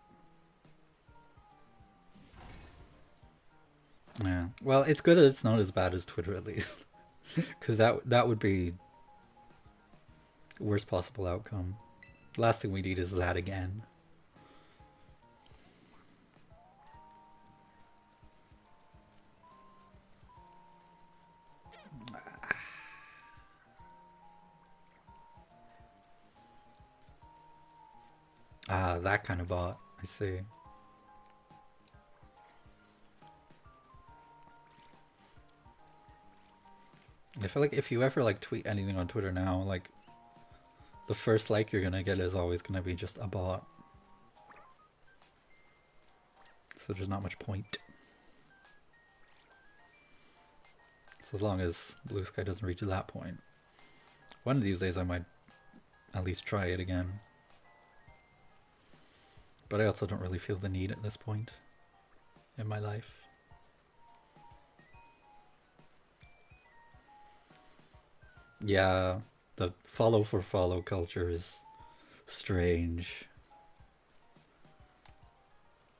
Yeah. Well, it's good that it's not as bad as Twitter, at least, because that would be worst possible outcome. Last thing we need is that again. Ah, that kind of bot. I see. I feel like if you ever like tweet anything on Twitter now, like the first like you're gonna get is always gonna be just a bot. So there's not much point. So as long as Blue Sky doesn't reach that point. One of these days I might at least try it again. But I also don't really feel the need at this point in my life. Yeah, the follow for follow culture is strange.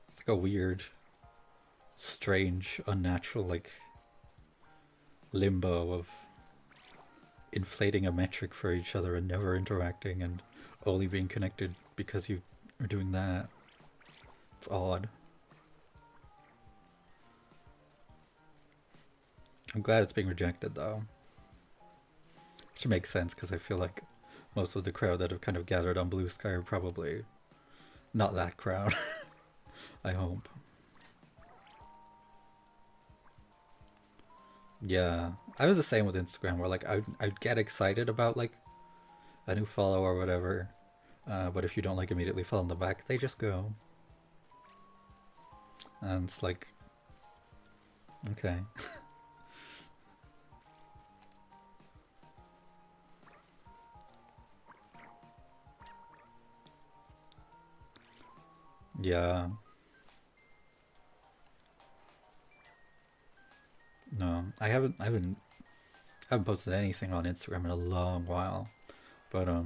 It's like a weird, strange, unnatural, like limbo of inflating a metric for each other and never interacting and only being connected because you are doing that. It's odd. I'm glad it's being rejected though. Which makes sense because I feel like most of the crowd that have kind of gathered on Blue Sky are probably not that crowd. I hope. Yeah, I was the same with Instagram where like I'd get excited about like a new follow or whatever, but if you don't like immediately follow them back, they just go. And it's like, okay. Yeah. No, I haven't posted anything on Instagram in a long while. But I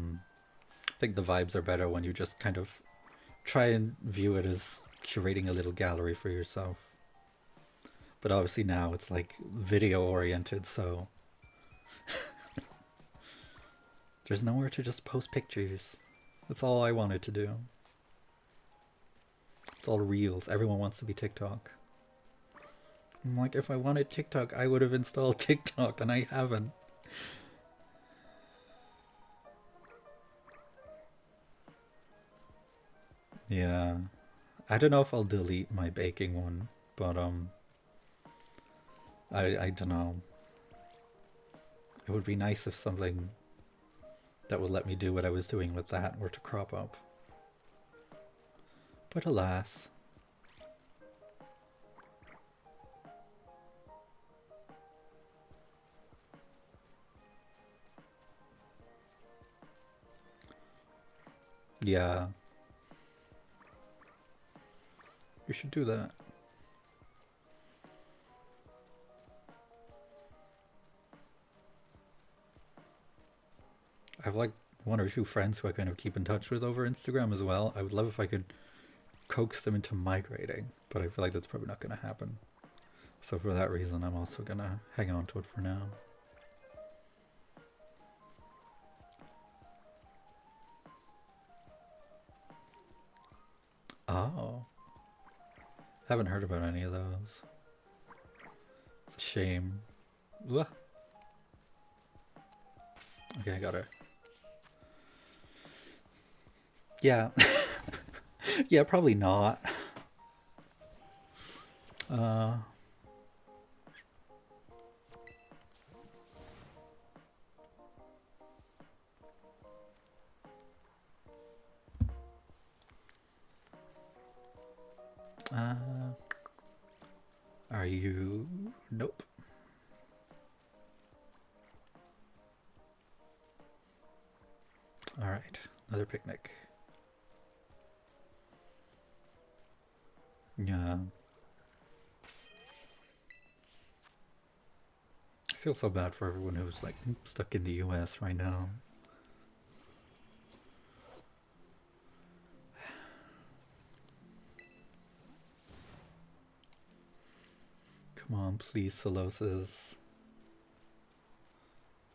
think the vibes are better when you just kind of try and view it as curating a little gallery for yourself. But obviously now it's like video oriented, so there's nowhere to just post pictures. That's all I wanted to do. It's all reels. Everyone wants to be TikTok. I'm like, if I wanted TikTok, I would have installed TikTok, and I haven't. Yeah. I don't know if I'll delete my baking one, but I don't know. It would be nice if something that would let me do what I was doing with that were to crop up. But alas. Yeah. You should do that. I've like one or two friends who I kind of keep in touch with over Instagram as well. I would love if I could coax them into migrating, but I feel like that's probably not going to happen. So for that reason, I'm also going to hang on to it for now. Oh. Haven't heard about any of those. It's a shame. Ugh. Okay, I got her. Yeah. Yeah, probably not. Uh, uh, are you? Nope. All right, another picnic. Yeah. I feel so bad for everyone who's like stuck in the US right now. Come on, please, Solosis.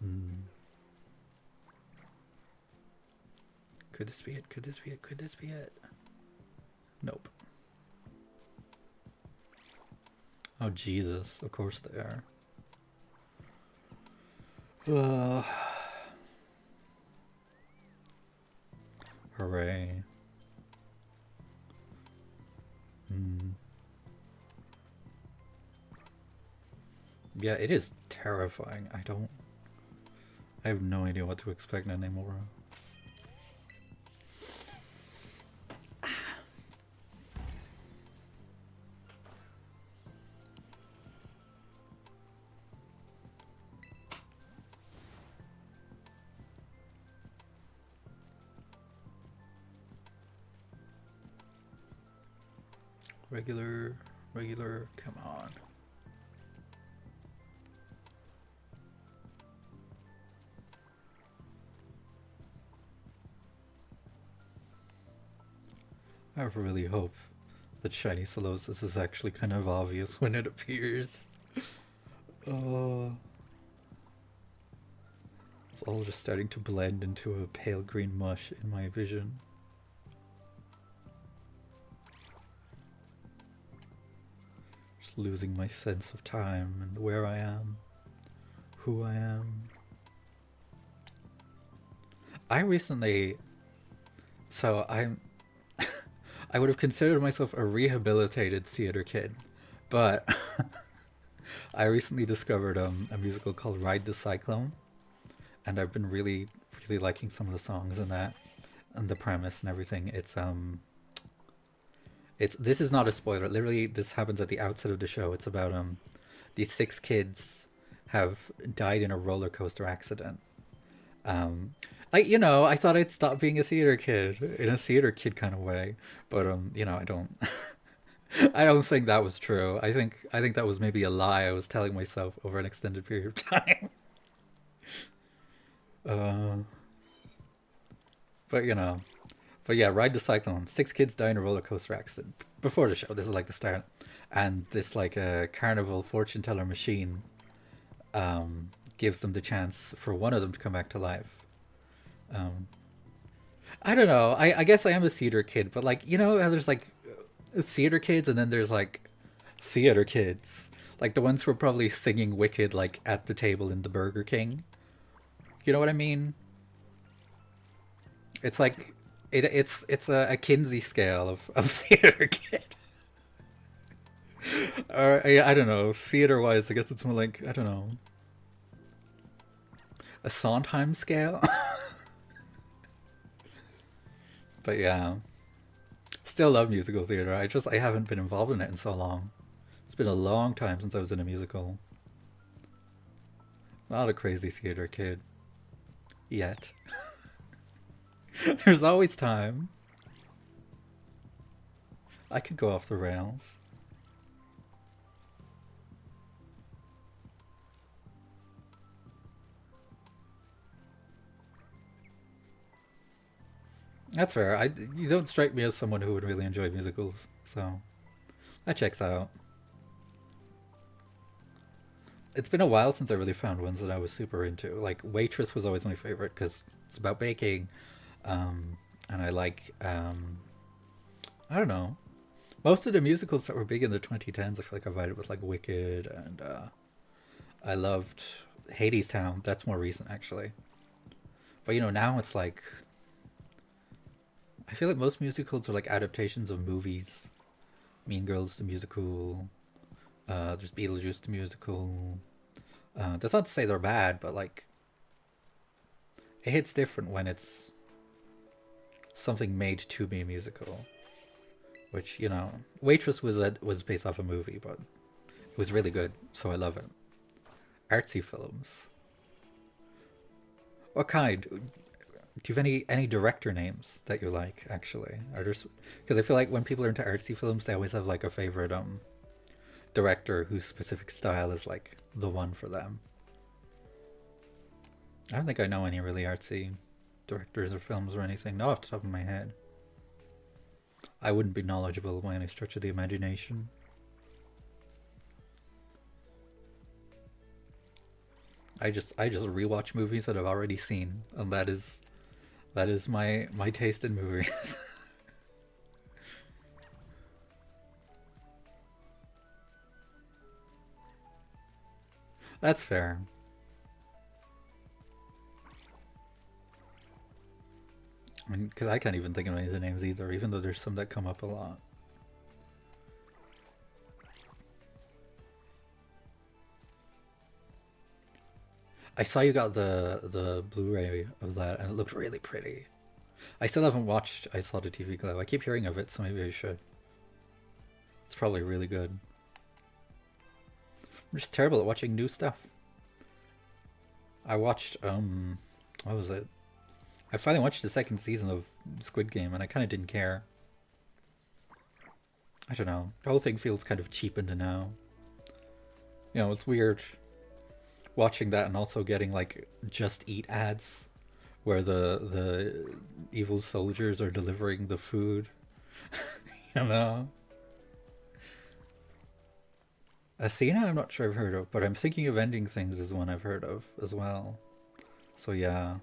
Hmm. Could this be it? Could this be it? Could this be it? Nope. Oh, Jesus. Of course they are. Hooray. Hmm. Yeah, it is terrifying. I have no idea what to expect anymore. Regular, come on. I really hope that shiny Solosis is actually kind of obvious when it appears. It's all just starting to blend into a pale green mush in my vision. Just losing my sense of time and where I am, who I am. I recently, so I'm, I would have considered myself a rehabilitated theater kid, but I recently discovered a musical called Ride the Cyclone, and I've been really liking some of the songs in that, and the premise and everything. This is not a spoiler. Literally, this happens at the outset of the show. It's about these 6 kids have died in a roller coaster accident. I thought I'd stop being a theater kid in a theater kid kind of way, but I don't. I don't think that was true. I think that was maybe a lie I was telling myself over an extended period of time. uh, but but yeah, Ride the Cyclone. 6 kids die in a roller coaster accident before the show. This is like the start, and this like a carnival fortune teller machine gives them the chance for one of them to come back to life. Um, I don't know. I guess I am a theater kid, but like how there's like theater kids and then there's like theater kids, like the ones who are probably singing Wicked like at the table in the Burger King. You know what I mean? It's like it's a Kinsey scale of theater kid. Or I don't know. Theater wise, I guess it's more like I don't know a Sondheim scale. But yeah, still love musical theater. I haven't been involved in it in so long. It's been a long time since I was in a musical. Not a crazy theater kid yet. There's always time. I could go off the rails. That's fair. You don't strike me as someone who would really enjoy musicals, so that checks out. It's been a while since I really found ones that I was super into. Like Waitress was always my favorite because it's about baking, and I like I don't know. Most of the musicals that were big in the 2010s, I feel like I vibed with like Wicked, and I loved Hades Town. That's more recent actually. But now it's like I feel like most musicals are like adaptations of movies. Mean Girls the musical. There's Beetlejuice the musical. That's not to say they're bad, but like it hits different when it's something made to be a musical. Which Waitress was based off a movie, but it was really good, so I love it. Artsy films. What kind? Do you have any director names that you like? Actually, are there? Because I feel like when people are into artsy films, they always have like a favorite director whose specific style is like the one for them. I don't think I know any really artsy directors or films or anything. Not off the top of my head. I wouldn't be knowledgeable by any stretch of the imagination. I just rewatch movies that I've already seen, and that is my taste in movies. That's fair. I mean, because I can't even think of any of the names either, even though there's some that come up a lot. I saw you got the Blu-ray of that, and it looked really pretty. I still haven't watched I Saw the TV Glove. I keep hearing of it, so maybe I should. It's probably really good. I'm just terrible at watching new stuff. I watched what was it? I finally watched the second season of Squid Game, and I kind of didn't care. I don't know. The whole thing feels kind of cheapened now. You know, it's weird watching that and also getting like Just Eat ads where the evil soldiers are delivering the food. You know, Athena, I'm not sure I've heard of, but I'm thinking of Ending Things is one I've heard of as well. So yeah,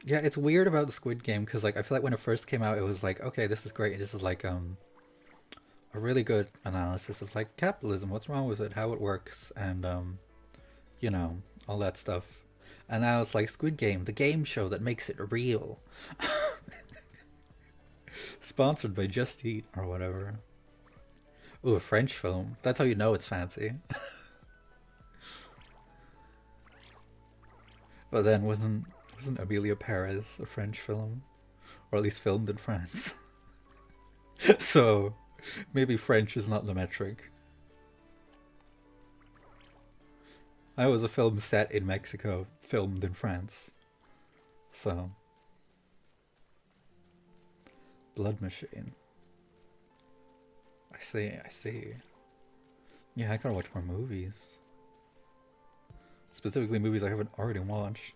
yeah, it's weird about the Squid Game because like I feel like when it first came out, it was like okay, this is great. This is like a really good analysis of like capitalism, what's wrong with it, how it works, and you know, all that stuff. And now it's like Squid Game, the game show that makes it real, sponsored by Just Eat or whatever. Ooh, a French film. That's how you know it's fancy. But then wasn't Amelia Paris a French film, or at least filmed in France? So maybe French is not the metric. I was a film set in Mexico, filmed in France. So Blood Machine. I see, I see. Yeah, I gotta watch more movies. Specifically movies I haven't already watched.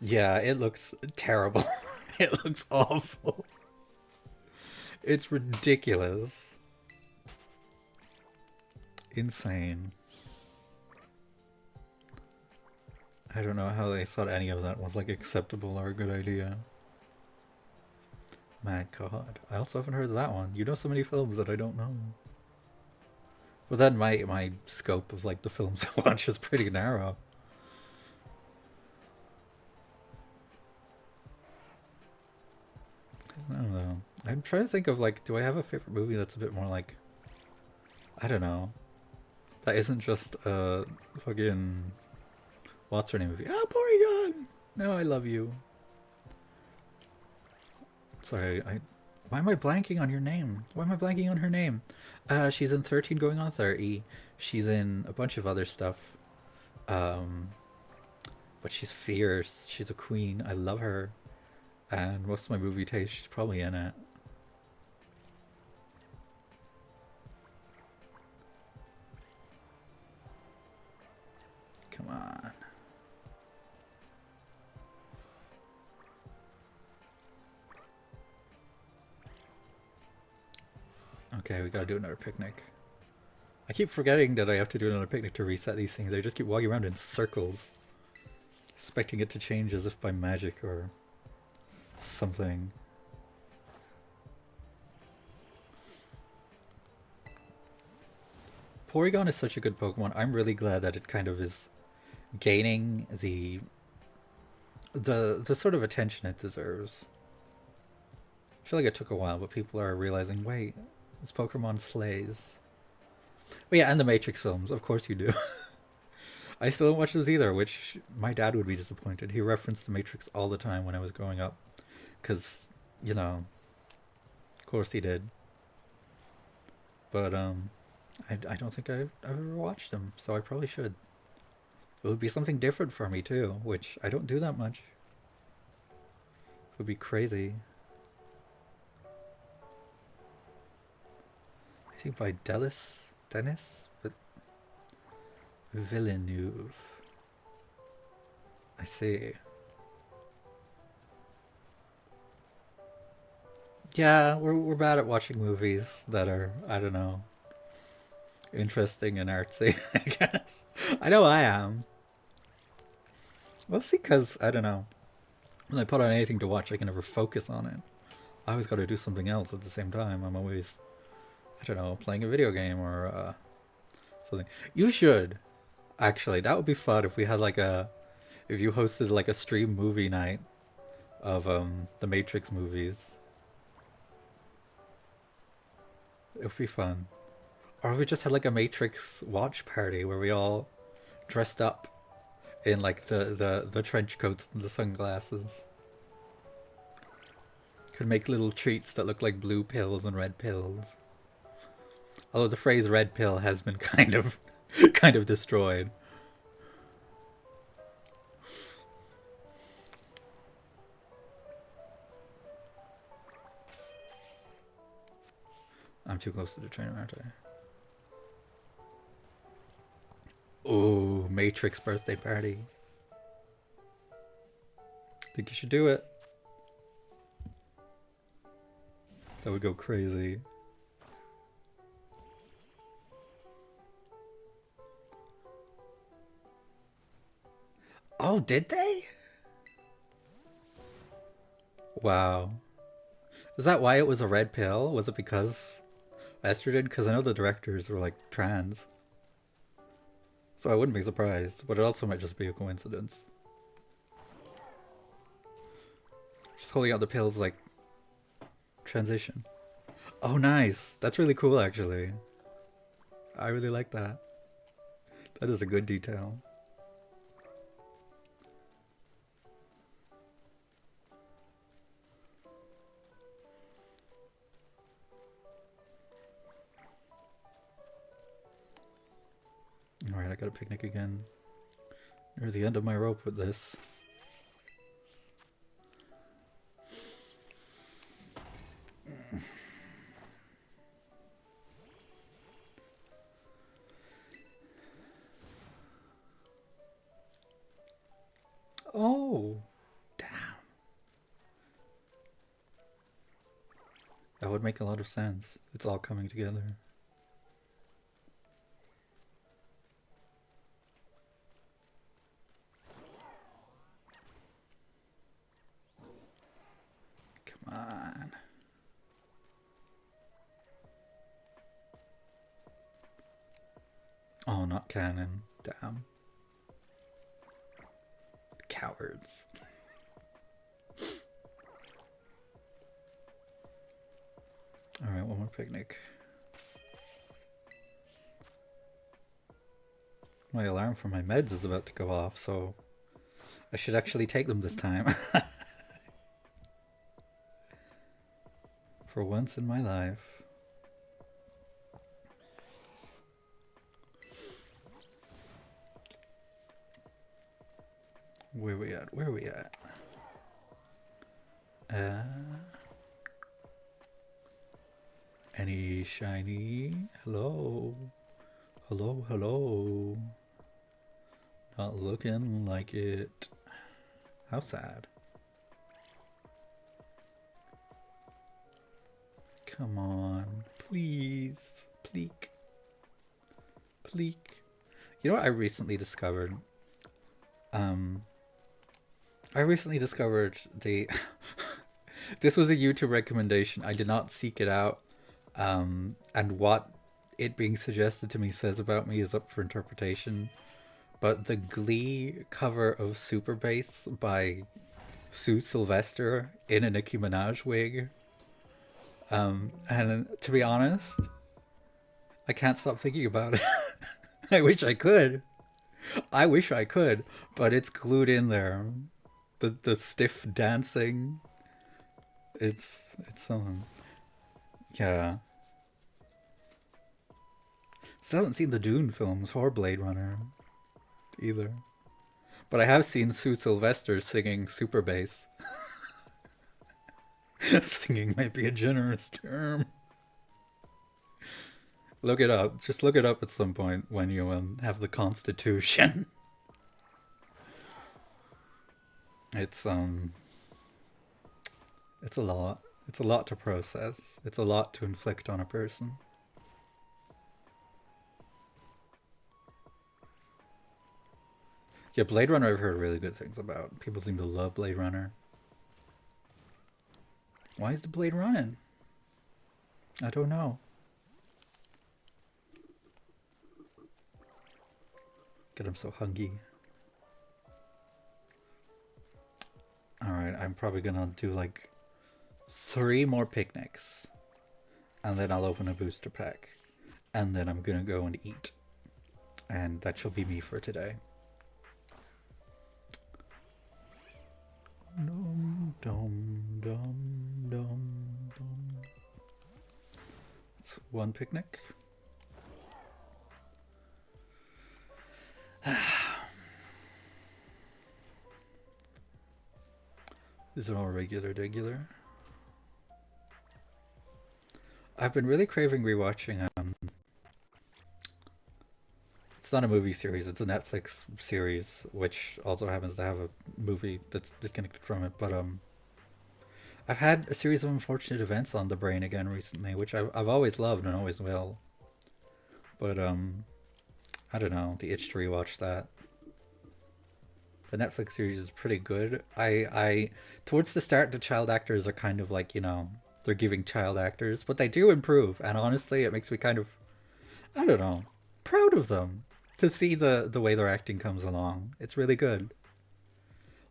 Yeah, it looks terrible. It looks awful. It's ridiculous. Insane. I don't know how they thought any of that was like acceptable or a good idea. My god. I also haven't heard of that one. You know so many films that I don't know. But then my scope of like the films I watch is pretty narrow. I don't know. I'm trying to think of like, do I have a favorite movie that's a bit more like, I don't know, that isn't just a fucking what's her name movie? Oh, Porygon! No, I love you. Sorry, I. Why am I blanking on your name? Why am I blanking on her name? She's in 13 going on 30. She's in a bunch of other stuff. Um, but she's fierce. She's a queen. I love her. And most of my movie taste, she's probably in it. Come on. Okay, we gotta do another picnic. I keep forgetting that I have to do another picnic to reset these things. I just keep walking around in circles, expecting it to change as if by magic or something. Porygon is such a good Pokemon. I'm really glad that it kind of is gaining the sort of attention it deserves. I feel like it took a while, but people are realizing, wait, this Pokemon slays. But yeah, and the Matrix films, of course you do. I still don't watch those either, which my dad would be disappointed. He referenced the Matrix all the time when I was growing up, because you know, of course he did. But I don't think I've ever watched them, so I probably should. It would be something different for me too, which I don't do that much. It would be crazy. I think by Dennis Villeneuve. I see. Yeah, we're bad at watching movies that are, I don't know, interesting and artsy, I guess. I know I am. Mostly because, I don't know, when I put on anything to watch, I can never focus on it. I always got to do something else at the same time. I'm always, I don't know, playing a video game or something. You should, actually. That would be fun if we had like a, if you hosted like a stream movie night of the Matrix movies. It would be fun. Or if we just had like a Matrix watch party where we all dressed up in like the trench coats and the sunglasses. Could make little treats that look like blue pills and red pills. Although the phrase red pill has been kind of kind of destroyed. I'm too close to the trainer, aren't I? Ooh, Matrix birthday party. Think you should do it. That would go crazy. Oh, did they? Wow. Is that why it was a red pill? Was it because estrogen? Because I know the directors were like trans. So I wouldn't be surprised, but it also might just be a coincidence. Just holding out the pills like transition. Oh, nice. That's really cool, actually. I really like that. That is a good detail. Alright, I got a picnic again. Near the end of my rope with this. Oh, damn. That would make a lot of sense. It's all coming together. Come on. Oh, not canon. Damn. Cowards. Alright, one more picnic. My alarm for my meds is about to go off, so I should actually take them this time. For once in my life. Where we at? Where we at? Any shiny? Hello? Hello, hello? Not looking like it. How sad. Come on. Please. Pleek. Pleek. You know what I recently discovered? I recently discovered the... This was a YouTube recommendation. I did not seek it out. And what it being suggested to me says about me is up for interpretation. But the Glee cover of Super Bass by Sue Sylvester in a Nicki Minaj wig. And to be honest, I can't stop thinking about it. I wish I could. I wish I could, but it's glued in there. The stiff dancing. It's yeah. Still haven't seen the Dune films or Blade Runner either. But I have seen Sue Sylvester singing Super Bass. Singing might be a generous term. Look it up. Just look it up at some point when you have the Constitution. It's a lot. It's a lot to process. It's a lot to inflict on a person. Yeah, Blade Runner I've heard really good things about. People seem to love Blade Runner. Why is the blade running? I don't know. God, I'm so hungry. Alright, I'm probably gonna do like 3 more picnics. And then I'll open a booster pack. And then I'm gonna go and eat. And that shall be me for today. Dum, dum, dum, dum, dum. It's 1 picnic. These are all regular. I've been really craving rewatching. It's not a movie series; it's a Netflix series, which also happens to have a movie that's disconnected from it. But I've had a series of unfortunate events on the brain again recently, which I've always loved and always will. But I don't know, the itch to rewatch that. The Netflix series is pretty good. I towards the start, the child actors are kind of like, they're giving child actors, but they do improve. And honestly, it makes me kind of, I don't know, proud of them to see the way their acting comes along. It's really good.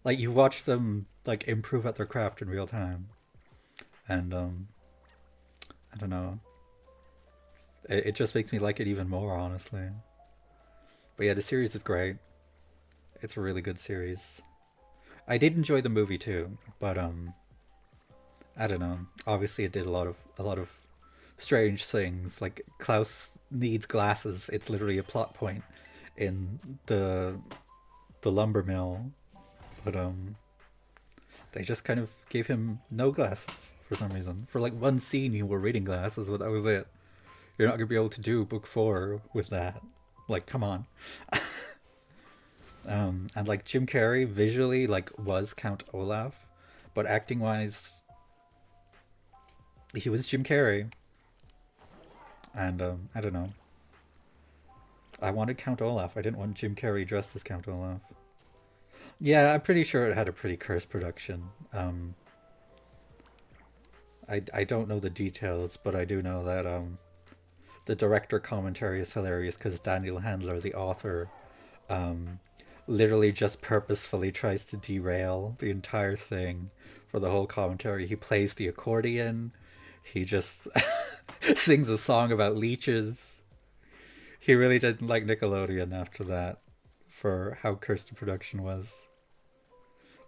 Like you watch them like improve at their craft in real time, and I don't know. It just makes me like it even more, honestly. But yeah, the series is great. It's a really good series. I did enjoy the movie too, but I don't know. Obviously, it did a lot of strange things. Like Klaus needs glasses. It's literally a plot point in the lumber mill, but they just kind of gave him no glasses for some reason. For like one scene, you were reading glasses, but that was it. You're not gonna be able to do book 4 with that. Like, come on. And like Jim Carrey visually like was Count Olaf, but acting wise, he was Jim Carrey. And I don't know. I wanted Count Olaf. I didn't want Jim Carrey dressed as Count Olaf. Yeah, I'm pretty sure it had a pretty cursed production. I don't know the details, but I do know that the director commentary is hilarious because Daniel Handler, the author, um, literally just purposefully tries to derail the entire thing for the whole commentary. He plays the accordion. He just sings a song about leeches. He really didn't like Nickelodeon after that for how cursed the production was.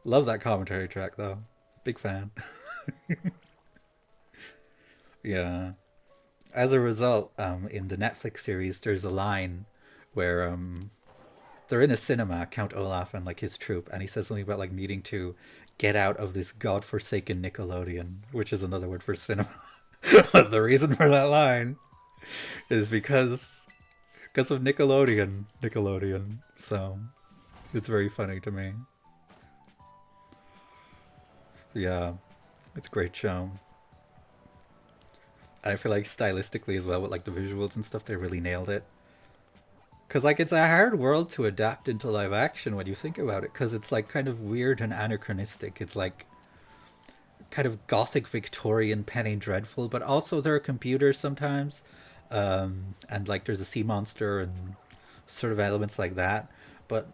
Love that commentary track though. Big fan. Yeah. As a result, in the Netflix series, there's a line where they're in a cinema, Count Olaf and like his troupe, and he says something about like needing to get out of this godforsaken Nickelodeon, which is another word for cinema. But the reason for that line is because of Nickelodeon. So it's very funny to me. Yeah, it's a great show. And I feel like stylistically as well, with like the visuals and stuff, they really nailed it. Cause like it's a hard world to adapt into live action when you think about it, cause it's like kind of weird and anachronistic. It's like kind of gothic Victorian Penny Dreadful, but also there are computers sometimes, and like there's a sea monster and sort of elements like that. But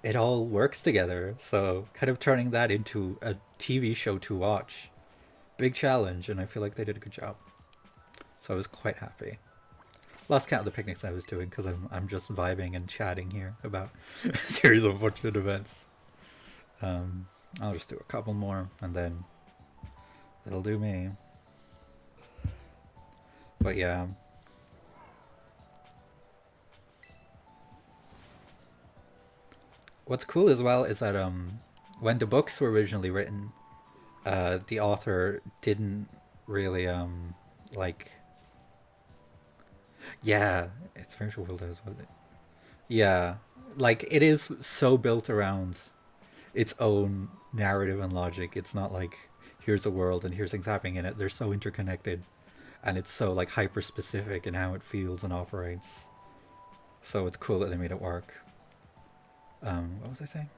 it all works together. So kind of turning that into a TV show to watch, big challenge, and I feel like they did a good job. So I was quite happy. Lost count of the picnics I was doing because I'm just vibing and chatting here about a series of unfortunate events. I'll just do a couple more and then it'll do me. But yeah, what's cool as well is that when the books were originally written, the author didn't really like, yeah, it's virtual world as well. Yeah, like it is so built around its own narrative and logic. It's not like here's a world and here's things happening in it. They're so interconnected, and it's so like hyper specific in how it feels and operates. So it's cool that they made it work. What was I saying?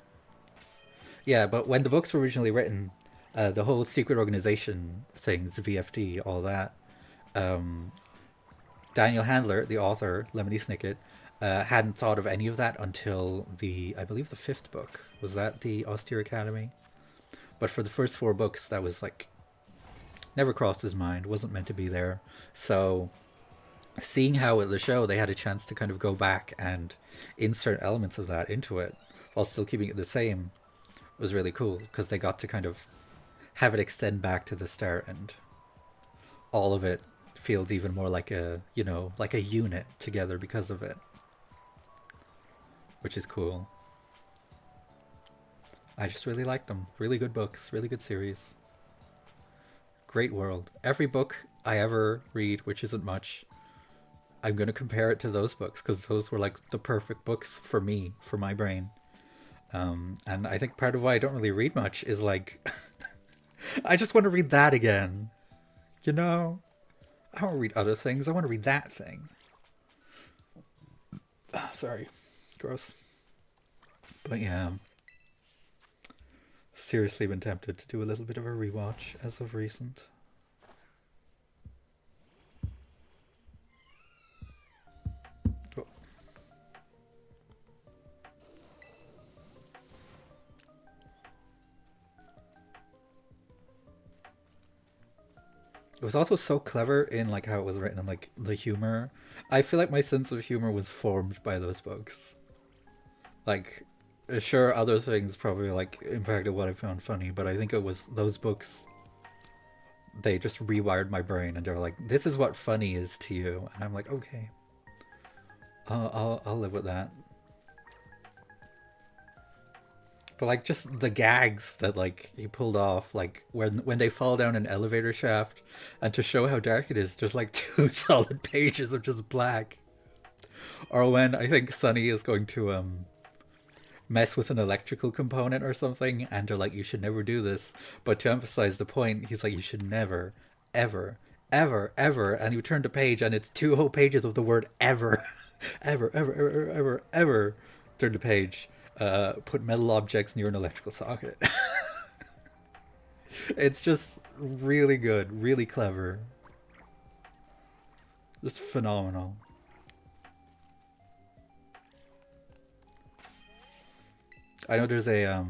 Yeah, but when the books were originally written, the whole secret organization things, VFD, all that, um, Daniel Handler, the author, Lemony Snicket, hadn't thought of any of that until I believe the fifth book. Was that the Austere Academy? But for the first four books, that was like never crossed his mind. Wasn't meant to be there. So seeing how at the show they had a chance to kind of go back and insert elements of that into it while still keeping it the same was really cool because they got to kind of have it extend back to the start, and all of it feels even more like a, you know, like a unit together because of it, which is cool. I just really like them. Really good books, really good series. Great world. Every book I ever read, which isn't much, I'm going to compare it to those books because those were like the perfect books for me, for my brain. And I think part of why I don't really read much is like, I just want to read that again. You know? I don't want to read other things. I want to read that thing. Oh, sorry. Gross. But yeah. Seriously been tempted to do a little bit of a rewatch as of recent. Oh. It was also so clever in like how it was written and like the humor. I feel like my sense of humor was formed by those books. Like, sure, other things probably like impacted what I found funny, but I think it was those books. They just rewired my brain, and they're like, "This is what funny is to you," and I'm like, "Okay, I'll live with that." But like just the gags that like he pulled off, like when they fall down an elevator shaft, and to show how dark it is, just like two solid pages of just black. Or when I think Sunny is going to mess with an electrical component or something, and they're like, "You should never do this." But to emphasize the point, he's like, "You should never, ever, ever, ever." And you turn the page, and it's two whole pages of the word ever, ever, ever, ever, ever, ever. Turn the page. Put metal objects near an electrical socket. It's just really good, really clever, just phenomenal. I know there's a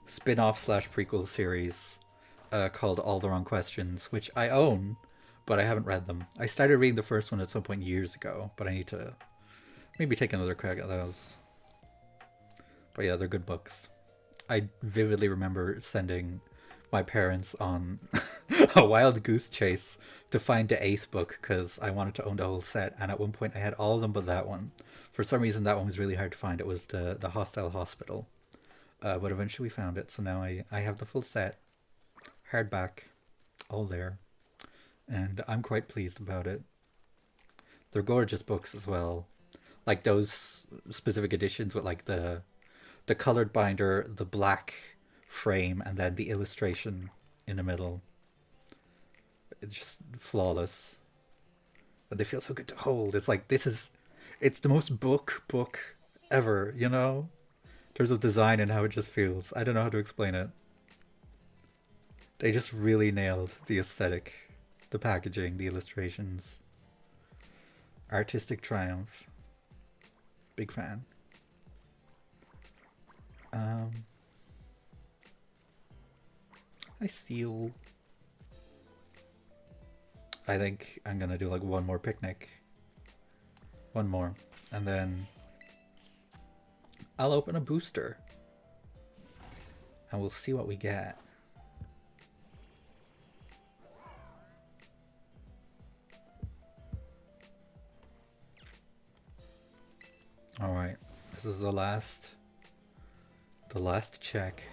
spin-off slash prequel series called All the Wrong Questions, which I own, but I haven't read them. I started reading the first one at some point years ago, but I need to maybe take another crack at those. But yeah, they're good books. I vividly remember sending my parents on a wild goose chase to find the eighth book because I wanted to own the whole set, and at one point I had all of them but that one. For some reason, that one was really hard to find. It was the Hostile Hospital, but eventually we found it. So now I have the full set, hardback, all there, and I'm quite pleased about it. They're gorgeous books as well, like those specific editions with like the colored binder, the black frame, and then the illustration in the middle. It's just flawless. But they feel so good to hold. It's like it's the most book ever, you know? In terms of design and how it just feels. I don't know how to explain it. They just really nailed the aesthetic, the packaging, the illustrations. Artistic triumph. Big fan. I steal. I think I'm gonna do like one more picnic. One more. And then I'll open a booster. And we'll see what we get. Alright. This is the last check.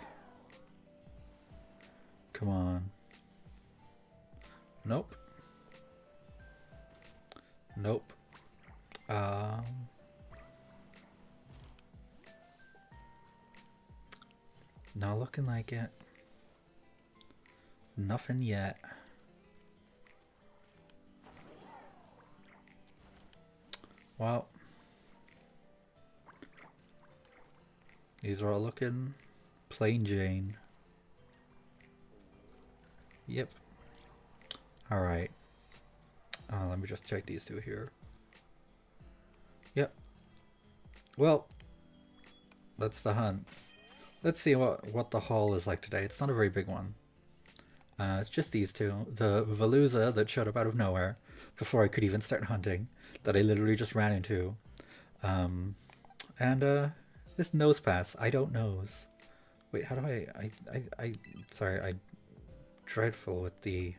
Come on. Nope. Nope. Not looking like it. Nothing yet. Well, these are all looking plain Jane. Yep. Alright. Let me just check these two here. Yep. Well, that's the hunt. Let's see what the haul is like today. It's not a very big one. It's just these two. The Veluza that showed up out of nowhere before I could even start hunting, that I literally just ran into. And this nose pass. I don't nose. Wait, how do I sorry, I dreadful with the...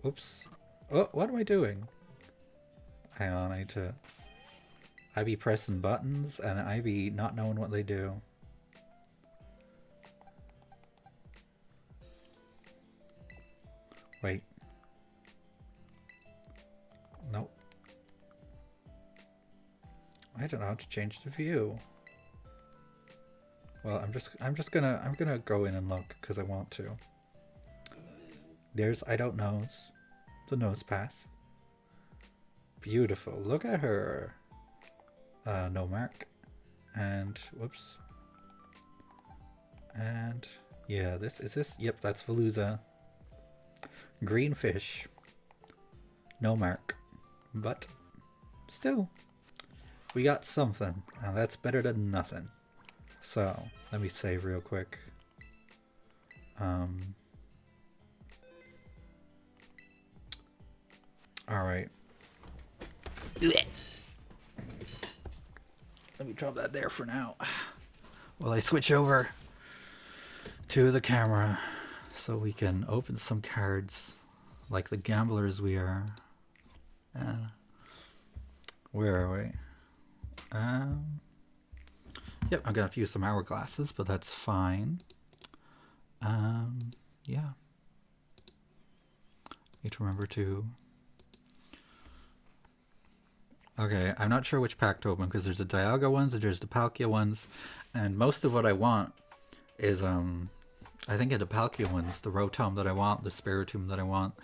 Oops. Oh, what am I doing? Hang on, I need to... I be pressing buttons and I be not knowing what they do. Wait. Nope. I don't know how to change the view. Well, I'm gonna go in and look because I want to. There's I don't knows. The nose pass. Beautiful. Look at her. No mark. And whoops. And yeah, this is this. Yep, that's Veluza. Green fish. No mark. But still, we got something, and that's better than nothing. So let me save real quick. All right. Let me drop that there for now. While I switch over to the camera so we can open some cards like the gamblers we are. Where are we? Yep, I'm gonna have to use some hourglasses, but that's fine. Yeah. Need to remember to... Okay, I'm not sure which pack to open because there's the Dialga ones and there's the Palkia ones, and most of what I want is I think in the Palkia ones, the Rotom that I want, the Spiritomb that I want,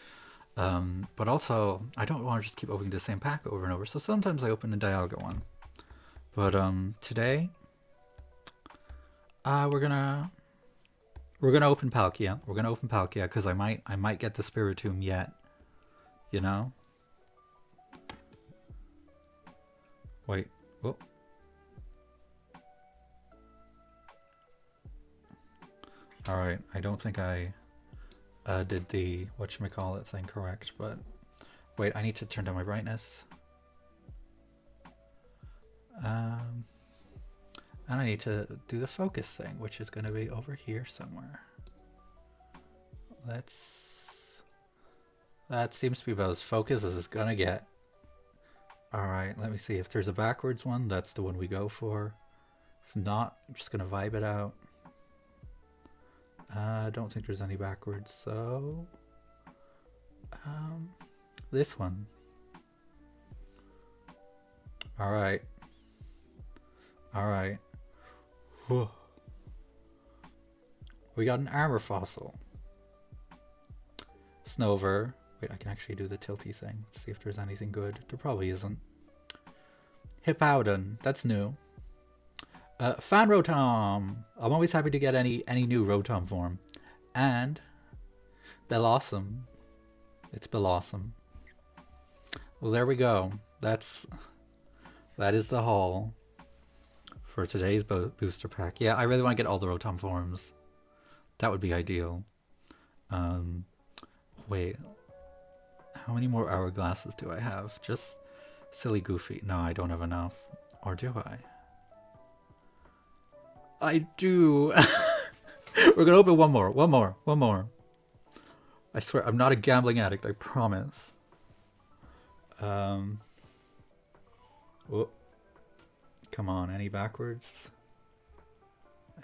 but also I don't want to just keep opening the same pack over and over, so sometimes I open the Dialga one. But today we're gonna open Palkia. We're gonna open Palkia because I might get the Spiritomb yet, you know. Wait. Oh. All right. I don't think I did the whatchamacallit thing correct, but wait. I need to turn down my brightness. And I need to do the focus thing, which is going to be over here somewhere. That seems to be about as focused as it's going to get. Alright, let me see. If there's a backwards one, that's the one we go for. If not, I'm just going to vibe it out. I don't think there's any backwards, so... this one. Alright. Alright. We got an armor fossil. Snover. Wait, I can actually do the tilty thing. Let's see if there's anything good. There probably isn't. Hippowdon. That's new. Fan Rotom. I'm always happy to get any new Rotom form. And Bellossom. It's Bellossom. Well, there we go. That is the haul for today's booster pack. Yeah, I really want to get all the Rotom forms. That would be ideal. Wait. How many more hourglasses do I have? Just silly goofy. No, I don't have enough. Or do I? I do. We're gonna open one more. I swear, I'm not a gambling addict, I promise. Oh. Come on, any backwards?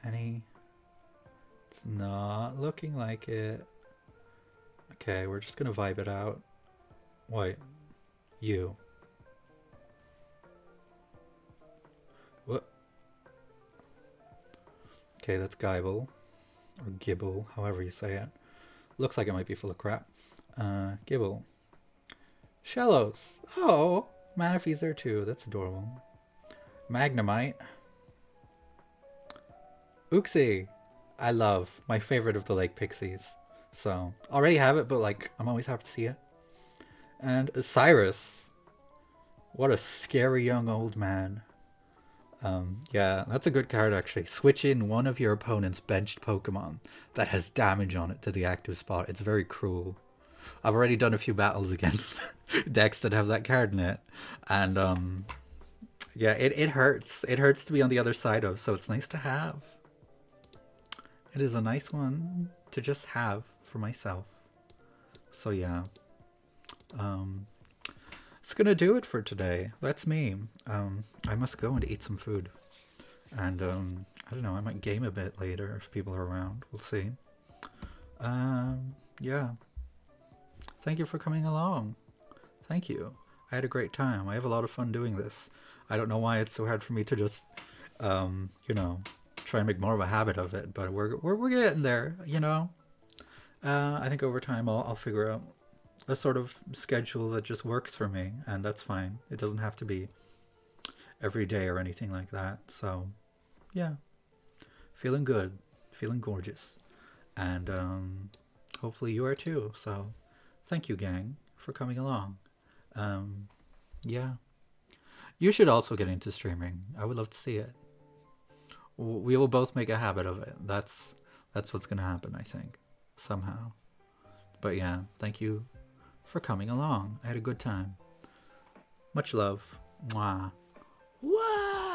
Any? It's not looking like it. Okay, we're just gonna vibe it out. Wait, you. What? Okay, that's Geibel. or Gibble, however you say it. Looks like it might be full of crap. Gibble. Shellos. Oh, Manaphy's there too. That's adorable. Magnemite. Uxie. I love. My favorite of the Lake Pixies. So, already have it, but like, I'm always happy to see it. And Cyrus. What a scary young old man. Yeah, that's a good card actually. Switch in one of your opponent's benched Pokemon that has damage on it to the active spot. It's very cruel. I've already done a few battles against decks that have that card in it. And yeah, it hurts. It hurts to be on the other side of, so it's nice to have. It is a nice one to just have for myself. So yeah. It's gonna do it for today. That's me. I must go and eat some food. And I don't know, I might game a bit later if people are around. We'll see. Yeah. Thank you for coming along. Thank you. I had a great time. I have a lot of fun doing this. I don't know why it's so hard for me to just, you know, try and make more of a habit of it, but we're getting there, you know. I think over time I'll figure out a sort of schedule that just works for me, and that's fine. It doesn't have to be every day or anything like that. So, yeah, feeling good, feeling gorgeous, and hopefully you are too. So, thank you, gang, for coming along. Yeah, you should also get into streaming. I would love to see it. We will both make a habit of it. That's what's gonna happen, I think, somehow. But yeah, thank you for coming along. I had a good time. Much love. Mwah. Wow.